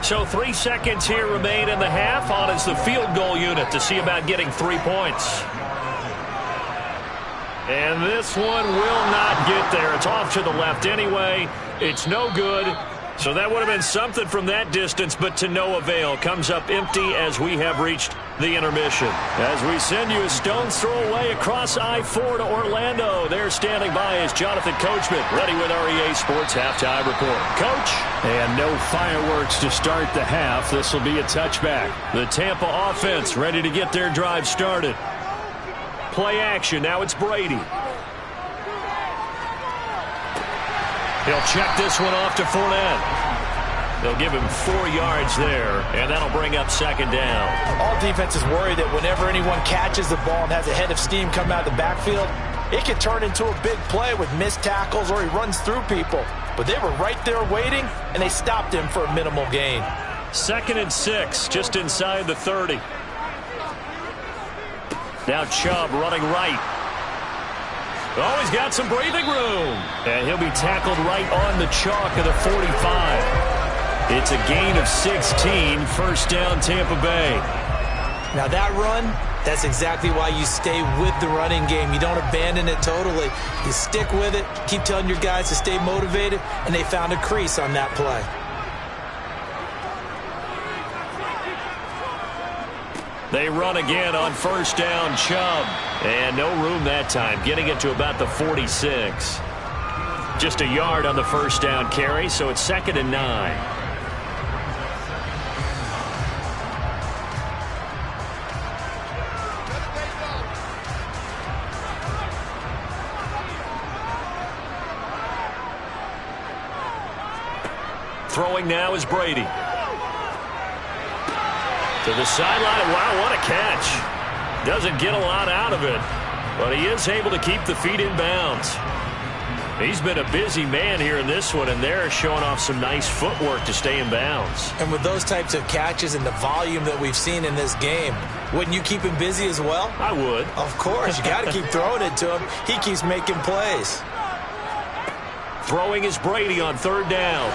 So 3 seconds here remain in the half. On is the field goal unit to see about getting 3 points. And this one will not get there. It's off to the left anyway. It's no good. So that would have been something from that distance, but to no avail. Comes up empty as we have reached the intermission. As we send you a stone's throw away across I-4 to Orlando. There standing by is Jonathan Coachman, ready with REA Sports Halftime Report. Coach? And no fireworks to start the half. This will be a touchback. The Tampa offense ready to get their drive started. Play action. Now it's Brady. He'll check this one off to Fournette. They'll give him 4 yards there, and that'll bring up 2nd down. All defenses worry that whenever anyone catches the ball and has a head of steam come out of the backfield, it could turn into a big play with missed tackles or he runs through people. But they were right there waiting, and they stopped him for a minimal gain. 2nd and 6, just inside the 30. Now Chubb running right. Oh, he's got some breathing room. And he'll be tackled right on the chalk of the 45. It's a gain of 16, first down Tampa Bay. Now that run, that's exactly why you stay with the running game. You don't abandon it totally. You stick with it, keep telling your guys to stay motivated, and they found a crease on that play. They run again on first down, Chubb. And no room that time, getting it to about the 46. Just a yard on the first down carry, so it's 2nd and 9. Throwing now is Brady. To the sideline. Wow, what a catch. Doesn't get a lot out of it, but he is able to keep the feet in bounds. He's been a busy man here in this one, and they're showing off some nice footwork to stay in bounds. And with those types of catches and the volume that we've seen in this game, wouldn't you keep him busy as well? I would. Of course. You got to keep throwing it to him. He keeps making plays. Throwing is Brady on 3rd down.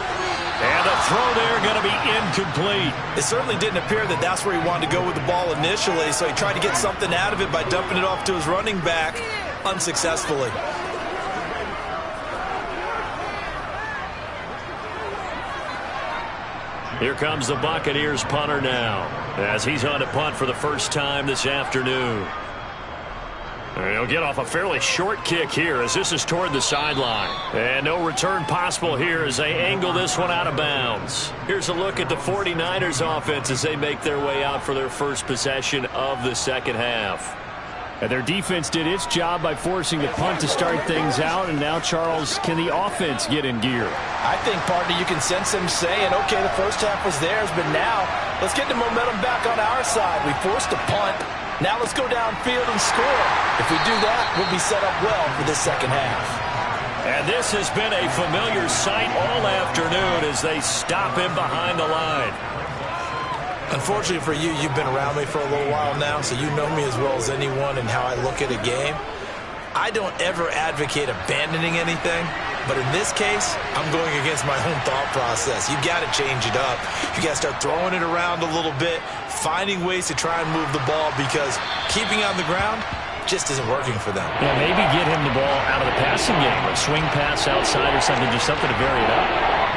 And the throw there going to be incomplete. It certainly didn't appear that that's where he wanted to go with the ball initially, so he tried to get something out of it by dumping it off to his running back unsuccessfully. Here comes the Buccaneers punter now, as he's on to punt for the first time this afternoon. He'll get off a fairly short kick here as this is toward the sideline. And no return possible here as they angle this one out of bounds. Here's a look at the 49ers offense as they make their way out for their first possession of the second half. And their defense did its job by forcing the punt to start things out. And now, Charles, can the offense get in gear? I think, partner, you can sense them saying, okay, the first half was theirs, but now let's get the momentum back on our side. We forced a punt. Now let's go downfield and score. If we do that, we'll be set up well for this second half. And this has been a familiar sight all afternoon as they stop him behind the line. Unfortunately for you, you've been around me for a little while now, so you know me as well as anyone and how I look at a game. I don't ever advocate abandoning anything, but in this case, I'm going against my own thought process. You've got to change it up. You got to start throwing it around a little bit, finding ways to try and move the ball, because keeping on the ground just isn't working for them. Yeah, maybe get him the ball out of the passing game, a swing pass outside or something, just something to vary it up.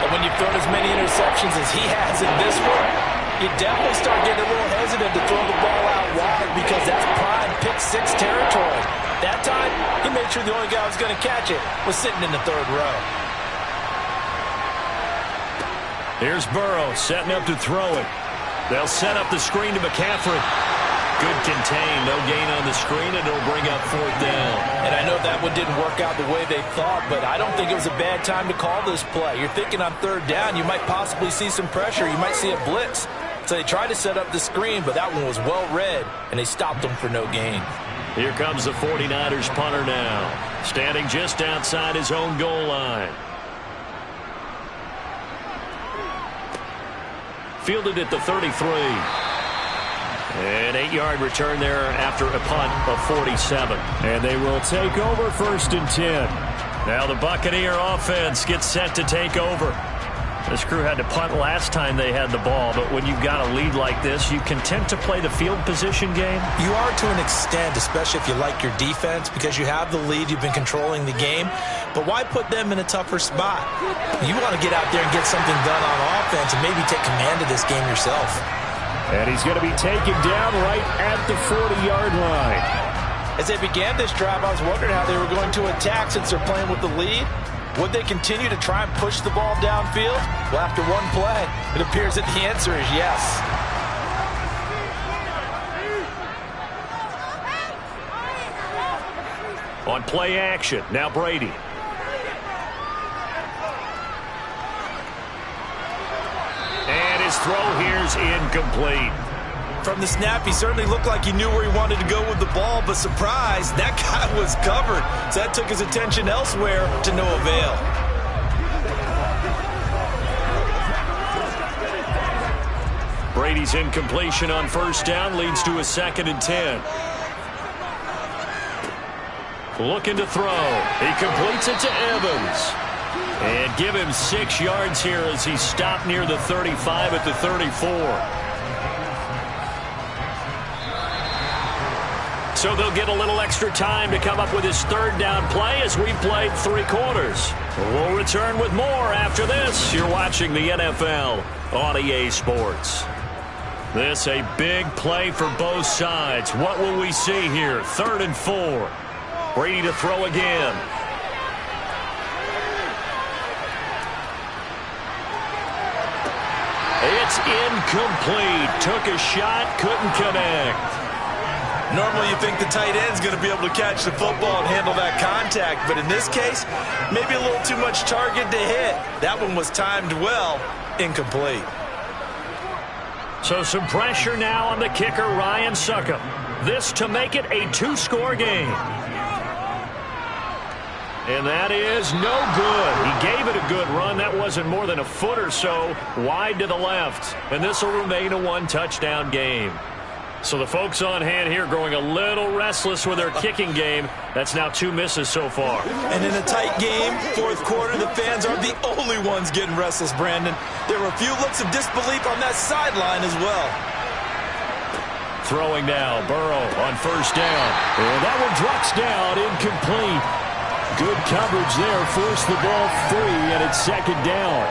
And when you've thrown as many interceptions as he has in this one, you definitely start getting a little hesitant to throw the ball out wide because that's prime pick-6 territory. That time, he made sure the only guy who was going to catch it was sitting in the 3rd row. Here's Burrow setting up to throw it. They'll set up the screen to McCaffrey. Good contain, no gain on the screen, and it'll bring up 4th down. And I know that one didn't work out the way they thought, but I don't think it was a bad time to call this play. You're thinking on 3rd down, you might possibly see some pressure. You might see a blitz. So they tried to set up the screen, but that one was well read, and they stopped them for no gain. Here comes the 49ers punter now, standing just outside his own goal line. Fielded at the 33. An 8-yard return there after a punt of 47. And they will take over 1st and 10. Now the Buccaneer offense gets set to take over. This crew had to punt last time they had the ball, but when you've got a lead like this, you content to play the field position game? You are to an extent, especially if you like your defense, because you have the lead, you've been controlling the game. But why put them in a tougher spot? You want to get out there and get something done on offense and maybe take command of this game yourself. And he's going to be taken down right at the 40-yard line. As they began this drive, I was wondering how they were going to attack since they're playing with the lead. Would they continue to try and push the ball downfield? Well, after one play, it appears that the answer is yes. On play action, now Brady. And his throw here is incomplete. From the snap, he certainly looked like he knew where he wanted to go with the ball, but surprise, that guy was covered. So that took his attention elsewhere to no avail. Brady's incompletion on first down leads to a 2nd and 10. Looking to throw. He completes it to Evans. And give him 6 yards here as he stopped near the 35 at the 34. So they'll get a little extra time to come up with his 3rd down play as we played 3 quarters. We'll return with more after this. You're watching the NFL on EA Sports. This a big play for both sides. What will we see here? 3rd and 4. Brady to throw again. It's incomplete. Took a shot, couldn't connect. Normally you think the tight end's going to be able to catch the football and handle that contact, but in this case, maybe a little too much target to hit. That one was timed well, incomplete. So some pressure now on the kicker, Ryan Succop. This to make it a 2-score game. And that is no good. He gave it a good run. That wasn't more than a foot or so wide to the left. And this will remain a 1-touchdown game. So the folks on hand here growing a little restless with their kicking game. That's now 2 misses so far. And in a tight game, 4th quarter, the fans aren't the only ones getting restless, Brandon. There were a few looks of disbelief on that sideline as well. Throwing now, Burrow on first down. And that one drops down, incomplete. Good coverage there, forced the ball free, and it's 2nd down.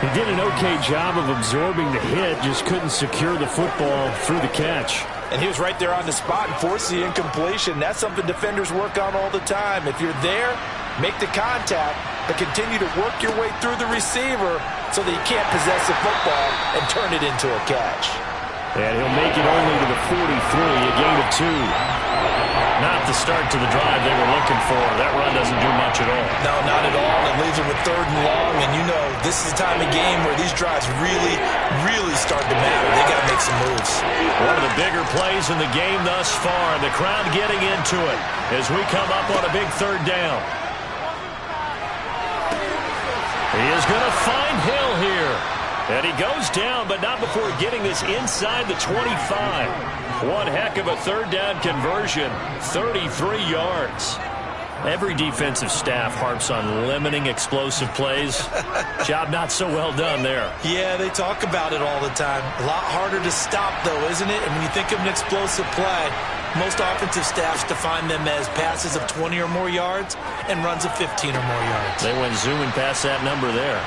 He did an okay job of absorbing the hit, just couldn't secure the football through the catch. And he was right there on the spot and forced the incompletion. That's something defenders work on all the time. If you're there, make the contact, but continue to work your way through the receiver so that you can't possess the football and turn it into a catch. And he'll make it only to the 43, a gain of 2. Not the start to the drive they were looking for. That run doesn't do much at all. No, not at all. It leaves them with 3rd and long, and you know this is the time of game where these drives really, really start to matter. They got to make some moves. One of the bigger plays in the game thus far. The crowd getting into it as we come up on a big 3rd down. He is going to find Hill here. And he goes down, but not before getting this inside the 25. One heck of a 3rd down conversion, 33 yards. Every defensive staff harps on limiting explosive plays. Job not so well done there. Yeah, they talk about it all the time. A lot harder to stop, though, isn't it? And when you think of an explosive play, most offensive staffs define them as passes of 20 or more yards and runs of 15 or more yards. They went zooming past that number there.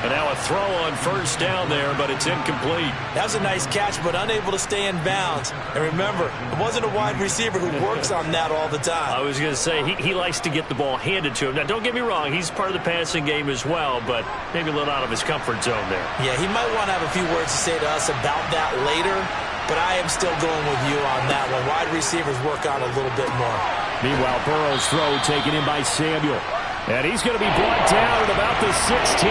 And now a throw on first down there, but it's incomplete. That was a nice catch, but unable to stay in bounds. And remember, it wasn't a wide receiver who works on that all the time. I was going to say, he likes to get the ball handed to him. Now, don't get me wrong, he's part of the passing game as well, but maybe a little out of his comfort zone there. Yeah, he might want to have a few words to say to us about that later, but I am still going with you on that one. Wide receivers work on a little bit more. Meanwhile, Burrow's throw taken in by Samuel. And he's going to be brought down at about the 16.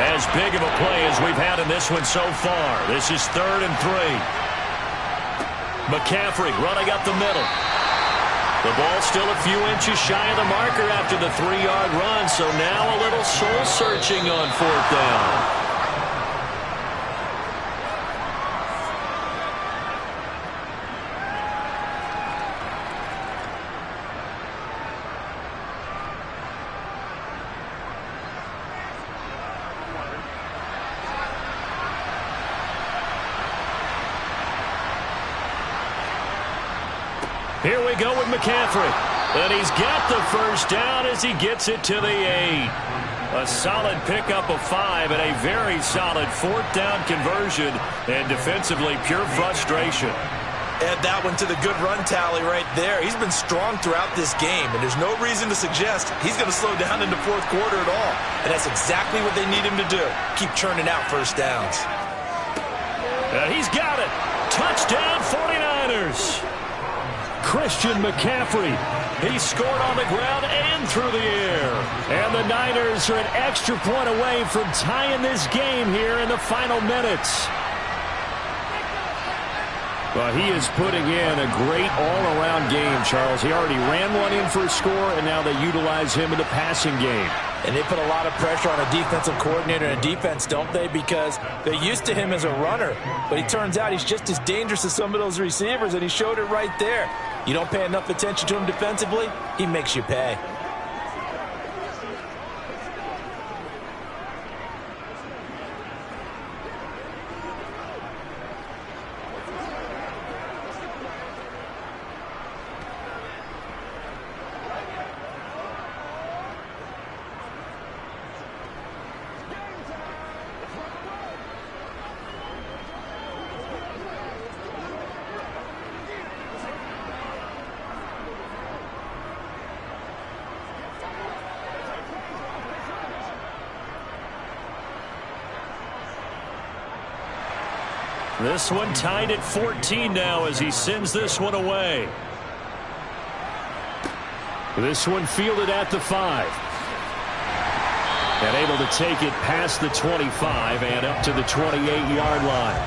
As big of a play as we've had in this one so far. This is 3rd and 3. McCaffrey running up the middle. The ball still a few inches shy of the marker after the 3-yard run, so now a little soul-searching on 4th down. Here we go with McCaffrey. And he's got the first down as he gets it to the 8. A solid pickup of 5 and a very solid 4th down conversion. And defensively, pure frustration. Add that one to the good run tally right there. He's been strong throughout this game, and there's no reason to suggest he's going to slow down in the 4th quarter at all. And that's exactly what they need him to do. Keep churning out first downs. And he's got it. Touchdown 49ers. Christian McCaffrey. He scored on the ground and through the air. And the Niners are an extra point away from tying this game here in the final minutes. Well, he is putting in a great all-around game, Charles. He already ran one in for a score, and now they utilize him in the passing game. And they put a lot of pressure on a defensive coordinator and defense, don't they? Because they're used to him as a runner. But it turns out he's just as dangerous as some of those receivers, and he showed it right there. You don't pay enough attention to him defensively, he makes you pay. This one tied at 14 now as he sends this one away. This one fielded at the 5. And able to take it past the 25 and up to the 28-yard line.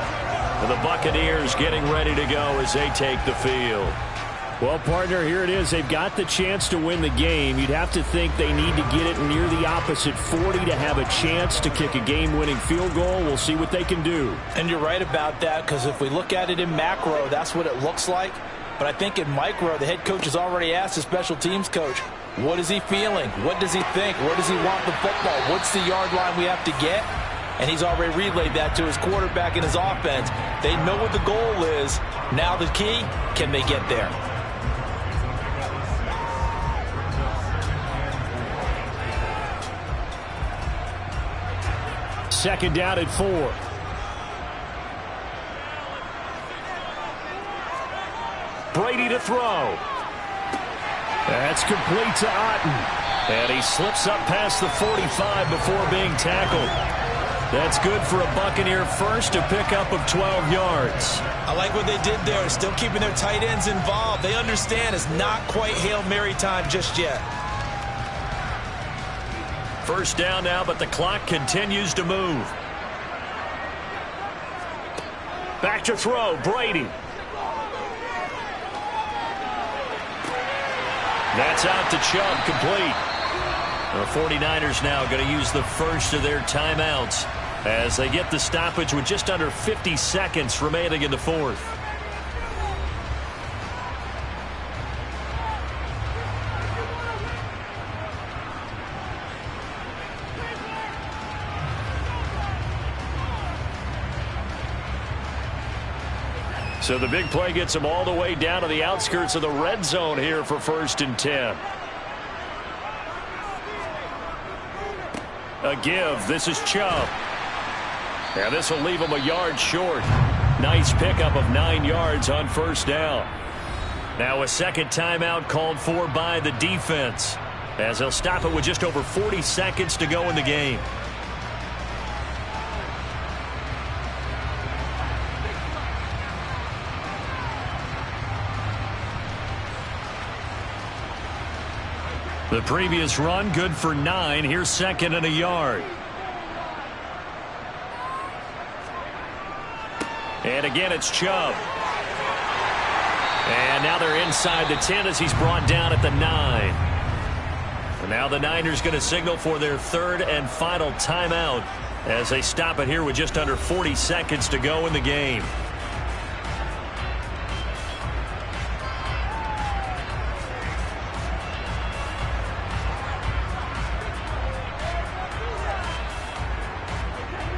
And the Buccaneers getting ready to go as they take the field. Well, partner, here it is. They've got the chance to win the game. You'd have to think they need to get it near the opposite 40 to have a chance to kick a game-winning field goal. We'll see what they can do. And you're right about that, because if we look at it in macro, that's what it looks like. But I think in micro, the head coach has already asked the special teams coach, what is he feeling? What does he think? Where does he want the football? What's the yard line we have to get? And he's already relayed that to his quarterback and his offense. They know what the goal is. Now the key, can they get there? Second down at 4. Brady to throw. That's complete to Otten. And he slips up past the 45 before being tackled. That's good for a Buccaneer first, a pickup of 12 yards. I like what they did there, still keeping their tight ends involved. They understand it's not quite Hail Mary time just yet. First down now, but the clock continues to move. Back to throw, Brady. That's out to Chubb, complete. The 49ers now going to use the first of their timeouts as they get the stoppage with just under 50 seconds remaining in the fourth. So the big play gets them all the way down to the outskirts of the red zone here for 1st and 10. A give. This is Chubb. And this will leave him a yard short. Nice pickup of 9 yards on first down. Now a second timeout called for by the defense, as they'll stop it with just over 40 seconds to go in the game. The previous run good for 9. Here's 2nd and a yard. And again, it's Chubb. And now they're inside the 10 as he's brought down at the 9. And now the Niners going to signal for their 3rd and final timeout as they stop it here with just under 40 seconds to go in the game.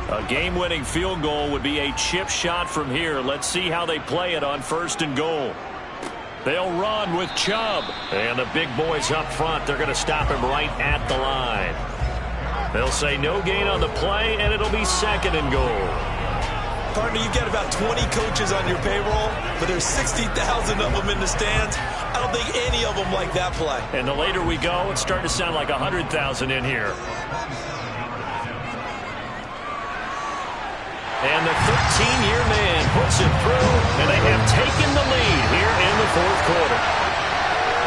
A game-winning field goal would be a chip shot from here. Let's see how they play it on 1st and goal. They'll run with Chubb. And the big boys up front, they're going to stop him right at the line. They'll say no gain on the play, and it'll be 2nd and goal. Partner, you've got about 20 coaches on your payroll, but there's 60,000 of them in the stands. I don't think any of them like that play. And the later we go, it's starting to sound like 100,000 in here. And the 13-year man puts it through, and they have taken the lead here in the 4th quarter.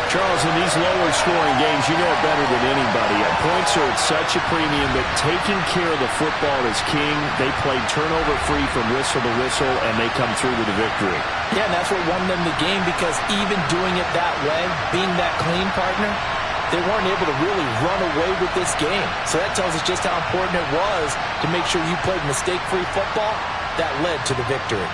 Charles, in these lower-scoring games, you know it better than anybody. Points are at such a premium, but taking care of the football is king. They played turnover-free from whistle to whistle, and they come through with a victory. Yeah, and that's what won them the game, because even doing it that way, being that clean partner, they weren't able to really run away with this game. So that tells us just how important it was to make sure you played mistake-free football. That led to the victory.